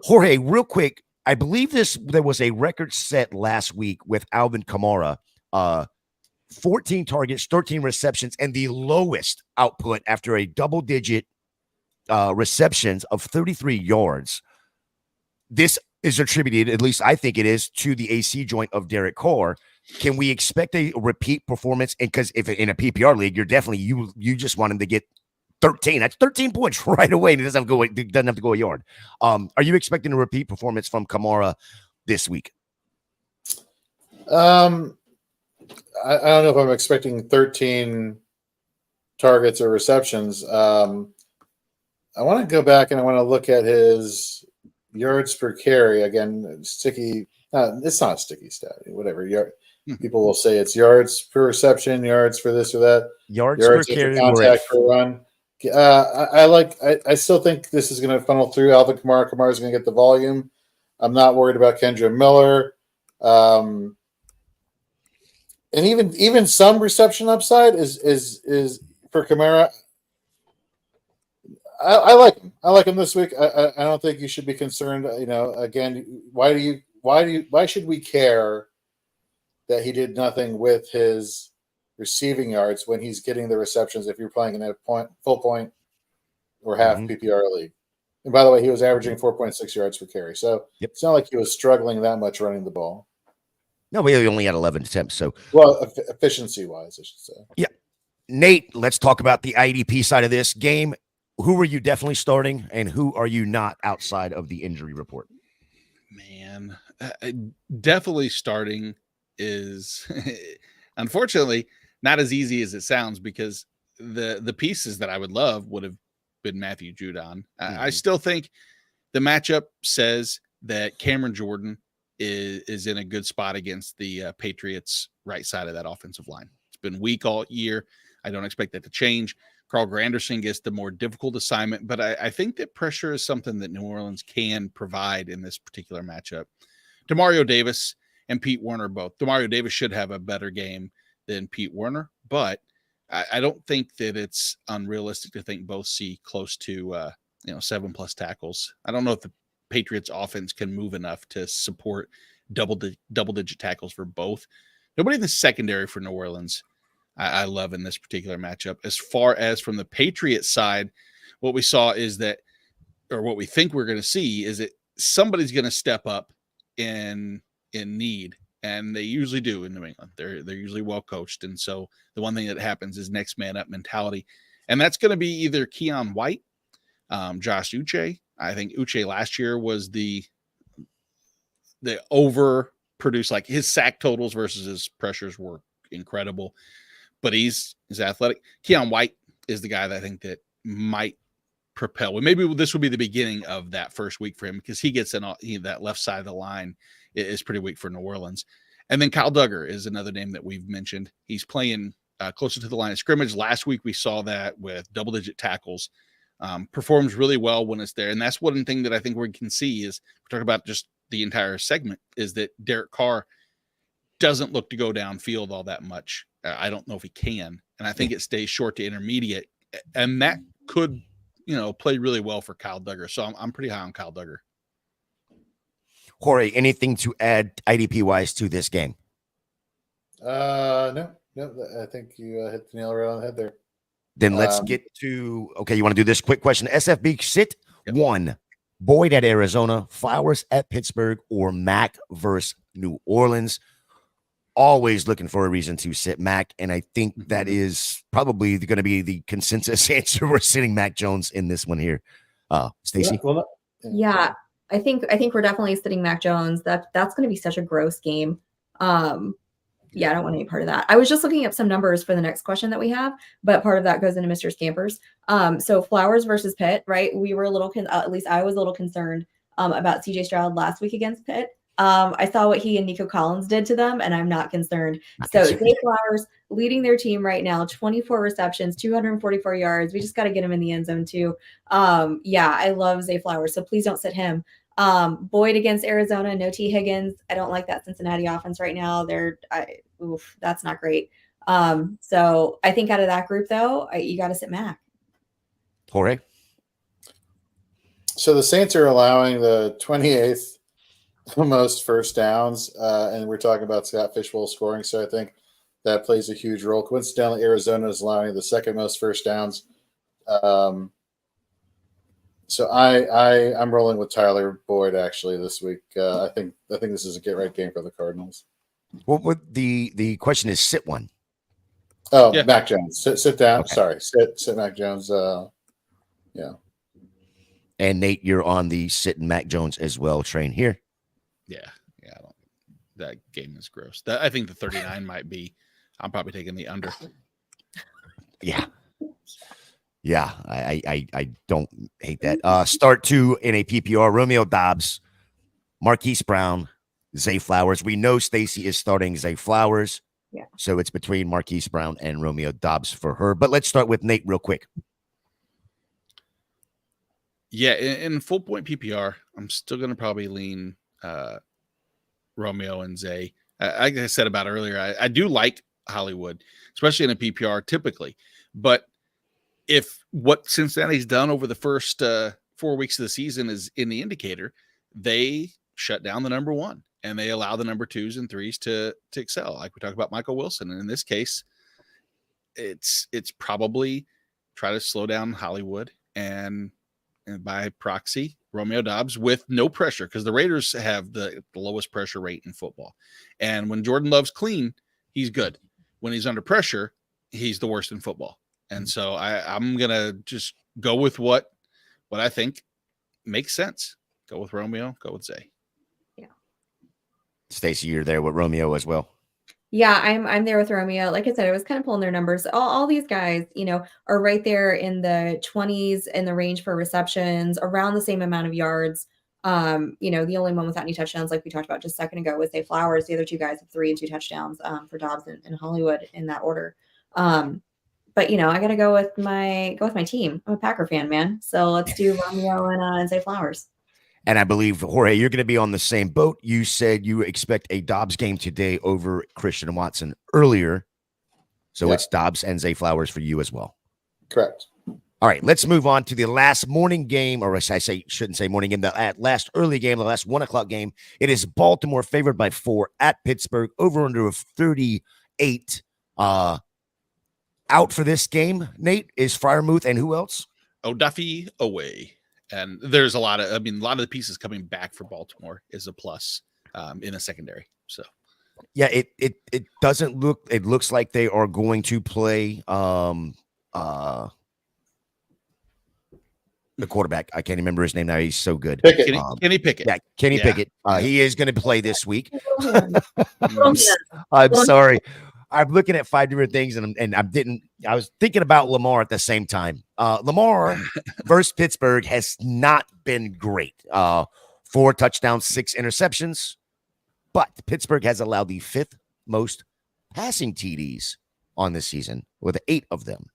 Jorge, real quick, I believe there was a record set last week with Alvin Kamara, 14 targets, 13 receptions, and the lowest output after a double-digit receptions of 33 yards. This is attributed, at least I think it is, to the AC joint of Derek Carr. Can we expect a repeat performance? And because if in a PPR league, you're definitely you just want him to get 13. That's 13 points right away. And it doesn't have to go a yard. Are you expecting a repeat performance from Kamara this week?
I don't know if I'm expecting 13 targets or receptions. I want to go back and I want to look at his yards per carry. Again, sticky. It's not a sticky stat. Whatever. People will say it's yards per reception, yards for this or that.
Yards per carry,
contact per run. I still think this is going to funnel through Alvin Kamara. Kamara is going to get the volume. I'm not worried about Kendra Miller. And even some reception upside is for Kamara. I like him. I like him this week. I don't think you should be concerned. Again, why should we care that he did nothing with his receiving yards when he's getting the receptions if you're playing in a full point or half PPR league? And by the way, he was averaging 4.6 yards per carry. So It's not like he was struggling that much running the ball.
No, we only had 11 attempts. So,
well, efficiency-wise, I should say.
Yeah. Nate, let's talk about the IDP side of this game. Who are you definitely starting, and who are you not outside of the injury report?
Man, definitely starting is, unfortunately, not as easy as it sounds because the pieces that I would love would have been Matthew Judon. I still think the matchup says that Cameron Jordan is in a good spot against the Patriots' right side of that offensive line. It's been weak all year. I don't expect that to change. Carl Granderson gets the more difficult assignment, but I think that pressure is something that New Orleans can provide in this particular matchup. Demario Davis and Pete Werner both. Demario Davis should have a better game than Pete Werner, but I don't think that it's unrealistic to think both see close to 7+ tackles. I don't know if the Patriots offense can move enough to support double-digit tackles for both. Nobody in the secondary for New Orleans I love in this particular matchup. As far as from the Patriots side, what we saw is that, or what we think we're going to see is that somebody's going to step up in need, and they usually do in New England. They're usually well coached, and so the one thing that happens is next man up mentality, and that's going to be either Keon White, Josh Uche. I think Uche last year was the overproduced, like his sack totals versus his pressures were incredible. But he's athletic. Keon White is the guy that I think that might propel. Well, maybe this will be the beginning of that first week for him because he gets in that left side of the line is pretty weak for New Orleans. And then Kyle Duggar is another name that we've mentioned. He's playing closer to the line of scrimmage. Last week we saw that with double-digit tackles. Performs really well when it's there. And that's one thing that I think we can see is we're talking about just the entire segment is that Derek Carr doesn't look to go downfield all that much. I don't know if he can. And I think it stays short to intermediate. And that could, play really well for Kyle Duggar. So I'm pretty high on Kyle Duggar.
Jorge, anything to add IDP-wise to this game?
No. I think you hit the nail right on the head there.
Then let's get to, okay, you want to do this quick question. SFB sit 1. Boyd at Arizona, Flowers at Pittsburgh, or Mac versus New Orleans. Always looking for a reason to sit Mac, and I think that is probably going to be the consensus answer. We're sitting Mac Jones in this one here. Stacey?
Yeah, I think we're definitely sitting Mac Jones. That's going to be such a gross game. Yeah, I don't want any part of that. I was just looking up some numbers for the next question that we have, but part of that goes into Mr. Scampers. So Flowers versus Pitt, right? We were a little, at least I was a little concerned about CJ Stroud last week against Pitt. I saw what he and Nico Collins did to them, and I'm not concerned. So Zay Flowers leading their team right now, 24 receptions, 244 yards. We just got to get him in the end zone too. Yeah, I love Zay Flowers, so please don't sit him. Boyd against Arizona, no T. Higgins. I don't like that Cincinnati offense right now. That's not great. So I think out of that group, though, you got to sit Mac.
Jorge?
So the Saints are allowing the 28th most first downs, and we're talking about Scott Fishbowl scoring, so I think that plays a huge role. Coincidentally, Arizona is allowing the second most first downs. So I'm rolling with Tyler Boyd actually this week. I think this is a get right game for the Cardinals.
What would the question is? Sit one.
Oh, yeah. Mac Jones. Sit down.
Okay.
Sorry, sit Mac Jones. Yeah.
And Nate, you're on the sit Mac Jones as well train here.
Yeah. That game is gross. I think the 39 might be. I'm probably taking the under.
Yeah. Yeah, I don't hate that. Start two in a PPR: Romeo Doubs, Marquise Brown, Zay Flowers. We know Stacey is starting Zay Flowers.
Yeah.
So it's between Marquise Brown and Romeo Doubs for her. But let's start with Nate real quick.
Yeah, in full point PPR, I'm still going to probably lean Romeo and Zay. Like I said about earlier, I do like Hollywood, especially in a PPR typically. But if what Cincinnati's done over the first 4 weeks of the season is in the indicator, they shut down the number one and they allow the number twos and threes to excel. Like we talked about Michael Wilson. And in this case, it's probably try to slow down Hollywood and by proxy, Romeo Doubs with no pressure, because the Raiders have the lowest pressure rate in football. And when Jordan Love's clean, he's good. When he's under pressure, he's the worst in football. And so I'm going to just go with what I think makes sense. Go with Romeo, go with Zay.
Yeah.
Stacey, you're there with Romeo as well.
Yeah, I'm there with Romeo. Like I said, I was kind of pulling their numbers. All these guys, are right there in the 20s in the range for receptions, around the same amount of yards. The only one without any touchdowns, like we talked about just a second ago, was Zay Flowers. The other two guys have 3 and 2 touchdowns for Dobbs and Hollywood in that order. But I got to go with my team. I'm a Packer fan, man. So let's do Romeo and Zay Flowers.
And I believe, Jorge, you're going to be on the same boat. You said you expect a Dobbs game today over Christian Watson earlier. So It's Dobbs and Zay Flowers for you as well.
Correct.
All right, let's move on to the last morning game, or shouldn't say morning game, the last early game, the last 1 o'clock game. It is Baltimore favored by 4 at Pittsburgh, over under of 38. Out for this game, Nate, is Freiermuth and who else?
O'Duffy away. And there's a lot of the pieces coming back for Baltimore is a plus in a secondary. So
yeah, it doesn't look, it looks like they are going to play the quarterback. I can't remember his name now. He's so good.
Kenny Pickett.
Yeah, Kenny Pickett. He is going to play this week. I'm sorry. I'm looking at 5 different things, and I was thinking about Lamar at the same time. Lamar versus Pittsburgh has not been great. 4 touchdowns, 6 interceptions, but Pittsburgh has allowed the 5th most passing TDs on this season with 8 of them.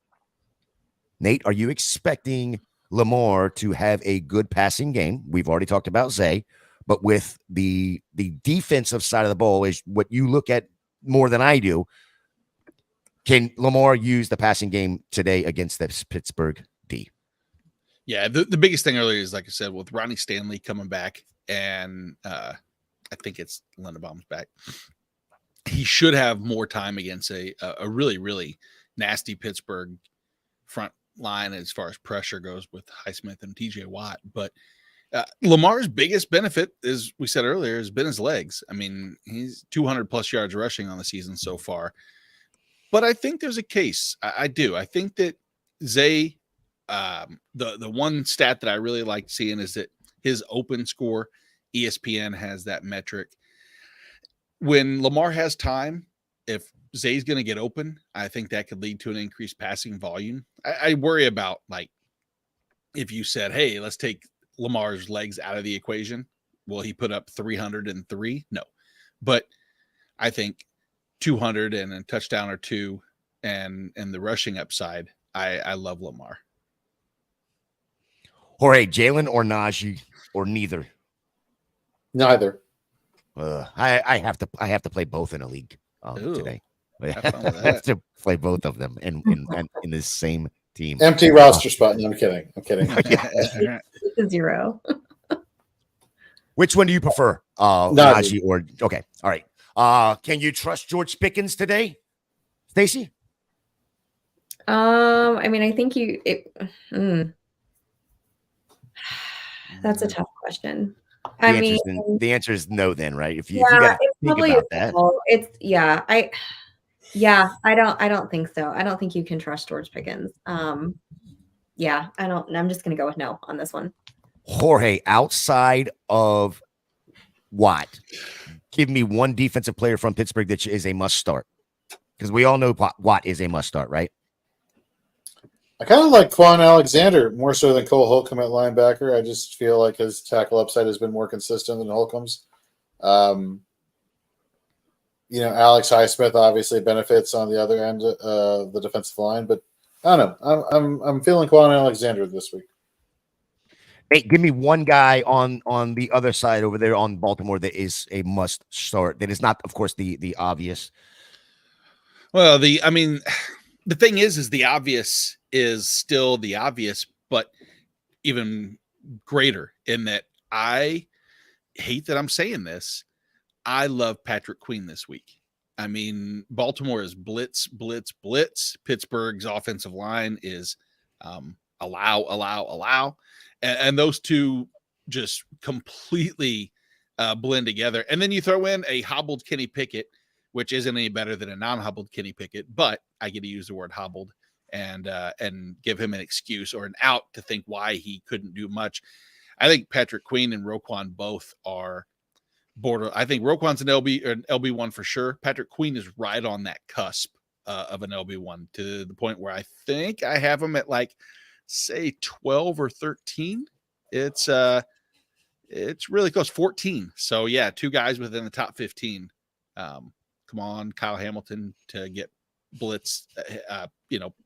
Nate, are you expecting Lamar to have a good passing game? We've already talked about Zay, but with the defensive side of the ball is what you look at more than I do. Can Lamar use the passing game today against this Pittsburgh D?
Yeah, the biggest thing earlier is, like I said, with Ronnie Stanley coming back, and I think it's Linderbaum's back, he should have more time against a really, really nasty Pittsburgh front line as far as pressure goes with Highsmith and TJ Watt. But Lamar's biggest benefit, as we said earlier, has been his legs. I mean, he's 200 plus yards rushing on the season so far. But I think there's a case. I do. I think that Zay, the one stat that I really like seeing is that his open score, ESPN has that metric. When Lamar has time, if Zay's going to get open, I think that could lead to an increased passing volume. I worry about, like, if you said, hey, let's take Lamar's legs out of the equation, will he put up 303? No. But I think 200 and a touchdown or two and the rushing upside, I love Lamar.
Jorge, Jalen or Najee or neither?
Neither.
I have to play both in a league today. I have to play both of them in the same team.
Empty roster spot. No, I'm kidding.
Zero.
Which one do you prefer? Najee or okay. All right. Can you trust George Pickens today, Stacey?
I mean, I think that's a tough question.
The answer is no. Then, right? If you got to think about that,
I don't think so. I don't think you can trust George Pickens. Yeah, I don't. I'm just going to go with no on this one.
Jorge, outside of Watt, give me one defensive player from Pittsburgh that is a must start, because we all know Watt is a must start, right?
I kind of like Quan Alexander more so than Cole Holcomb at linebacker. I just feel like his tackle upside has been more consistent than Holcomb's. Alex Highsmith obviously benefits on the other end of the defensive line, but I don't know. I'm feeling Quan Alexander this week.
Hey, give me one guy on the other side over there on Baltimore that is a must start. That is not, of course, the obvious.
Well, the thing is the obvious is still the obvious, but even greater in that I hate that I'm saying this. I love Patrick Queen this week. I mean, Baltimore is blitz. Pittsburgh's offensive line is allow. And those two just completely blend together. And then you throw in a hobbled Kenny Pickett, which isn't any better than a non-hobbled Kenny Pickett, but I get to use the word hobbled and give him an excuse or an out to think why he couldn't do much. I think Patrick Queen and Roquan both are border. I think Roquan's an LB1 for sure. Patrick Queen is right on that cusp of an LB1 to the point where I think I have him at like, say 12 or 13. It's really close, 14. So yeah, two guys within the top 15. Come on, Kyle Hamilton to get blitz,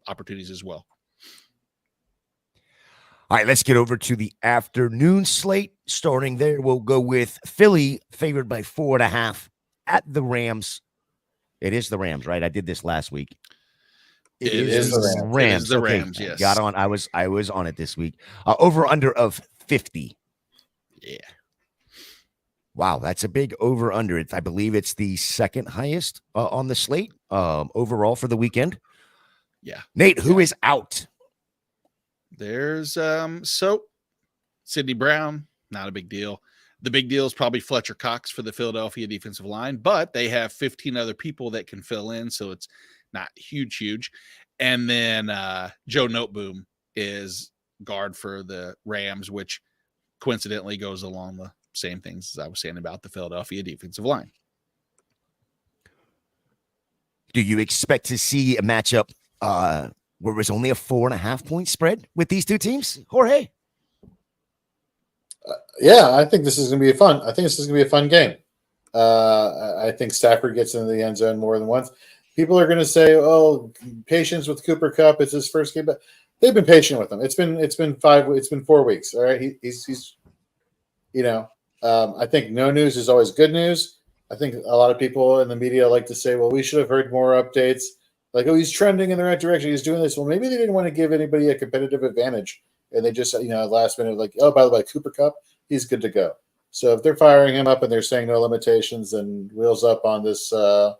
opportunities as well.
All right, let's get over to the afternoon slate. Starting there, we'll go with Philly favored by 4.5 at the Rams. It is the Rams, right? I did this last week.
It is the
Rams.
It is the Rams, yes.
Got on. I was on it this week. Over under of 50.
Yeah.
Wow, that's a big over under. I believe it's the second highest on the slate overall for the weekend.
Yeah.
Nate, who is out?
There's Sidney Brown, not a big deal. The big deal is probably Fletcher Cox for the Philadelphia defensive line, but they have 15 other people that can fill in, so it's not huge. And then Joe Noteboom is guard for the Rams, which coincidentally goes along the same things as I was saying about the Philadelphia defensive line.
Do you expect to see a matchup where it's only a 4.5 point spread with these two teams, Jorge?
Yeah, I think this is going to be fun. I think this is going to be a fun game. I think Stafford gets into the end zone more than once. People are going to say, "Oh, patience with Cooper Kupp. It's his first game," but they've been patient with him. It's been 4 weeks. All right, he's I think no news is always good news. I think a lot of people in the media like to say, "Well, we should have heard more updates." Like, "Oh, he's trending in the right direction. He's doing this." Well, maybe they didn't want to give anybody a competitive advantage, and they just last minute like, "Oh, by the way, Cooper Kupp, he's good to go." So if they're firing him up and they're saying no limitations, then wheels up on this Rams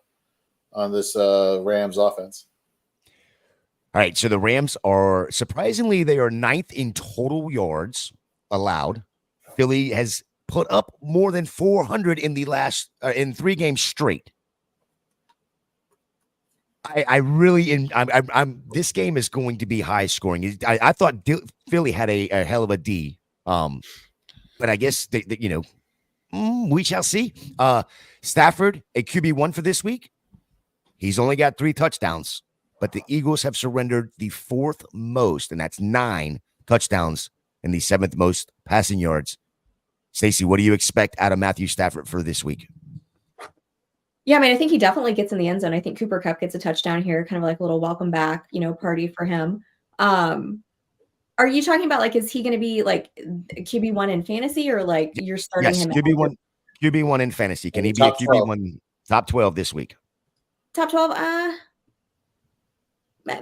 offense.
All right, so the Rams are surprisingly they are 9th in total yards allowed Philly has put up more than 400 in the last in 3 games straight. I really, this game is going to be high scoring. I thought Philly had a hell of a D, but I guess we shall see. Stafford, a QB1 for this week. He's only got 3 touchdowns, but the Eagles have surrendered the 4th most, and that's 9 touchdowns and the 7th most passing yards. Stacey, what do you expect out of Matthew Stafford for this week?
Yeah, I mean, I think he definitely gets in the end zone. I think Cooper Kupp gets a touchdown here, kind of like a little welcome back, party for him. Are you talking about like, is he going to be like QB1 in fantasy, or like you're starting him?
QB1 in fantasy. Can he be a QB1 top 12 this week?
Top 12?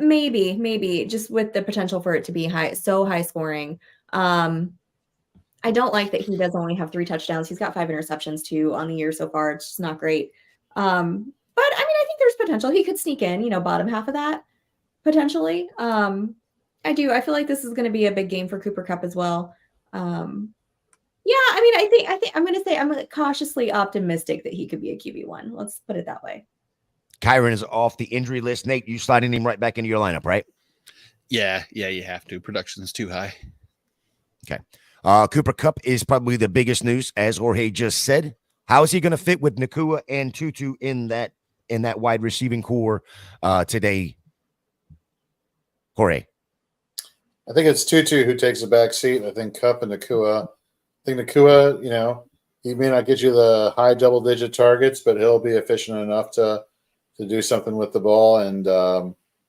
Maybe just with the potential for it to be high scoring. I don't like that he does only have 3 touchdowns. He's got 5 interceptions too on the year so far. It's just not great. But I mean, I think there's potential. He could sneak in, bottom half of that potentially. I do. I feel like this is going to be a big game for Cooper Kupp as well. Yeah, I mean, I think I'm going to say I'm cautiously optimistic that he could be a QB1. Let's put it that way.
Kyron is off the injury list. Nate, you sliding him right back into your lineup, right?
Yeah, you have to. Production's too high.
Okay. Cooper Kupp is probably the biggest news, as Jorge just said. How is he going to fit with Nakua and Tutu in that wide receiving core today, Jorge?
I think it's Tutu who takes the back seat. I think Kupp and Nakua. I think Nakua, he may not get you the high double-digit targets, but he'll be efficient enough to do something with the ball. And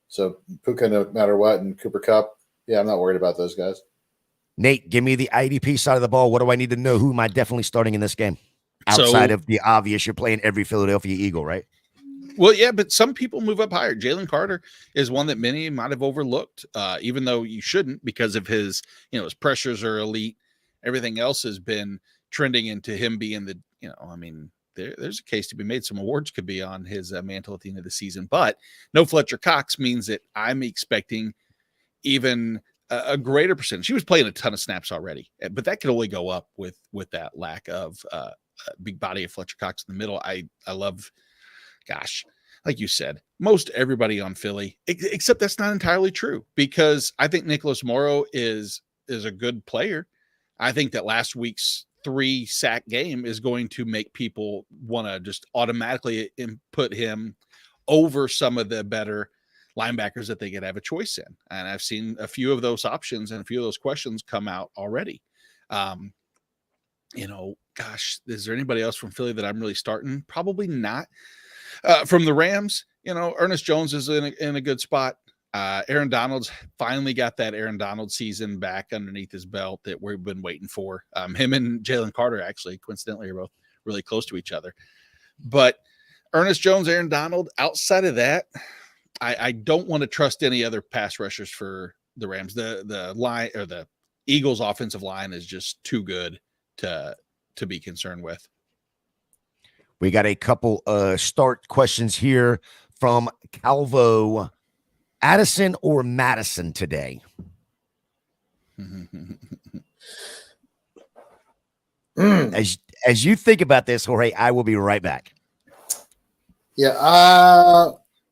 so Puka, no matter what, and Cooper Kupp, yeah, I'm not worried about those guys.
Nate, give me the IDP side of the ball. What do I need to know? Who am I definitely starting in this game? Outside of the obvious, you're playing every Philadelphia Eagle, right?
Well, yeah, but some people move up higher. Jalen Carter is one that many might have overlooked, even though you shouldn't, because of his pressures are elite. Everything else has been trending into him being the, there's a case to be made. Some awards could be on his mantle at the end of the season, but no Fletcher Cox means that I'm expecting even a greater percentage. He was playing a ton of snaps already, but that could only go up with that lack of big body of Fletcher Cox in the middle. I love, gosh, like you said, most everybody on Philly, except that's not entirely true, because I think Nicholas Morrow is a good player. I think that last week's 3-sack game is going to make people want to just automatically put him over some of the better linebackers that they could have a choice in. And I've seen a few of those options and a few of those questions come out already. Gosh, is there anybody else from Philly that I'm really starting? Probably not. From the Rams, Ernest Jones is in a good spot. Aaron Donald's finally got that Aaron Donald season back underneath his belt that we've been waiting for. Him and Jalen Carter, actually, coincidentally, are both really close to each other. But Ernest Jones, Aaron Donald, outside of that, I don't want to trust any other pass rushers for the Rams. The line, or the Eagles' offensive line, is just too good to be concerned with.
We got a couple start questions here from Calvo. Addison or Madison today? As you think about this, Jorge, I will be right back.
Yeah,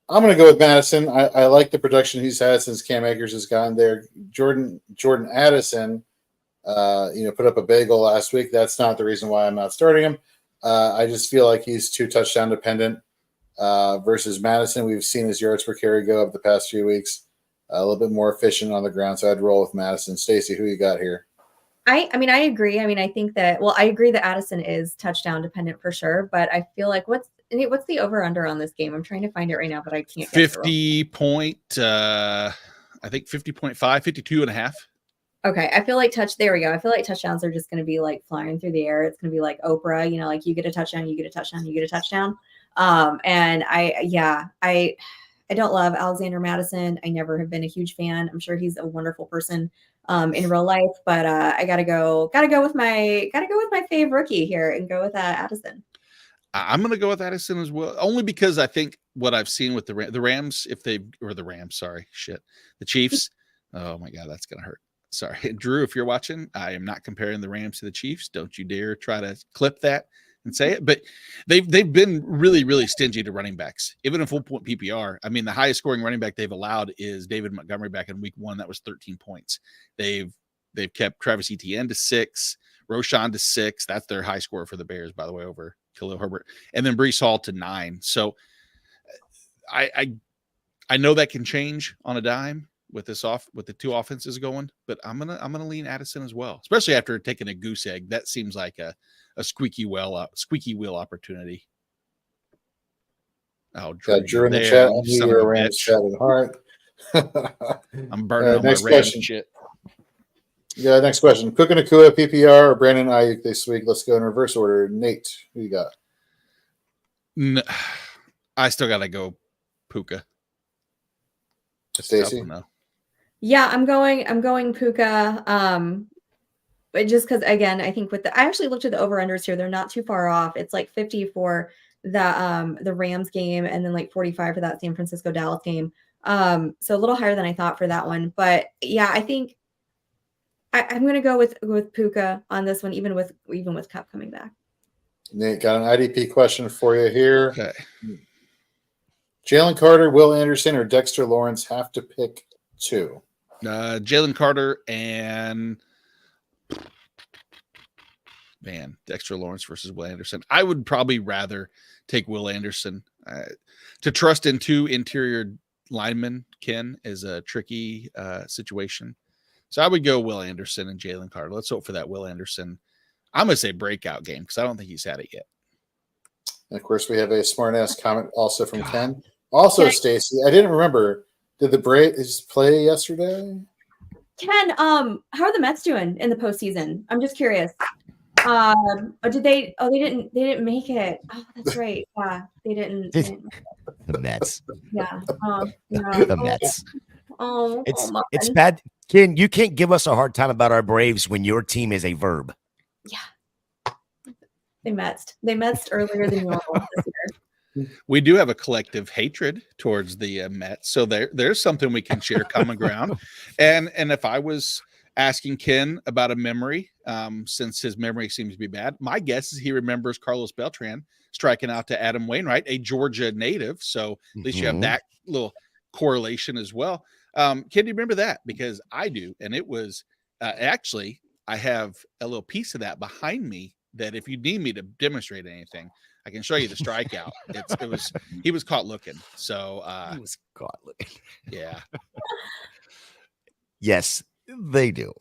I'm going to go with Madison. I like the production he's had since Cam Akers has gotten there. Jordan Addison, put up a bagel last week. That's not the reason why I'm not starting him. I just feel like he's too touchdown dependent versus Madison. We've seen his yards per carry go up the past few weeks. A little bit more efficient on the ground, so I'd roll with Madison. Stacey, who you got here?
I agree. I mean, I think that, I agree that Addison is touchdown dependent for sure, but I feel like what's the over under on this game? I'm trying to find it right now, but I can't.
50 point, I think 50.5, 52 and a half.
Okay. I feel like there we go. I feel like touchdowns are just going to be like flying through the air. It's going to be like Oprah, like you get a touchdown, you get a touchdown, you get a touchdown. And I don't love Alexander Madison. I never have been a huge fan. I'm sure he's a wonderful person in real life, but I gotta go with my fave rookie here and go with Addison.
I'm going to go with Addison as well, only because I think what I've seen with the Rams, the Chiefs. Oh my God, that's going to hurt. sorry, Drew, if you're watching, I am not comparing the Rams to the Chiefs. Don't you dare try to clip that and say it. But they've been really, really stingy to running backs, even in full point PPR. I mean, the highest scoring running back they've allowed is David Montgomery back in week 1. That was 13 points. They've kept Travis Etienne to 6, Roshan to 6. That's their high score for the Bears, by the way, over Khalil Herbert, and then Breece Hall to 9. So I know that can change on a dime with the two offenses going, but I'm gonna lean Addison as well, especially after taking a goose egg. That seems like a squeaky wheel opportunity. Oh,
Drew in the chat. I knew you were Rams chat at heart.
I'm burning on my Rams
question.
shit.
Yeah, next question. Puka Nacua, PPR, or Brandon Ayuk this week? Let's go in reverse order. Nate, who you got?
No, I still gotta go Puka.
Stacey?
Yeah, I'm going Puka. But just because, again, I think I actually looked at the over-unders here. They're not too far off. It's like 50 for the Rams game and then like 45 for that San Francisco Dallas game. So a little higher than I thought for that one. But yeah, I think I'm going to go with Puka on this one, even with Cup coming back.
Nate, got an IDP question for you here.
Okay.
Jalen Carter, Will Anderson, or Dexter Lawrence have to pick 2.
Jalen Carter and Dexter Lawrence versus Will Anderson. I would probably rather take Will Anderson. To trust in 2 interior linemen, Ken, is a tricky situation. So I would go Will Anderson and Jalen Carter. Let's hope for that Will Anderson. I'm going to say breakout game because I don't think he's had it yet.
And of course, we have a smart-ass comment also from Ken. Also, Stacey, I didn't remember. Did the Braves play yesterday?
Ken, how are the Mets doing in the postseason? I'm just curious. Did they? Oh, they didn't make it. Oh, that's right. Yeah, they didn't.
The Mets.
Yeah.
The Mets.
It's
bad. Ken, you can't give us a hard time about our Braves when your team is a verb.
Yeah. They Metsed earlier than normal this year.
We do have a collective hatred towards the Mets, so there's something we can share common ground. And if I was asking Ken about a memory, since his memory seems to be bad, my guess is he remembers Carlos Beltran striking out to Adam Wainwright, a Georgia native. So at least you have that little correlation as well. Ken, do you remember that? Because I do, and it was actually I have a little piece of that behind me. That if you need me to demonstrate anything, I can show you the strikeout. He was caught looking. So
he was caught looking.
Yeah.
Yes, they do.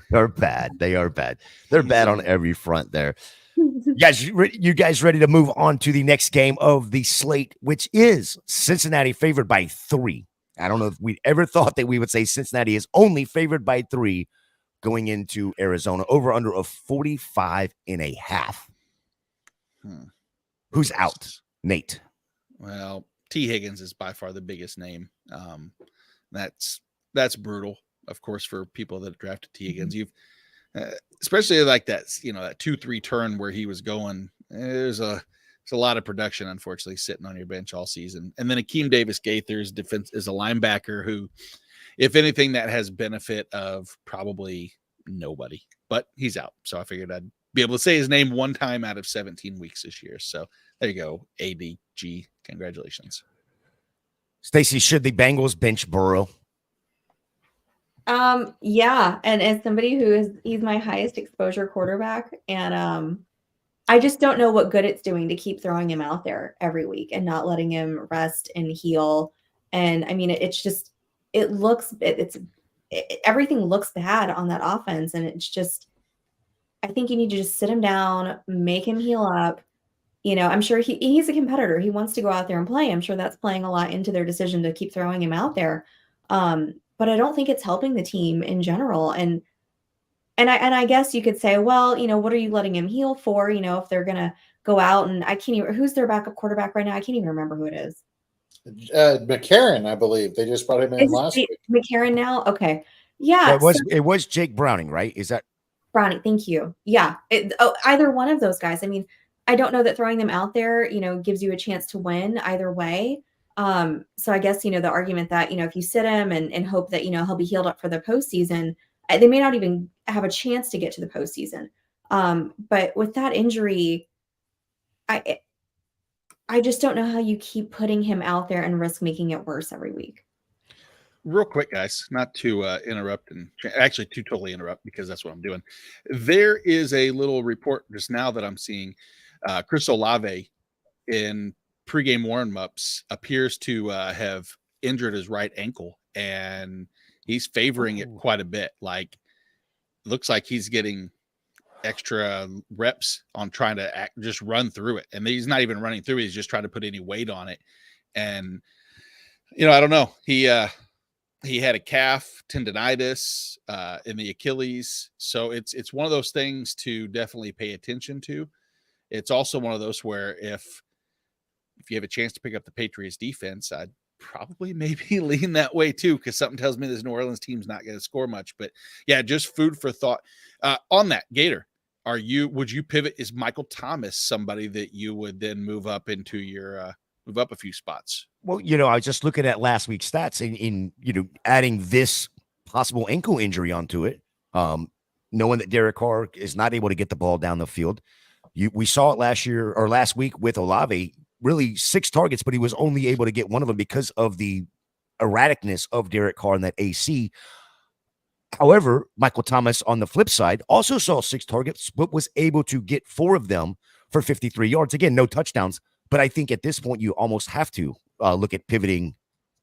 They're bad. They are bad. They're bad on every front there. You guys ready to move on to the next game of the slate, which is Cincinnati favored by 3. I don't know if we ever thought that we would say Cincinnati is only favored by 3 going into Arizona. Over under of 45.5. Who's out? Nate.
Well, T. Higgins is by far the biggest name. That's brutal, of course, for people that drafted T. Higgins. You've especially like that, that 2-3 turn where he was going. There's a lot of production, unfortunately, sitting on your bench all season. And then Akeem Davis-Gaither's defense is a linebacker who, if anything, that has benefit of probably nobody, but he's out. So I figured I'd be able to say his name one time out of 17 weeks this year. So there you go. ADG. Congratulations.
Stacey, should the Bengals bench Burrow?
Yeah. And as somebody he's my highest exposure quarterback. And, I just don't know what good it's doing to keep throwing him out there every week and not letting him rest and heal. And I mean, everything looks bad on that offense. And it's just, I think you need to just sit him down, make him heal up. I'm sure he's a competitor. He wants to go out there and play. I'm sure that's playing a lot into their decision to keep throwing him out there. But I don't think it's helping the team in general. And I guess you could say, well, what are you letting him heal for? If they're going to go out and I can't even, who's their backup quarterback right now? I can't even remember who it is.
McCarron, I believe. They just brought him in last week.
McCarron now? Okay. Yeah.
It was Jake Browning, right? Is that
Browning? Thank you. Yeah. Either one of those guys. I mean, I don't know that throwing them out there, gives you a chance to win either way. So I guess, the argument that, if you sit him and hope that, he'll be healed up for the postseason, they may not even have a chance to get to the postseason. But with that injury, I just don't know how you keep putting him out there and risk making it worse every week.
Real quick, guys, not to interrupt and actually to totally interrupt because that's what I'm doing. There is a little report just now that I'm seeing. Chris Olave in pregame warm-ups appears to have injured his right ankle, and he's favoring it quite a bit. Like, looks like he's getting extra reps on trying to just run through it. And he's not even running through it. He's just trying to put any weight on it. And, I don't know. He had a calf tendonitis in the Achilles. So it's one of those things to definitely pay attention to. It's also one of those where if you have a chance to pick up the Patriots defense, I'd probably maybe lean that way too, because something tells me this New Orleans team's not going to score much. But yeah, just food for thought. On that, Gator, would you pivot? Is Michael Thomas somebody that you would then move up into your move up a few spots?
Well, I was just looking at last week's stats in adding this possible ankle injury onto it, knowing that Derek Carr is not able to get the ball down the field. We saw it last week with Olave, really 6 targets, but he was only able to get one of them because of the erraticness of Derek Carr in that AC. However, Michael Thomas on the flip side also saw 6 targets, but was able to get 4 of them for 53 yards. Again, no touchdowns, but I think at this point you almost have to look at pivoting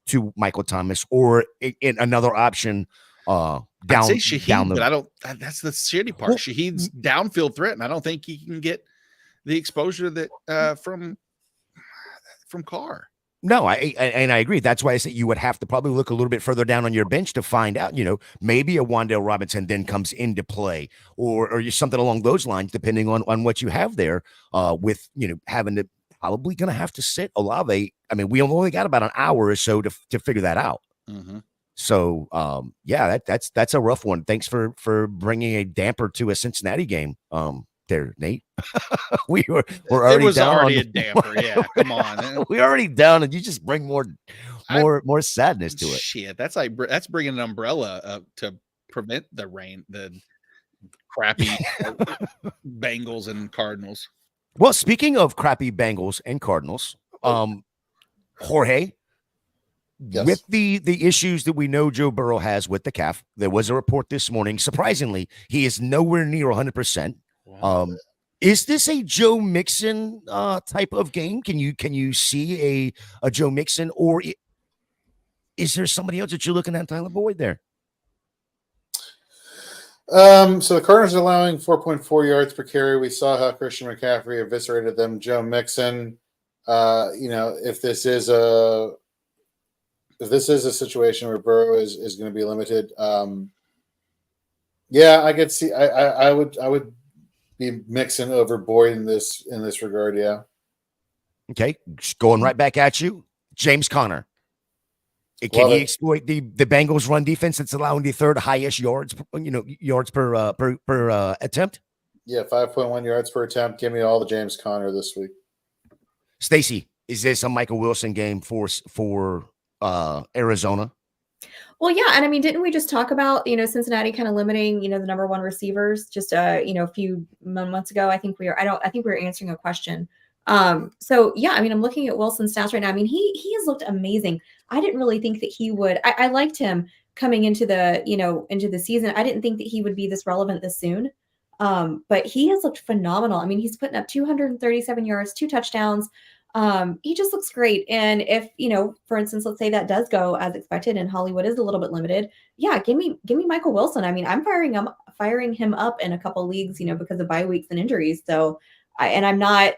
to Michael Thomas or in another option down.
I'd say Shaheed,
down the,
but I don't. That's the shitty part. Well, Shaheed's downfield threat, and I don't think he can get the exposure that from Carr.
No, I agree. That's why I say you would have to probably look a little bit further down on your bench to find out, maybe a Wan'Dale Robinson then comes into play or something along those lines, depending on what you have there with, having to probably going to have to sit Olave. I mean, we only got about an hour or so to figure that out.
Mm-hmm.
So, yeah, that's a rough one. Thanks for bringing a damper to a Cincinnati game. There, Nate. we're already
it was
down
already a damper. Yeah, come on.
We're already down, and you just bring more sadness to it.
Shit, that's bringing an umbrella up to prevent the rain, the crappy Bengals and Cardinals.
Well, speaking of crappy Bengals and Cardinals, Jorge,
yes.
With the issues that we know Joe Burrow has with the calf, there was a report this morning. Surprisingly, he is nowhere near 100%. Wow. Is this a Joe Mixon type of game? Can you see a Joe Mixon, or is there somebody else that you're looking at, Tyler Boyd, there?
So the Cardinals are allowing 4.4 yards per carry. We saw how Christian McCaffrey eviscerated them. Joe Mixon, if this is a situation where Burrow is going to be limited, yeah, I could see. I would be Mixon over Boyd in this regard. Yeah.
Okay, just going right back at you, James Conner. Can he exploit the Bengals run defense that's allowing the 3rd highest yards per attempt?
Yeah, 5.1 yards per attempt. Give me all the James Conner this week.
Stacy, is this a Michael Wilson game for Arizona?
Well, yeah, and I mean, didn't we just talk about Cincinnati kind of limiting the number 1 receivers just a few months ago? I think we were answering a question. So yeah, I mean, I'm looking at Wilson's stats right now. I mean, he has looked amazing. I didn't really think that he would. I liked him coming into the season. I didn't think that he would be this relevant this soon. But he has looked phenomenal. I mean, he's putting up 237 yards, 2 touchdowns. He just looks great. And if, for instance, let's say that does go as expected and Hollywood is a little bit limited. Yeah, give me Michael Wilson. I mean, I'm firing him up in a couple leagues, because of bye weeks and injuries. So I'm not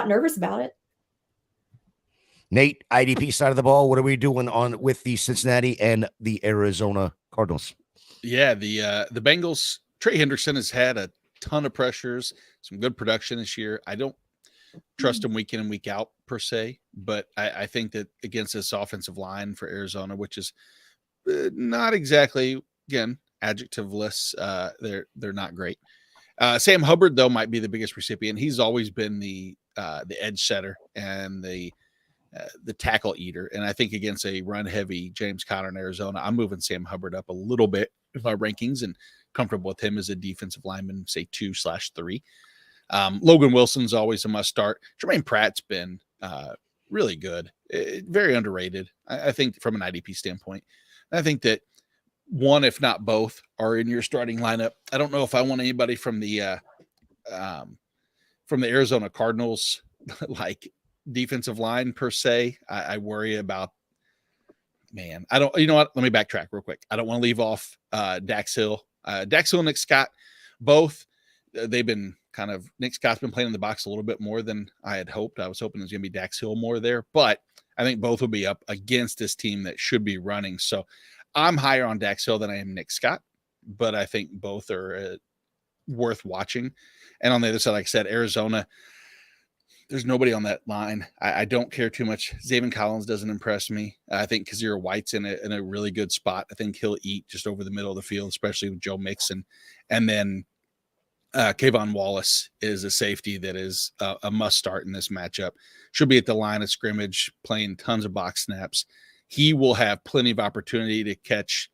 nervous about it.
Nate, IDP side of the ball, what are we doing with the Cincinnati and the Arizona Cardinals?
Yeah, the Bengals, Trey Hendrickson has had a ton of pressures, some good production this year. I don't trust him week in and week out per se, but I think that against this offensive line for Arizona, which is not exactly, again, adjectiveless, they're not great. Sam Hubbard, though, might be the biggest recipient. He's always been the edge setter and the the tackle eater. And I think against a run heavy James Conner in Arizona, I'm moving Sam Hubbard up a little bit in my rankings and comfortable with him as a defensive lineman, say 2/3. Logan Wilson's always a must start. Jermaine Pratt's been really good, very underrated, I think, from an IDP standpoint. I think that one, if not both, are in your starting lineup. I don't know if I want anybody from the Arizona Cardinals, like defensive line per se. I worry about, man. I don't. You know what? Let me backtrack real quick. I don't want to leave off Dax Hill. Dax Hill and Nick Scott, both. They've been Nick Scott's been playing in the box a little bit more than I had hoped. I was hoping it was going to be Dax Hill more there, but I think both will be up against this team that should be running. So I'm higher on Dax Hill than I am Nick Scott, but I think both are worth watching. And on the other side, like I said, Arizona, there's nobody on that line. I don't care too much. Zaven Collins doesn't impress me. I think Kazir White's in a really good spot. I think he'll eat just over the middle of the field, especially with Joe Mixon. And then Kayvon Wallace is a safety that is a must start in this matchup. Should be at the line of scrimmage, playing tons of box snaps. He will have plenty of opportunity to catch,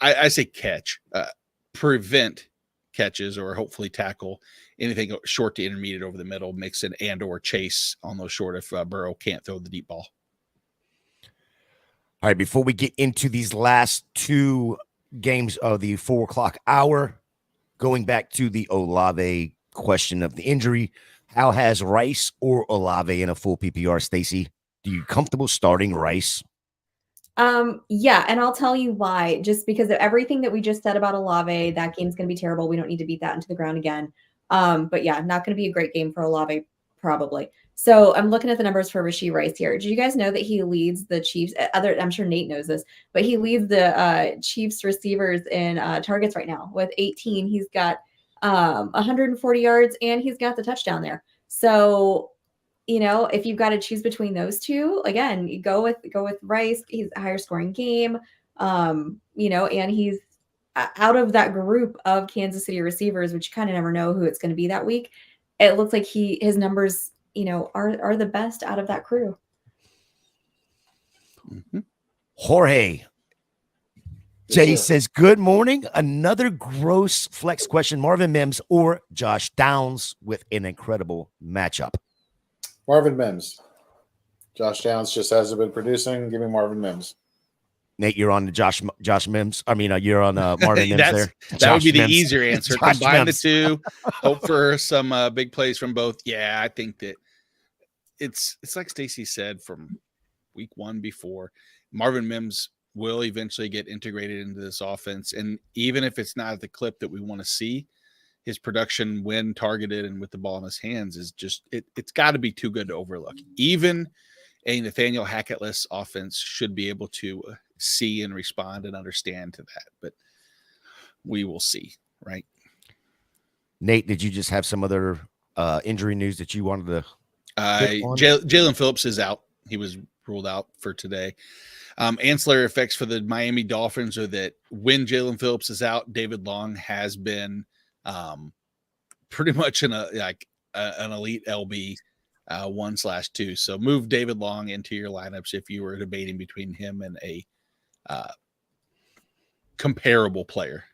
I say catch, prevent catches or hopefully tackle anything short to intermediate over the middle, Mixon and or Chase on those short if Burrow can't throw the deep ball.
All right, before we get into these last two games of the 4:00 hour, going back to the Olave question of the injury, how has Rice or Olave in a full PPR, Stacey? Do you comfortable starting Rice?
Yeah, and I'll tell you why. Just because of everything that we just said about Olave, that game's going to be terrible. We don't need to beat that into the ground again. But yeah, not going to be a great game for Olave, probably. So I'm looking at the numbers for Rashee Rice here. Do you guys know that he leads the Chiefs? I'm sure Nate knows this, but he leads the Chiefs receivers in targets right now with 18. He's got 140 yards and he's got the touchdown there. So, if you've got to choose between those two, again, you go with Rice. He's a higher scoring game, and he's out of that group of Kansas City receivers, which you kind of never know who it's going to be that week. It looks like his numbers, are the best out of that crew.
Mm-hmm.
Jorge. Jay says, good morning. Another gross flex question. Marvin Mims or Josh Downs with an incredible matchup.
Marvin Mims. Josh Downs just hasn't been producing. Give me Marvin Mims.
Nate, you're on the Josh Mims. I mean, you're on Marvin Mims there.
That would be the easier answer. Combine the two. Hope for some big plays from both. Yeah, I think that it's like Stacey said from week one before. Marvin Mims will eventually get integrated into this offense, and even if it's not at the clip that we want to see, his production when targeted and with the ball in his hands is just it's got to be too good to overlook. Even a Nathaniel Hackett-less offense should be able to see and respond and understand to that, but we will see, right?
Nate, did you just have some other injury news that you wanted to
Jalen Phillips is out. He was ruled out for today. Ancillary effects for the Miami Dolphins are that when Jalen Phillips is out, David Long has been pretty much an elite LB 1/2. So move David Long into your lineups if you were debating between him and a comparable player.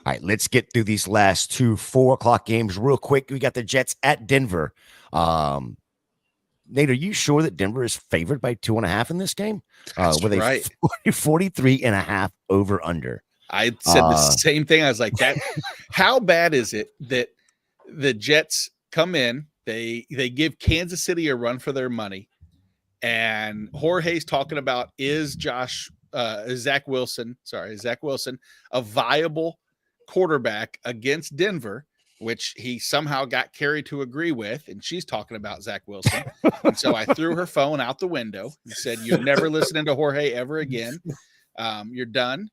All right, let's get through these last two 4:00 games real quick. We got the Jets at Denver. Nate, are you sure that Denver is favored by 2.5 in this game? With
right.
a 43.5 over under.
I said the same thing. I was like, that. How bad is it that the Jets come in, they give Kansas City a run for their money, and Jorge's talking about is Zach Wilson a viable quarterback against Denver, which he somehow got Carrie to agree with, and she's talking about Zach Wilson. And so I threw her phone out the window and said, "You're never listening to Jorge ever again. You're done."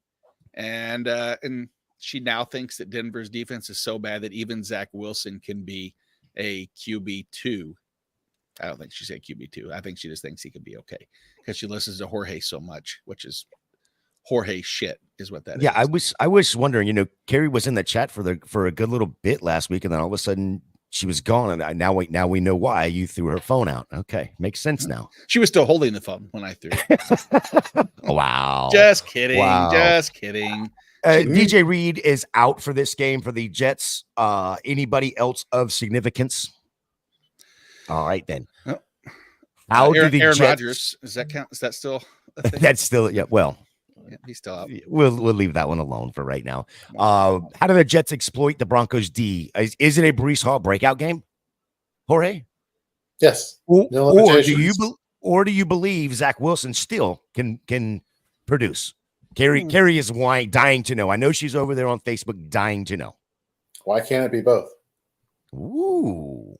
And she now thinks that Denver's defense is so bad that even Zach Wilson can be a QB2. I don't think she said QB2. I think she just thinks he could be okay because she listens to Jorge so much, which is Jorge shit is what that is.
I was wondering, Carrie was in the chat for a good little bit last week, and then all of a sudden She was gone, and now we know why you threw her phone out. Okay, makes sense now.
She was still holding the phone when I threw it.
Wow.
Just kidding.
Wow.
Just kidding.
DJ Reed is out for this game for the Jets. Anybody else of significance? All right, then.
Oh.
How do the
Aaron
Jets?
Rodgers, does that count? Is that still a thing?
That's still, yeah. Well,
yeah, he's still out.
We'll leave that one alone for right now. How do the Jets exploit the Broncos D? Is it a Breece Hall breakout game, Jorge?
Yes.
Or do you believe Zach Wilson still can produce? Carrie is dying to know. I know she's over there on Facebook dying to know.
Why can't it be both?
Ooh.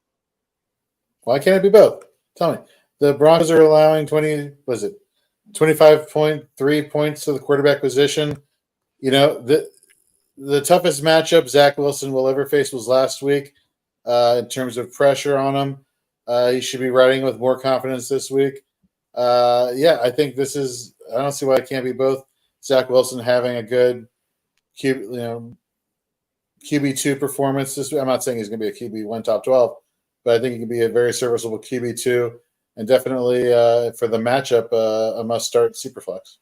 Why can't it be both? Tell me. The Broncos are allowing 25.3 points to the quarterback position. You know, the toughest matchup Zach Wilson will ever face was last week in terms of pressure on him. He should be riding with more confidence this week. I think I don't see why it can't be both. Zach Wilson having a good QB2 performance this week. I'm not saying he's going to be a QB1 top 12, but I think he can be a very serviceable QB2 and definitely for the matchup, a must-start Superflex.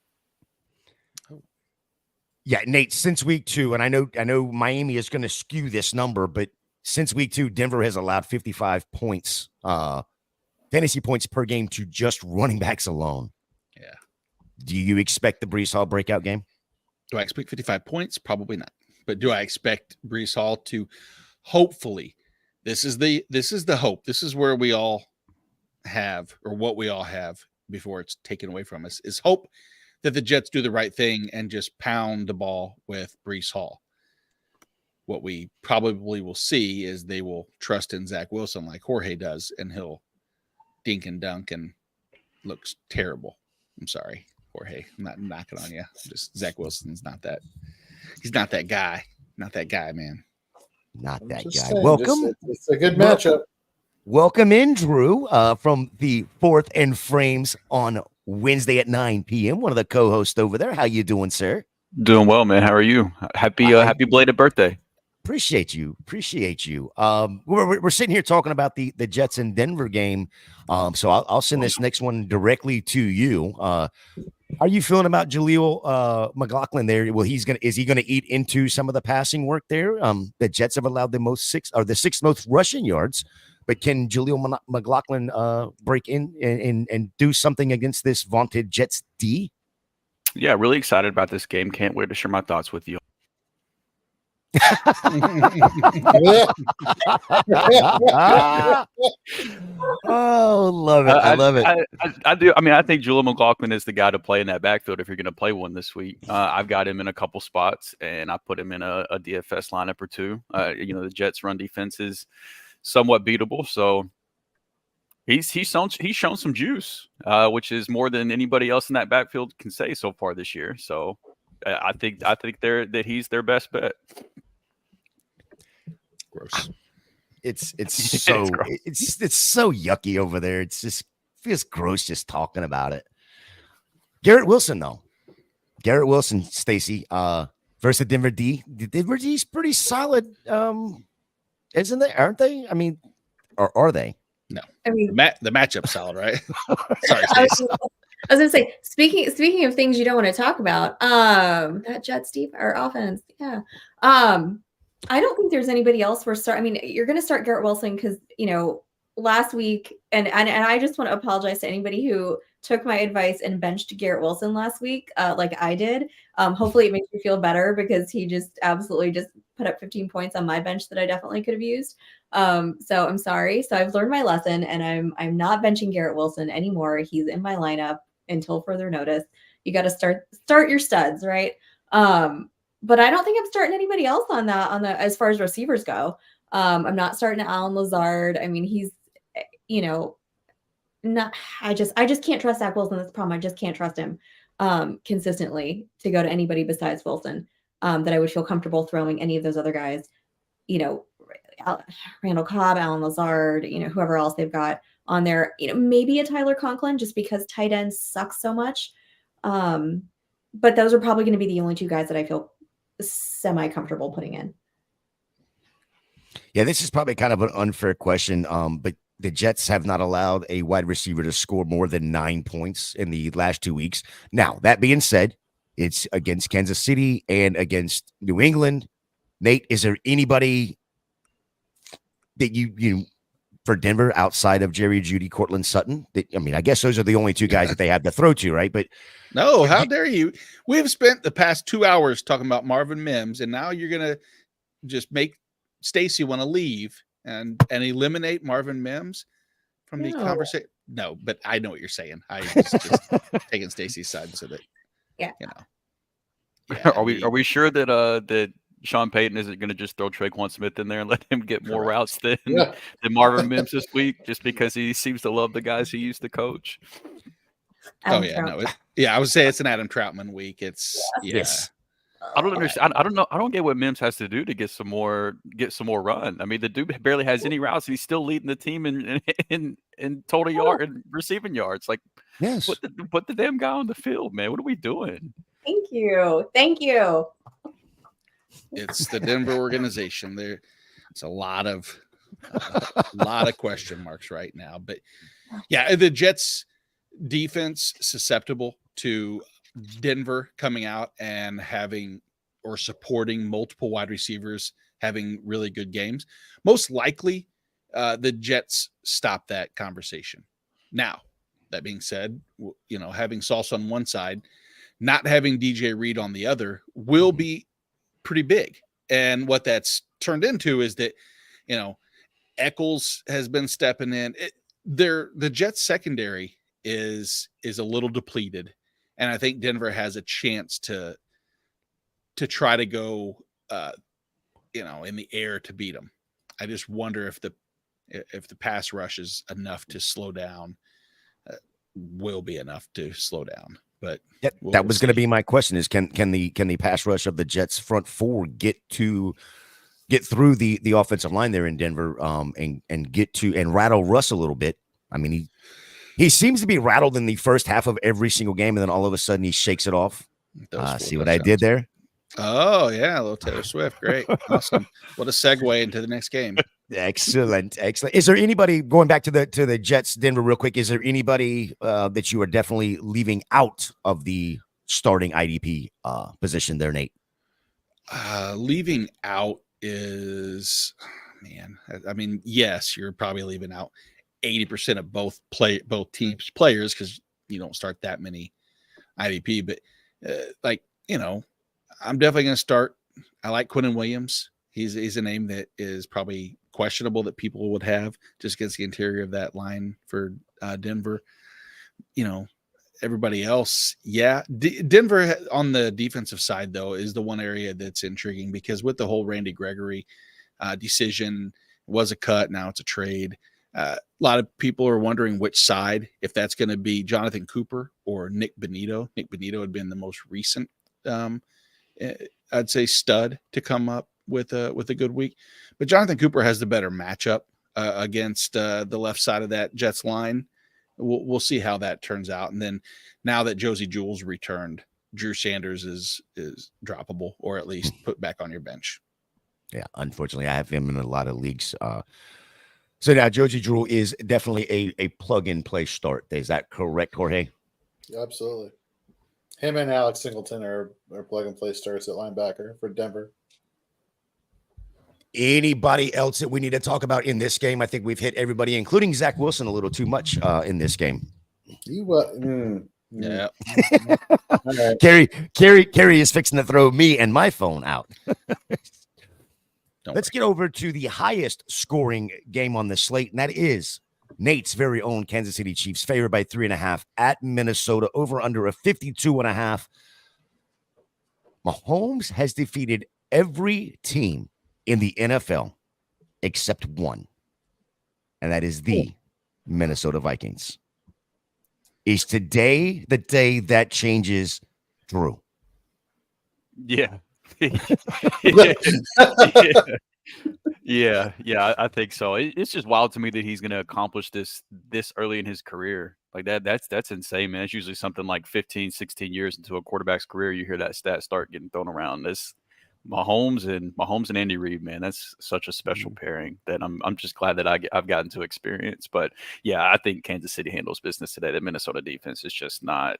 Yeah, Nate, since week 2, and I know Miami is going to skew this number, but since week 2, Denver has allowed 55 points, fantasy points per game to just running backs alone.
Yeah.
Do you expect the Breece Hall breakout game?
Do I expect 55 points? Probably not. But do I expect Breece Hall to hopefully, this is the hope. This is where we all have, or what we all have before it's taken away from us, is hope that the Jets do the right thing and just pound the ball with Breece Hall. What we probably will see is they will trust in Zach Wilson like Jorge does, and he'll dink and dunk and looks terrible. I'm sorry, Jorge. I'm not knocking on you. Just Zach Wilson's not that. He's not that guy. Not that guy, man.
Not that guy.
Saying,
Welcome.
It's a good matchup.
Welcome in, Drew, from the Fourth and Frames on Wednesday at 9 p.m. One of the co-hosts over there. How you doing, sir?
Doing well, man. How are you? Happy belated birthday.
Appreciate you. We're sitting here talking about the Jets and Denver game. So I'll send this next one directly to you. How are you feeling about Jaleel McLaughlin there? Well, is he gonna eat into some of the passing work there? The Jets have allowed the sixth most rushing yards, but can Jaleel McLaughlin break in and do something against this vaunted Jets D?
Yeah, really excited about this game. Can't wait to share my thoughts with you.
Oh, love it. I love it.
I do. I mean, I think Jaleel McLaughlin is the guy to play in that backfield if you're going to play one this week. I've got him in a couple spots, and I put him in a DFS lineup or two. The Jets' run defense is somewhat beatable, so he's shown some juice, which is more than anybody else in that backfield can say so far this year. So I think he's their best bet.
Gross.
It's so yucky over there. It's just feels gross just talking about it. Garrett Wilson, though. Garrett Wilson, Stacy, versus the Denver D. The Denver D's pretty solid, isn't they? Aren't they? I mean, or are they?
No.
I mean,
the matchup's solid, right? Sorry,
I
Stacy.
was gonna say, speaking of things you don't want to talk about, that Jets deep or offense, yeah. I don't think there's anybody else you're gonna start Garrett Wilson because last week, and I just want to apologize to anybody who took my advice and benched Garrett Wilson last week, like I did. Hopefully it makes you feel better because he just absolutely just put up 15 points on my bench that I definitely could have used. So I'm sorry. So I've learned my lesson, and I'm not benching Garrett Wilson anymore. He's in my lineup until further notice. You got to start your studs, right? But I don't think I'm starting anybody else on the as far as receivers go. I'm not starting Alan Lazard. I mean, he's not. I just can't trust Zach Wilson. That's the problem. I just can't trust him consistently to go to anybody besides Wilson. That I would feel comfortable throwing any of those other guys. Randall Cobb, Alan Lazard, whoever else they've got on there. Maybe a Tyler Conklin just because tight ends suck so much. But those are probably going to be the only two guys that I feel semi-comfortable putting in.
Yeah, this is probably kind of an unfair question, but the Jets have not allowed a wide receiver to score more than 9 points in the last 2 weeks. Now, that being said, it's against Kansas City and against New England. Nate, is there anybody that you for Denver outside of Jerry Jeudy, Cortland Sutton? I mean, I guess those are the only two guys that they have to throw to, right? But
no, how dare you? We've spent the past 2 hours talking about Marvin Mims, and now you're gonna just make Stacy want to leave and eliminate Marvin Mims from the conversation. No, but I know what you're saying. I just taking Stacy's side so that
yeah.
Yeah, are we sure that that Sean Payton isn't going to just throw Traquan Smith in there and let him get more routes than Marvin Mims this week, just because he seems to love the guys he used to coach?
I would say it's an Adam Troutman week. It's
yes.
I don't understand. I don't know. I don't get what Mims has to do to get some more run. I mean, the dude barely has any routes. He's still leading the team in total yard and receiving yards. Like,
yes,
put the damn guy on the field, man. What are we doing?
Thank you.
It's the Denver organization. It's a lot of question marks right now. But yeah, the Jets defense susceptible to Denver coming out and having or supporting multiple wide receivers having really good games. Most likely, the Jets stop that conversation. Now, that being said, having Sauce on one side, not having DJ Reed on the other will be pretty big. And what that's turned into is that, Eccles has been stepping in. The Jets secondary is a little depleted. And I think Denver has a chance to try to go, in the air to beat them. I just wonder if the pass rush is enough to slow down, will be enough to slow down. But
that was going to be my question: is can the pass rush of the Jets front four get through the offensive line there in Denver, and get to and rattle Russ a little bit? I mean, he seems to be rattled in the first half of every single game, and then all of a sudden he shakes it off. See what I did there?
Oh yeah, a little Taylor Swift, great, awesome. What a segue into the next game.
Excellent. Is there anybody, going back to the Jets Denver real quick, is there anybody that you are definitely leaving out of the starting IDP position there, Nate?
Leaving out is, man, I mean, yes, you're probably leaving out 80% of both teams players because you don't start that many IDP, but I'm definitely going to start. I like Quinnen Williams. He's a name that is probably questionable that people would have just against the interior of that line for Denver. Everybody else, Denver on the defensive side, though, is the one area that's intriguing because with the whole Randy Gregory decision, was a cut, now it's a trade. A lot of people are wondering which side, if that's going to be Jonathan Cooper or Nick Benito. Nick Benito had been the most recent, I'd say, stud to come up with a good week. But Jonathan Cooper has the better matchup against the left side of that Jets line. We'll see how that turns out. And then now that Josie Jewell's returned, Drew Sanders is droppable, or at least put back on your bench.
Yeah, unfortunately, I have him in a lot of leagues. So now Josie Jewell is definitely a plug-and-play start. Is that correct, Jorge?
Absolutely. Him and Alex Singleton are plug-and-play starts at linebacker for Denver.
Anybody else that we need to talk about in this game? I think we've hit everybody, including Zach Wilson, a little too much in this game.
Yeah.
Right.
Kerry is fixing to throw me and my phone out. Let's get over to the highest scoring game on the slate, and that is Nate's very own Kansas City Chiefs, favored by 3.5 at Minnesota, over under a 52.5. Mahomes has defeated every team in the NFL except one, and that is the Minnesota Vikings. Is today the day that changes, Drew?
Yeah. Yeah, I think so. It's just wild to me that he's going to accomplish this early in his career. Like that's insane, man. It's usually something like 15, 16 years into a quarterback's career you hear that stat start getting thrown around. Mahomes and Andy Reid, man, that's such a special pairing that I'm just glad that I've gotten to experience. But yeah, I think Kansas City handles business today. The Minnesota defense is just not.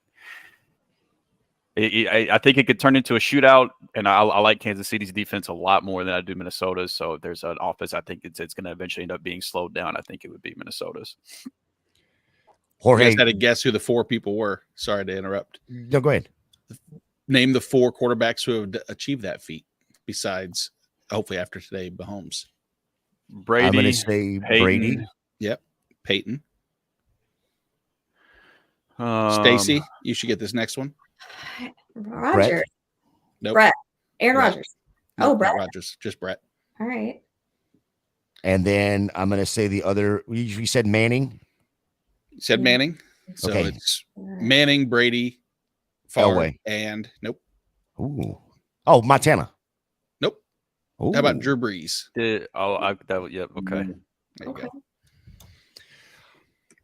I think it could turn into a shootout, and I like Kansas City's defense a lot more than I do Minnesota's. So if there's an offense, I think it's going to eventually end up being slowed down. I think it would be Minnesota's.
Jorge,
You guys had to guess who the 4 people were. Sorry to interrupt.
no, go ahead.
Name the 4 quarterbacks who have achieved that feat besides, hopefully after today, Mahomes.
Brady.
I'm going to say
Peyton,
Brady.
Yep. Peyton.
Um,
Stacy, you should get this next one.
Roger.
Nope.
Brett. Aaron
Brett.
Rodgers.
Nope,
Oh, Brett.
not Rodgers. Just Brett.
All right.
And then I'm going to say the other. You said Manning.
You said Manning. So
Okay.
it's Manning, Brady, Favre,
Elway.
and nope.
Ooh. Oh, Montana.
Nope.
Ooh.
How about Drew Brees?
okay.
There you
Okay.
go.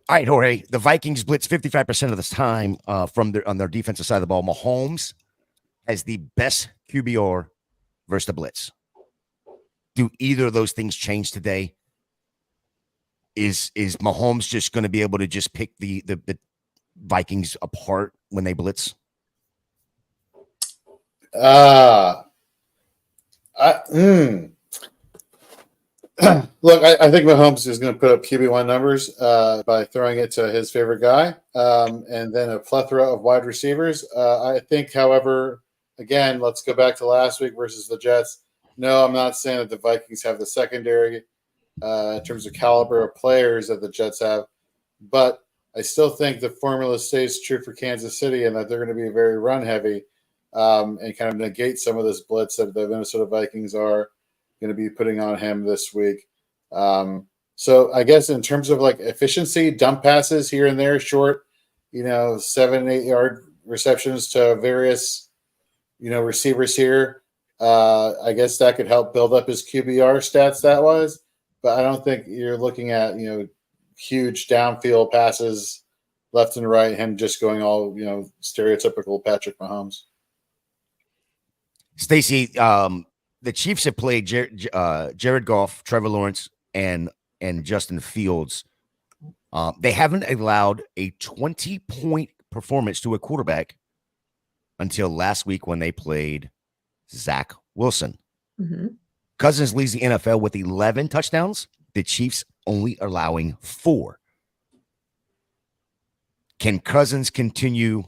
All right, Jorge. The Vikings blitz 55% of the time on their defensive side of the ball. Mahomes has the best QBR versus the blitz. Do either of those things change today? Is Mahomes just going to be able to just pick the Vikings apart when they blitz?
Look, I think Mahomes is going to put up QB1 numbers by throwing it to his favorite guy, and then a plethora of wide receivers. I think, however, again, let's go back to last week versus the Jets. No, I'm not saying that the Vikings have the secondary in terms of caliber of players that the Jets have, but I still think the formula stays true for Kansas City and that they're going to be very run heavy and kind of negate some of this blitz that the Minnesota Vikings are going to be putting on him this week. So I guess in terms of like efficiency, dump passes here and there, short, 7-8 yard receptions to various, receivers here. I guess that could help build up his QBR stats that wise, but I don't think you're looking at, huge downfield passes left and right, him just going all, stereotypical Patrick Mahomes.
Stacy, the Chiefs have played Jared Goff, Trevor Lawrence, and Justin Fields. They haven't allowed a 20-point performance to a quarterback until last week when they played Zach Wilson.
Mm-hmm.
Cousins leads the NFL with 11 touchdowns. The Chiefs only allowing 4. Can Cousins continue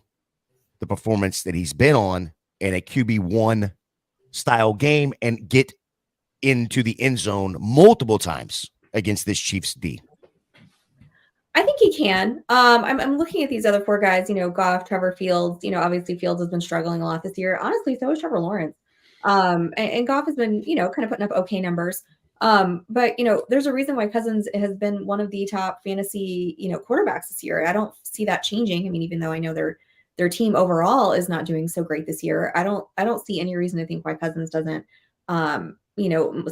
the performance that he's been on in a QB1 style game and get into the end zone multiple times against this Chiefs D?
I think he can. I'm looking at these other 4 guys, Goff, Trevor, Fields. Obviously Fields has been struggling a lot this year. Honestly, so has Trevor Lawrence. And Goff has been, kind of putting up okay numbers. But there's a reason why Cousins has been one of the top fantasy, quarterbacks this year. I don't see that changing. I mean, even though I know their team overall is not doing so great this year, I don't see any reason to think why Cousins doesn't,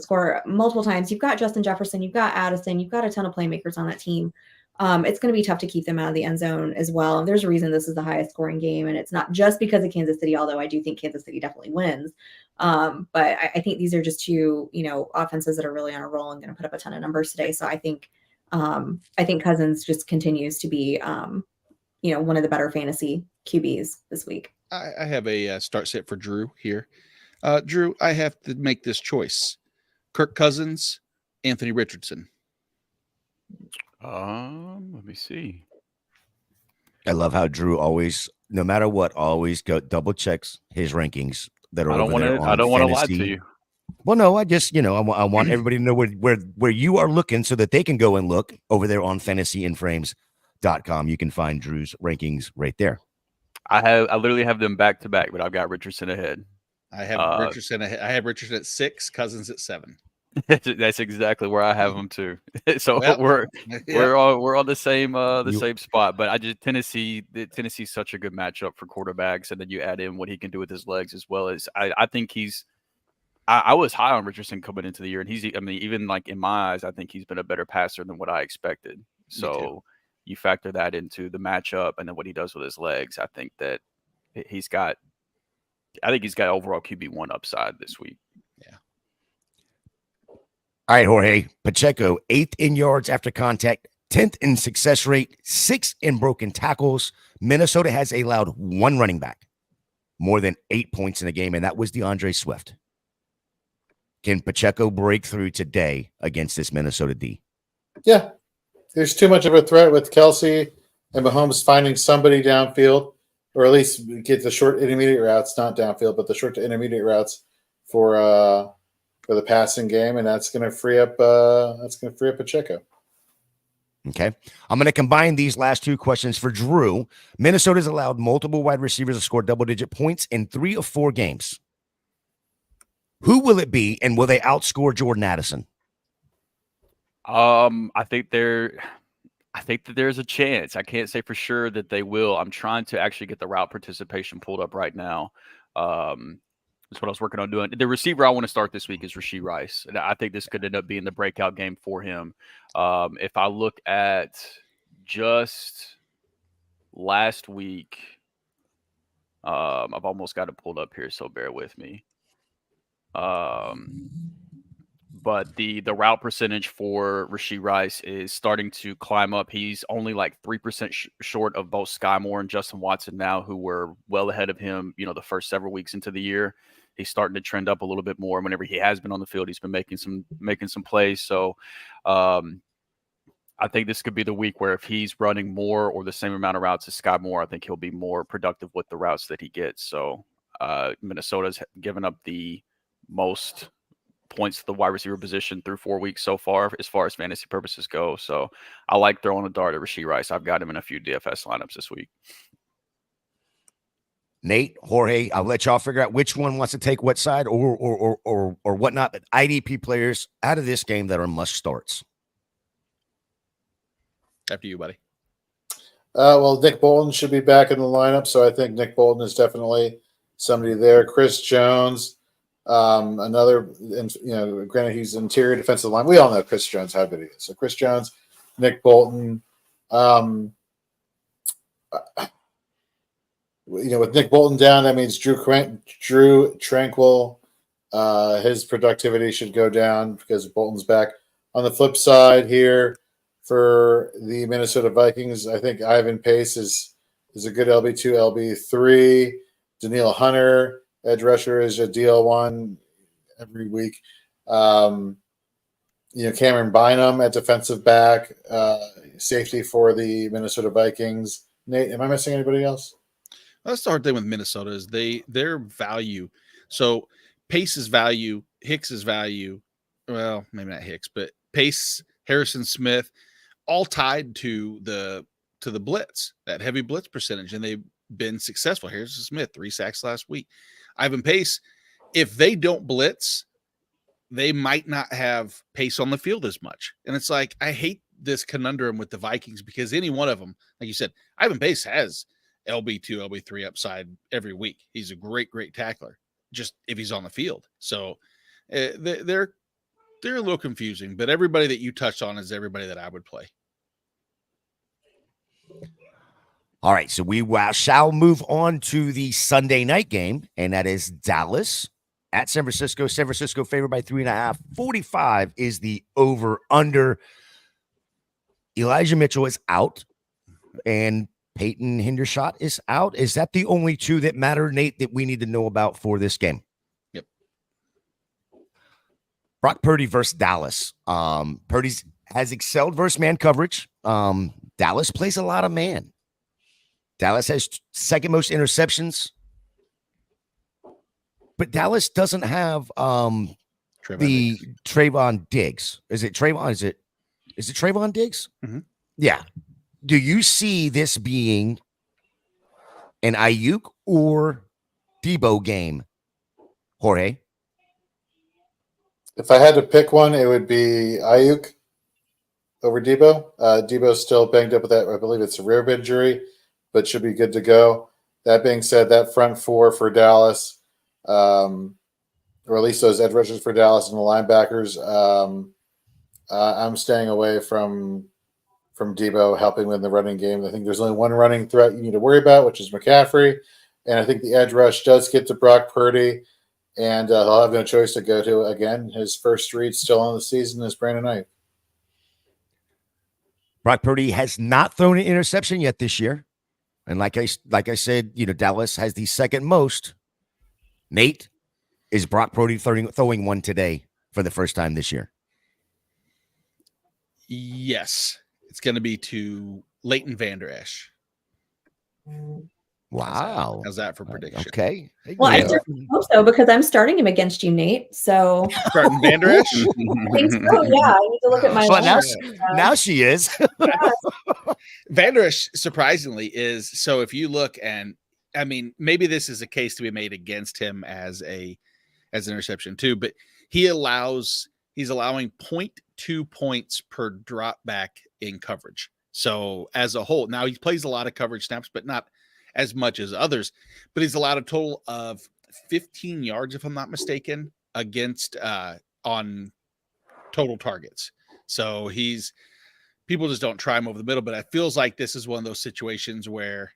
score multiple times. You've got Justin Jefferson, you've got Addison, you've got a ton of playmakers on that team. It's going to be tough to keep them out of the end zone as well. And there's a reason this is the highest scoring game. And it's not just because of Kansas City, although I do think Kansas City definitely wins. But I think these are just 2, offenses that are really on a roll and going to put up a ton of numbers today. So I think Cousins just continues to be, one of the better fantasy QBs this week.
I have a start set for Drew here. Drew, I have to make this choice. Kirk Cousins, Anthony Richardson.
Let me see.
I love how Drew always, no matter what, always double checks his rankings that are
I don't
over there on
want to lie
Fantasy.
to you.
Well, no, I just, I want everybody to know where you are looking so that they can go and look over there on fantasyandframes.com. You can find Drew's rankings right there.
I literally have them back to back, but I've got Richardson ahead.
I have Richardson ahead. I have Richardson at 6, Cousins at 7.
That's exactly where I have them too. So
Well,
we're on the same spot. But Tennessee's such a good matchup for quarterbacks, and then you add in what he can do with his legs as well as I think I was high on Richardson coming into the year, and even like in my eyes, I think he's been a better passer than what I expected. So you factor that into the matchup and then what he does with his legs. I think that he's got overall QB1 upside this week.
All right, Jorge. Pacheco, 8th in yards after contact, 10th in success rate, 6th in broken tackles. Minnesota has allowed one running back more than 8 points in a game, and that was DeAndre Swift. Can Pacheco break through today against this Minnesota D?
Yeah. There's too much of a threat with Kelsey and Mahomes finding somebody downfield, or at least get the short intermediate routes, not downfield, but the short to intermediate routes for the passing game, and that's going to free up Pacheco.
Okay. I'm going to combine these last two questions for Drew. Minnesota's allowed multiple wide receivers to score double-digit points in 3 of 4 games. Who will it be, and will they outscore Jordan Addison?
I think that there's a chance. I can't say for sure that they will. I'm trying to actually get the route participation pulled up right now. That's what I was working on doing. The receiver I want to start this week is Rashee Rice. And I think this could end up being the breakout game for him. If I look at just last week, I've almost got it pulled up here, so bear with me. But the route percentage for Rashee Rice is starting to climb up. He's only like 3% short of both Sky Moore and Justin Watson now, who were well ahead of him, the first several weeks into the year. He's starting to trend up a little bit more. Whenever he has been on the field, he's been making some plays. So I think this could be the week where if he's running more or the same amount of routes as Sky Moore, I think he'll be more productive with the routes that he gets. So Minnesota's given up the most points to the wide receiver position through 4 weeks so far as fantasy purposes go. So I like throwing a dart at Rashee Rice. I've got him in a few DFS lineups this week.
Nate, Jorge, I'll let y'all figure out which one wants to take what side or whatnot. But IDP players out of this game that are must starts.
After you, buddy.
Well, Nick Bolton should be back in the lineup, so I think Nick Bolton is definitely somebody there. Chris Jones, another, granted he's interior defensive line. We all know Chris Jones how good he is. So Chris Jones, Nick Bolton. With Nick Bolton down, that means Drew Tranquil. His productivity should go down because Bolton's back. On the flip side here, for the Minnesota Vikings, I think Ivan Pace is a good LB2, LB3. Daniil Hunter, edge rusher, is a DL1 every week. Cameron Bynum at defensive back, safety for the Minnesota Vikings. Nate, am I missing anybody else?
That's the hard thing with Minnesota is their value. So Pace's value, Hicks's value, well, maybe not Hicks, but Pace, Harrison Smith, all tied to the blitz, that heavy blitz percentage, and they've been successful. Harrison Smith, 3 sacks last week. Ivan Pace, if they don't blitz, they might not have Pace on the field as much. And it's like, I hate this conundrum with the Vikings because any one of them, like you said, Ivan Pace has LB2, LB3 upside every week. He's a great tackler, just if he's on the field. So they're a little confusing, but everybody that you touched on is everybody that I would play.
All right, so we shall move on to the Sunday night game, and that is Dallas at San Francisco. San Francisco favored by 3.5. 45 is the over-under. Elijah Mitchell is out, and Peyton Hendershot is out. Is that the only two that matter, Nate, that we need to know about for this game?
Yep.
Brock Purdy versus Dallas. Purdy has excelled versus man coverage. Dallas plays a lot of man. Dallas has second most interceptions, but Dallas doesn't have Trayvon Diggs. Is it Trayvon? Is it Trayvon Diggs?
Mm-hmm.
Yeah. Do you see this being an Ayuk or Debo game, Jorge?
If I had to pick one, it would be Ayuk over Debo. Debo's still banged up with that. I believe it's a rib injury, but should be good to go. That being said, that front four for Dallas, or at least those edge rushers for Dallas and the linebackers, I'm staying away from Debo helping win the running game. I think there's only one running threat you need to worry about, which is McCaffrey. And I think the edge rush does get to Brock Purdy. And he'll have no choice to go to, again, his first read still on the season is Brandon Knight.
Brock Purdy has not thrown an interception yet this year. And like I said, Dallas has the second most. Nate, is Brock Purdy throwing one today for the first time this year?
Yes. It's going to be to Leighton Vander Esch.
Wow.
How's that for prediction?
Okay.
Well, I certainly hope so because I'm starting him against you, Nate. So
Starting Vander Esch?
I think so. Yeah, I need to look at my.
Well, now she is.
Vander Esch, surprisingly, is so. If you look, and I mean, maybe this is a case to be made against him as an interception too, but he's allowing 0.2 points per drop back in coverage. So as a whole, now he plays a lot of coverage snaps, but not as much as others, but he's allowed a total of 15 yards, if I'm not mistaken, against on total targets. So people just don't try him over the middle, but it feels like this is one of those situations where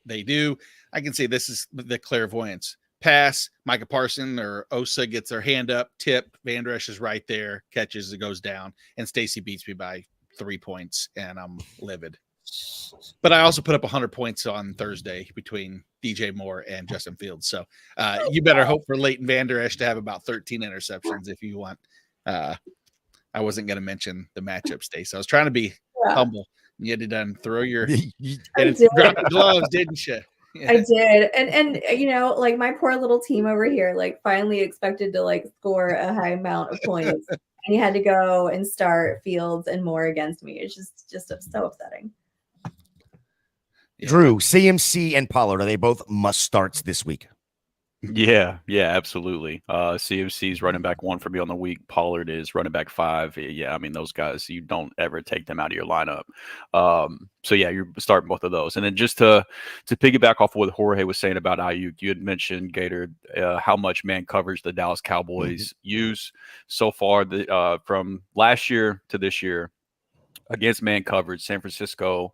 they do. I can say this is the clairvoyance. Pass, Micah Parson or Osa gets their hand up, tip, Vander Esch is right there, catches, it goes down, and Stacy beats me by 3 points, and I'm livid. But I also put up 100 points on Thursday between DJ Moore and Justin Fields. So you better hope for Leighton Vander Esch to have about 13 interceptions if you want. I wasn't going to mention the matchup, Stacey. I was trying to be humble. You had to throw your drop the gloves, didn't you? Yeah.
I did. And like my poor little team over here, like finally expected to score a high amount of points. And you had to go and start Fields and Moore against me. It's just so upsetting.
Yeah. Drew, CMC and Pollard, are they both must starts this week?
Yeah, absolutely. CMC's running back 1 for me on the week. Pollard is running back 5. Yeah, I mean, those guys, you don't ever take them out of your lineup. So yeah, you're starting both of those. And then just to piggyback off of what Jorge was saying about Ayuk, you had mentioned, Gator, how much man coverage the Dallas Cowboys use so far from last year to this year against man coverage. San Francisco,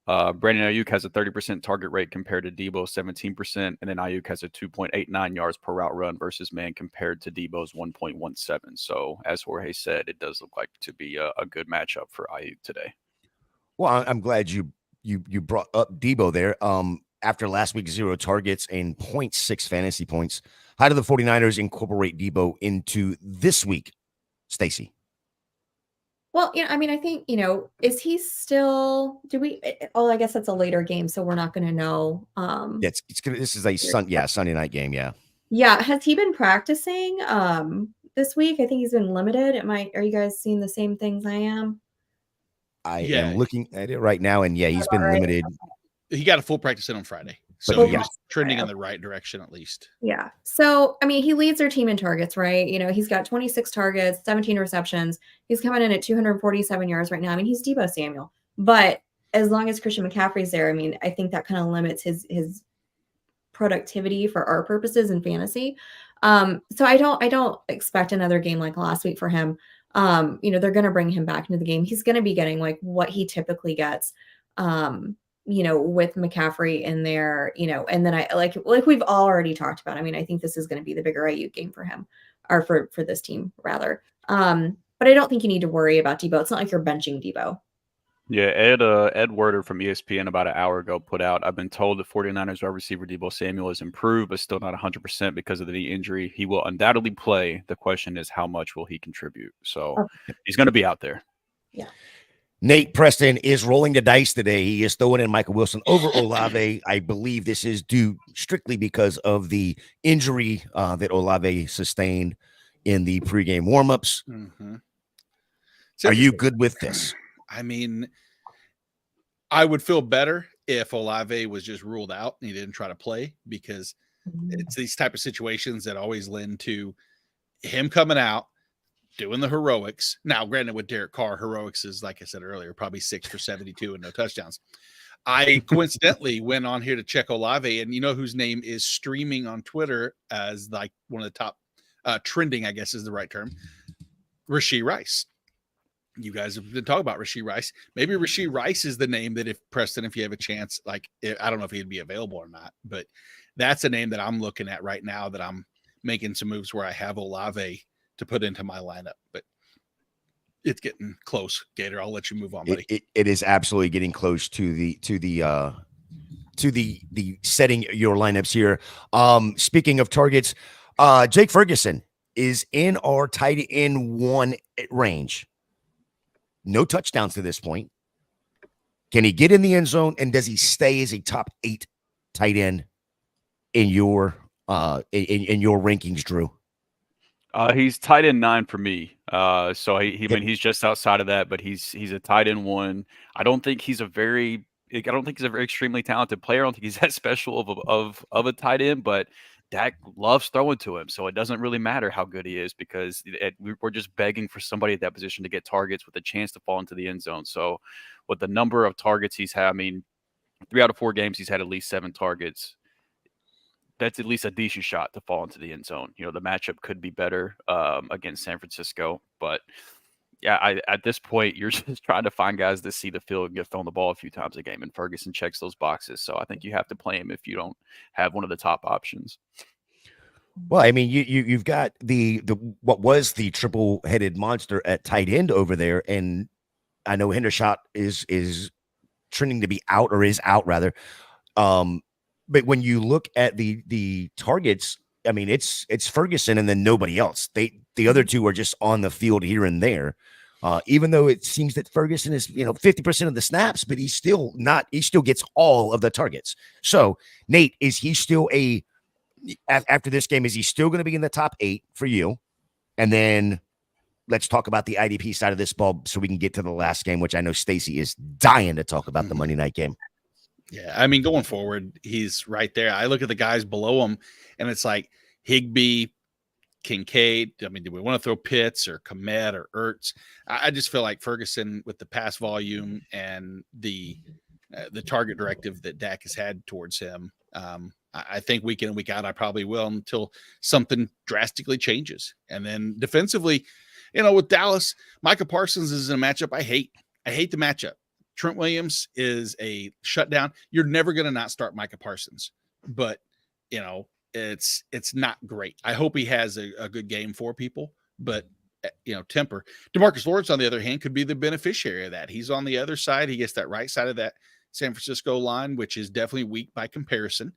Brandon Ayuk has a 30% target rate compared to Debo 17%, and then Ayuk has a 2.89 yards per route run versus man compared to Debo's 1.17. So as Jorge said, it does look like to be a good matchup for Ayuk today.
Well, I'm glad you brought up Debo there. After last week's 0 targets and 0.6 fantasy points, how do the 49ers incorporate Debo into this week, Stacey?
Well, I mean, I think, is he still, I guess that's a later game, so we're not going to know.
Yeah, this is a Sunday night game. Yeah.
Yeah. Has he been practicing this week? I think he's been limited. Are you guys seeing the same things I am?
I am looking at it right now, and he's been limited.
He got a full practice in on Friday. So he's trending in the right direction at least.
Yeah. So, I mean, he leads their team in targets, right? He's got 26 targets, 17 receptions. He's coming in at 247 yards right now. I mean, he's Deebo Samuel. But as long as Christian McCaffrey's there, I mean, I think that kind of limits his productivity for our purposes in fantasy. So I don't expect another game like last week for him. They're going to bring him back into the game. He's going to be getting what he typically gets. With McCaffrey in there, and then I like we've already talked about. I mean, I think this is going to be the bigger Ayuk game for him, or for this team rather. But I don't think you need to worry about Debo. It's not like you're benching Debo.
Yeah, Ed Werder from ESPN about an hour ago put out, I've been told the 49ers wide receiver Deebo Samuel is improved, but still not 100% because of the knee injury. He will undoubtedly play. The question is, how much will he contribute? So he's going to be out there.
Yeah.
Nate Preston is rolling the dice today. He is throwing in Michael Wilson over Olave. I believe this is due strictly because of the injury that Olave sustained in the pregame warmups.
Mm-hmm.
Are you good with this?
I mean, I would feel better if Olave was just ruled out and he didn't try to play, because it's these type of situations that always lend to him coming out, doing the heroics. Now, granted, with Derek Carr, heroics is, like I said earlier, probably 6 for 72 and no touchdowns. I coincidentally went on here to check Olave, and you know whose name is streaming on Twitter as like one of the top trending, I guess is the right term, Rashee Rice. You guys have been talking about Rashee Rice. Maybe Rashee Rice is the name that if you have a chance, I don't know if he'd be available or not, but that's a name that I'm looking at right now that I'm making some moves where I have Olave to put into my lineup, but it's getting close. Gator, I'll let you move on, buddy.
It is absolutely getting close to the setting your lineups here. Speaking of targets, Jake Ferguson is in our tight end 1 range. No touchdowns to this point. Can he get in the end zone, and does he stay as a top 8 tight end in your in your rankings, Drew?
He's tight end 9 for me. So I mean, he's just outside of that, but he's a tight end 1. I don't think he's a very extremely talented player. I don't think he's that special of a tight end, but Dak loves throwing to him. So it doesn't really matter how good he is, because we're just begging for somebody at that position to get targets with a chance to fall into the end zone. So with the number of targets he's had, I mean, 3 out of 4 games, he's had at least 7 targets. That's at least a decent shot to fall into the end zone. You know, the matchup could be better against San Francisco, but yeah, at this point, you're just trying to find guys that see the field and get thrown the ball a few times a game, and Ferguson checks those boxes. So I think you have to play him if you don't have one of the top options.
Well, I mean, you've got the what was the triple-headed monster at tight end over there, and I know Hendershot is trending to be out, or is out rather. But when you look at the targets, I mean, it's Ferguson and then nobody else. The other two are just on the field here and there. Even though it seems that Ferguson is, 50% of the snaps, but he still gets all of the targets. So, Nate, is he still after this game, is he still going to be in the top 8 for you? And then let's talk about the IDP side of this ball so we can get to the last game, which I know Stacy is dying to talk about, the Monday night game.
Yeah, I mean, going forward, he's right there. I look at the guys below him, and it's like Higbee, Kincaid. I mean, do we want to throw Pitts or Komet or Ertz? I just feel like Ferguson, with the pass volume and the target directive that Dak has had towards him, I think week in and week out, I probably will until something drastically changes. And then defensively, with Dallas, Micah Parsons is in a matchup I hate. I hate the matchup. Trent Williams is a shutdown. You're never going to not start Micah Parsons, but it's not great. I hope he has a good game for people, but temper. DeMarcus Lawrence, on the other hand, could be the beneficiary of that. He's on the other side. He gets that right side of that San Francisco line, which is definitely weak by comparison.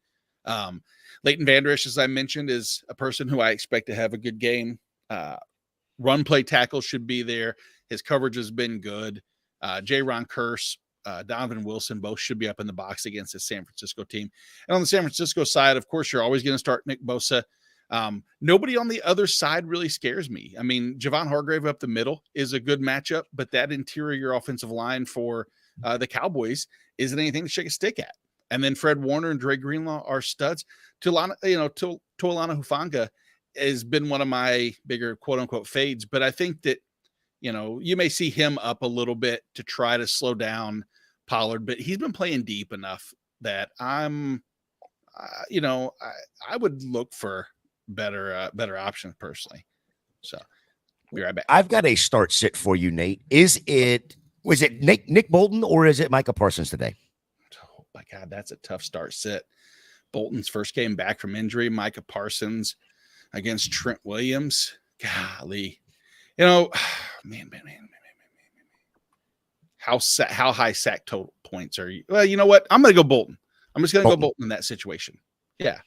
Leighton Vander Esch, as I mentioned, is a person who I expect to have a good game. Run play tackle should be there. His coverage has been good. J-Ron Curse, Donovan Wilson, both should be up in the box against the San Francisco team. And on the San Francisco side, of course, you're always going to start Nick Bosa. Nobody on the other side really scares me. I mean, Javon Hargrave up the middle is a good matchup, but that interior offensive line for the Cowboys isn't anything to shake a stick at. And then Fred Warner and Dre Greenlaw are studs. Tuolana Hufanga has been one of my bigger quote-unquote fades, but I think that you may see him up a little bit to try to slow down Pollard, but he's been playing deep enough that I'm, I would look for better options personally. So be right back.
I've got a start sit for you, Nate. Was it Nick Bolton or is it Micah Parsons today?
Oh my God, that's a tough start sit. Bolton's first game back from injury. Micah Parsons against Trent Williams. Golly. Man. How high sack total points are you? Well, you know what? I'm going to go Bolton. I'm just going to go Bolton in that situation. Yeah.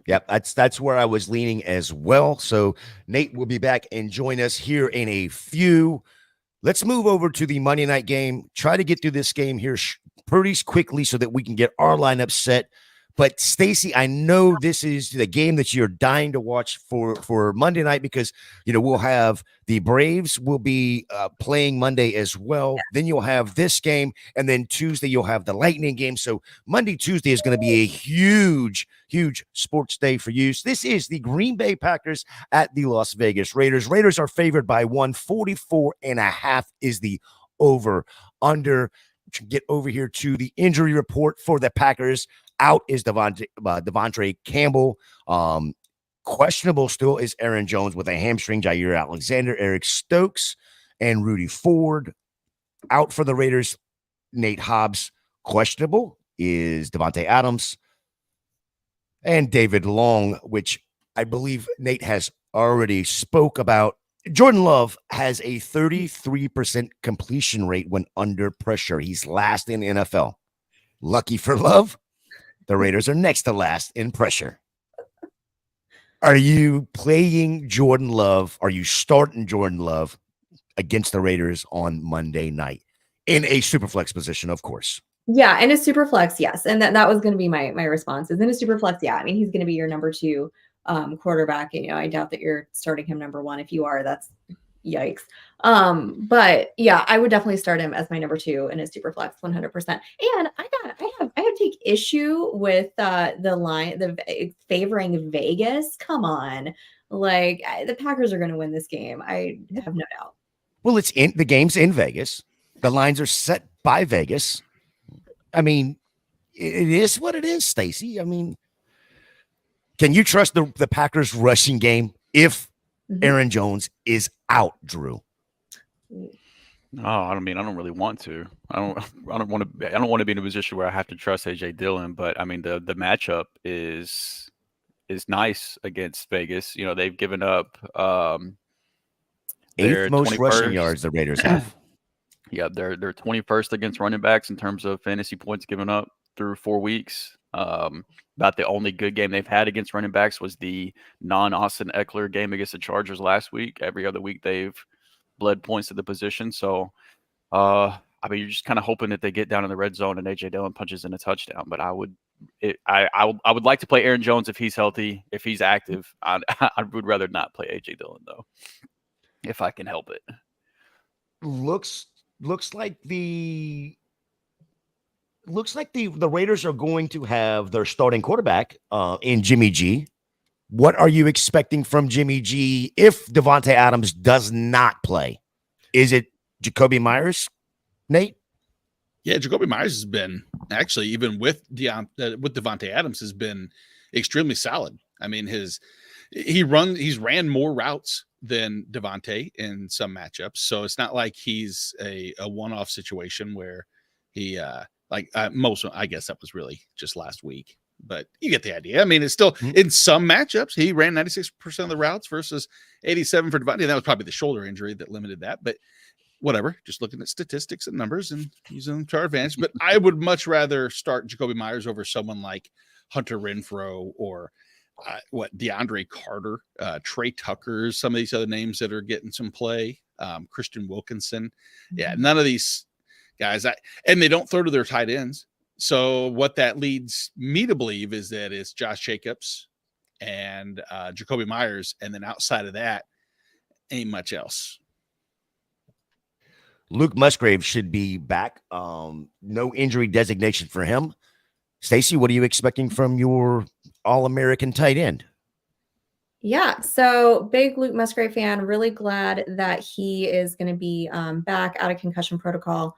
Yep, that's where I was leaning as well. So Nate will be back and join us here in a few. Let's move over to the Monday night game. Try to get through this game here pretty quickly so that we can get our lineup set. But Stacy, I know this is the game that you're dying to watch for Monday night because, we'll have the Braves will be playing Monday as well. Yeah. Then you'll have this game. And then Tuesday, you'll have the Lightning game. So Monday, Tuesday is going to be a huge, huge sports day for you. So this is the Green Bay Packers at the Las Vegas Raiders. Raiders are favored by 144.5 is the over under. Get over here to the injury report for the Packers. Out is Devontae Campbell. Questionable still is Aaron Jones with a hamstring. Jair Alexander, Eric Stokes, and Rudy Ford. Out for the Raiders, Nate Hobbs. Questionable is Devontae Adams and David Long, which I believe Nate has already spoke about. Jordan Love has a 33% completion rate when under pressure. He's last in the NFL. Lucky for Love, the Raiders are next to last in pressure. Are you playing Jordan Love? Are you starting Jordan Love against the Raiders on Monday night in a super flex position, of course?
Yeah, in a super flex, yes. And that was going to be my response. Is in a super flex, yeah. I mean, he's going to be your number 2 quarterback. And, I doubt that you're starting him number 1. If you are, that's yikes. But yeah, I would definitely start him as my number 2 in a super flex 100%. And I have to take issue with the line, the favoring Vegas. Come on. Like the Packers are going to win this game. I have no doubt.
Well, the game's in Vegas. The lines are set by Vegas. I mean, it is what it is, Stacy. I mean, can you trust the Packers rushing game if Aaron Jones is out, Drew?
Oh, I don't really want to. I don't want to be in a position where I have to trust AJ Dillon, but I mean the matchup is nice against Vegas. They've given up
8th most
21st
rushing yards the Raiders have.
Yeah, they're 21st against running backs in terms of fantasy points given up through 4 weeks. About the only good game they've had against running backs was the non-Austin Eckler game against the Chargers last week. Every other week they've bled points to the position. So, I mean, you're just kind of hoping that they get down in the red zone and AJ Dillon punches in a touchdown. But I would like to play Aaron Jones if he's healthy, if he's active. I would rather not play AJ Dillon though, if I can help it.
Looks like the Raiders are going to have their starting quarterback in Jimmy G. What are you expecting from Jimmy G if Devontae Adams does not play? Is it Jacoby Myers, Nate?
Yeah, Jacoby Myers has been actually, even with Devontae Adams, has been extremely solid. I mean, he's ran more routes than Devontae in some matchups. So it's not like he's a one-off situation where he I guess that was really just last week, but you get the idea. I mean, it's still in some matchups, he ran 96% of the routes versus 87 for Devontae. That was probably the shoulder injury that limited that, but whatever, just looking at statistics and numbers and using them to our advantage. But I would much rather start Jacoby Myers over someone like Hunter Renfrow or DeAndre Carter, Trey Tucker, some of these other names that are getting some play, Christian Wilkinson. Yeah, none of these guys, and they don't throw to their tight ends. So what that leads me to believe is that it's Josh Jacobs and Jacoby Myers, and then outside of that, ain't much else.
Luke Musgrave should be back. No injury designation for him. Stacy, what are you expecting from your All-American tight end?
Yeah, so big Luke Musgrave fan. Really glad that he is going to be back out of concussion protocol.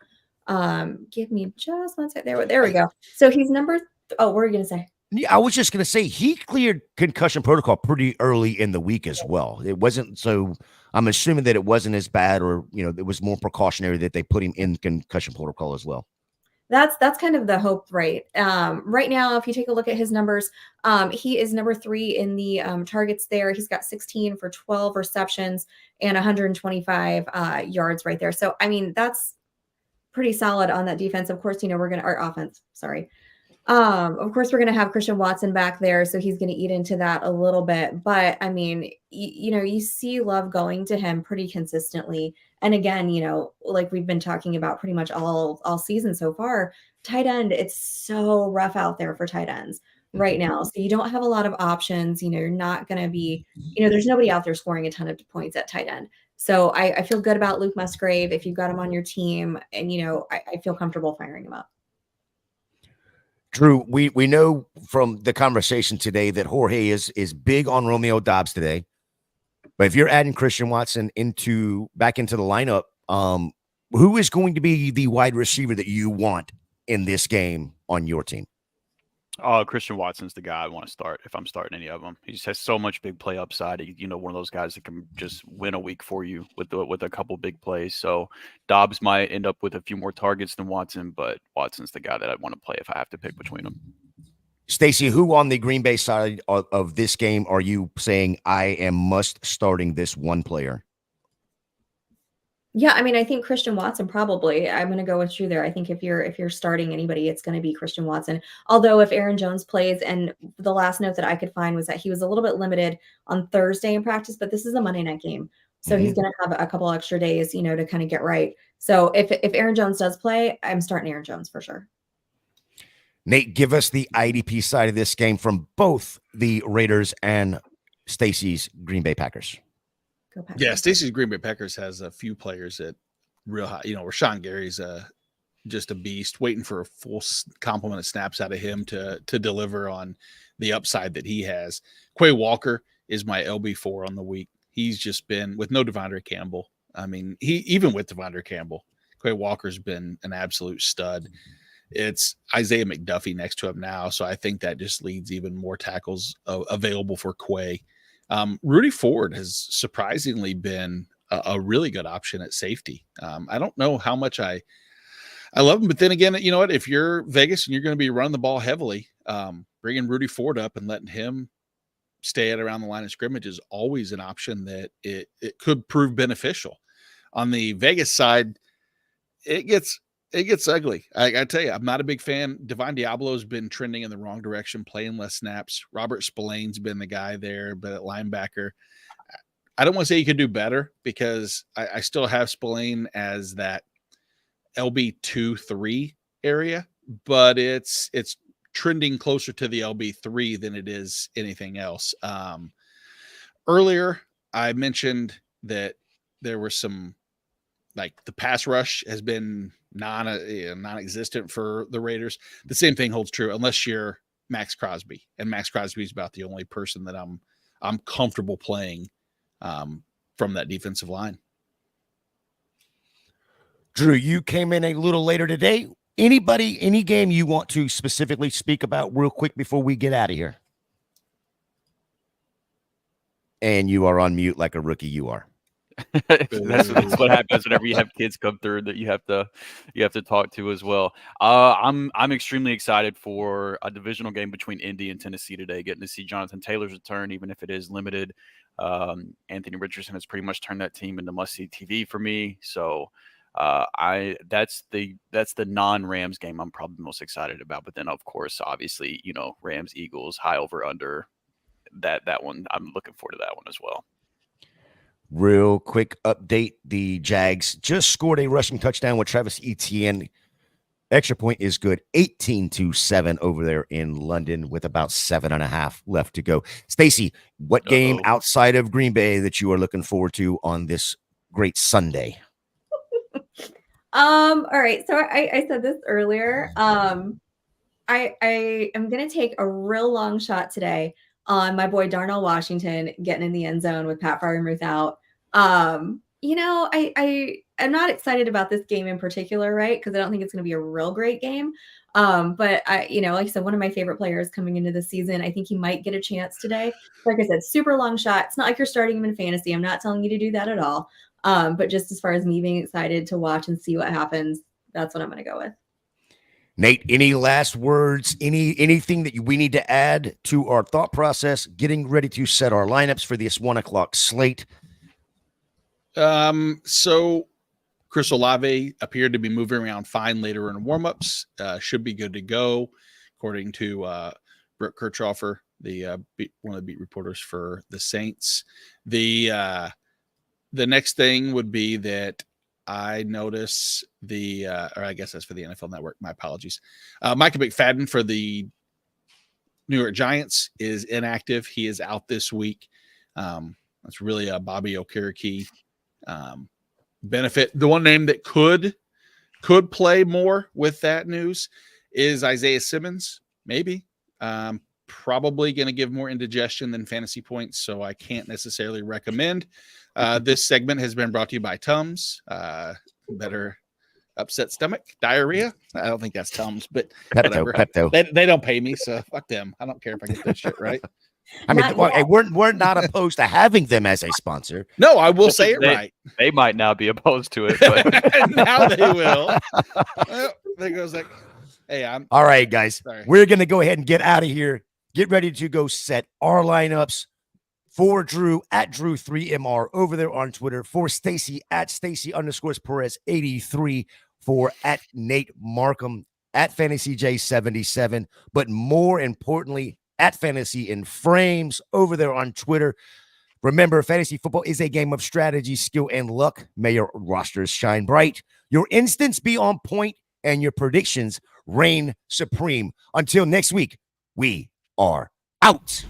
Give me just one second. There we go. So he's what were you going to say?
Yeah, I was just going to say he cleared concussion protocol pretty early in the week as well. It wasn't so. I'm assuming that it wasn't as bad, or it was more precautionary that they put him in concussion protocol as well.
That's kind of the hope, right? Right now, if you take a look at his numbers, he is number 3 in the targets there. He's got 16 for 12 receptions and 125 yards right there. So, I mean, that's pretty solid on that defense. Of course, our offense, sorry. Of course, we're going to have Christian Watson back there, so he's going to eat into that a little bit. But, I mean, you see Love going to him pretty consistently. And again, like we've been talking about pretty much all season so far, tight end, it's so rough out there for tight ends right now. So you don't have a lot of options. You're not going to be, there's nobody out there scoring a ton of points at tight end. So I feel good about Luke Musgrave if you've got him on your team, and, I feel comfortable firing him up.
Drew, we know from the conversation today that Jorge is big on Romeo Doubs today. But if you're adding Christian Watson back into the lineup, who is going to be the wide receiver that you want in this game on your team?
Christian Watson's the guy I want to start if I'm starting any of them. He just has so much big play upside. One of those guys that can just win a week for you with a couple big plays. So Dobbs might end up with a few more targets than Watson, but Watson's the guy that I want to play if I have to pick between them.
Stacey, who on the Green Bay side of this game are you saying I am must starting this one player?
Yeah, I mean, I think Christian Watson probably. I'm going to go with you there. I think if you're starting anybody, it's going to be Christian Watson. Although if Aaron Jones plays, and the last note that I could find was that he was a little bit limited on Thursday in practice, but this is a Monday night game, so he's going to have a couple extra days, to kind of get right. So if Aaron Jones does play, I'm starting Aaron Jones for sure.
Nate, give us the IDP side of this game from both the Raiders and Stacey's Green Bay Packers.
Go Packers.
Yeah, Stacey's Green Bay Packers has a few players at real high. Rashawn Gary's just a beast, waiting for a full complement of snaps out of him to deliver on the upside that he has. Quay Walker is my LB4 on the week. He's just been, with no Devondre Campbell. I mean, even with Devondre Campbell, Quay Walker's been an absolute stud. It's Isaiah McDuffie next to him now, so I think that just leads even more tackles available for Quay. Rudy Ford has surprisingly been a really good option at safety. I don't know how much I love him, but then again, you know what? If you're Vegas and you're going to be running the ball heavily, bringing Rudy Ford up and letting him stay at around the line of scrimmage is always an option that it could prove beneficial. On the Vegas side, it gets ugly. I tell you, I'm not a big fan. Divine Diablo's been trending in the wrong direction, playing less snaps. Robert Spillane's been the guy there, but at linebacker, I don't want to say he could do better because I still have Spillane as that LB2-3 area, but it's trending closer to the LB3 than it is anything else. Earlier, I mentioned that there were some, like the pass rush has been non-existent for the Raiders. The same thing holds true unless you're Max Crosby, and Max Crosby is about the only person that I'm comfortable playing from that defensive line.
Drew, you came in a little later today. Any game you want to specifically speak about real quick before we get out of here? And you are on mute like a rookie you are.
That's what happens whenever you have kids come through that you have to talk to as well. I'm extremely excited for a divisional game between Indy and Tennessee today. Getting to see Jonathan Taylor's return, even if it is limited. Anthony Richardson has pretty much turned that team into must-see TV for me. So that's the non-Rams game I'm probably most excited about. But then of course, obviously, Rams, Eagles, high over under. That one, I'm looking forward to that one as well.
Real quick update. The Jags just scored a rushing touchdown with Travis Etienne. Extra point is good. 18-7 over there in London with about 7.5 left to go. Stacey, what game outside of Green Bay that you are looking forward to on this great Sunday?
All right. So I said this earlier. I am going to take a real long shot today on my boy Darnell Washington getting in the end zone with Pat Freiermuth out. I'm not excited about this game in particular, right? Because I don't think it's going to be a real great game. But like I said, one of my favorite players coming into the season, I think he might get a chance today. Like I said, super long shot. It's not like you're starting him in fantasy. I'm not telling you to do that at all. But just as far as me being excited to watch and see what happens, that's what I'm going to go with.
Nate, any last words, anything that we need to add to our thought process, getting ready to set our lineups for this 1:00 slate?
So Chris Olave appeared to be moving around fine later in warmups. Should be good to go, according to Brooke Kirchhoffer, one of the beat reporters for the Saints. The next thing would be that I notice or I guess that's for the NFL Network. My apologies. Micah McFadden for the New York Giants is inactive. He is out this week. That's really a Bobby Okereke benefit. The one name that could play more with that news is Isaiah Simmons. Maybe. Probably going to give more indigestion than fantasy points, so I can't necessarily recommend. This segment has been brought to you by Tums. Better upset stomach, diarrhea. I don't think that's Tums, but whatever.
Pepto.
They don't pay me, so fuck them. I don't care if I get that shit right.
I mean, we're not opposed to having them as a sponsor.
No, I will say it right.
They might now be opposed to it, but
now they will. Well, there goes that. Hey, I'm
All right, guys.
sorry.
We're going to go ahead and get out of here. Get ready to go set our lineups for Drew at Drew3MR over there on Twitter, for Stacy at Stacy_Perez83, for at Nate Markham at FantasyJ77, but more importantly, at Fantasy in Frames over there on Twitter. Remember, fantasy football is a game of strategy, skill, and luck. May your rosters shine bright, your instincts be on point, and your predictions reign supreme. Until next week, we are out.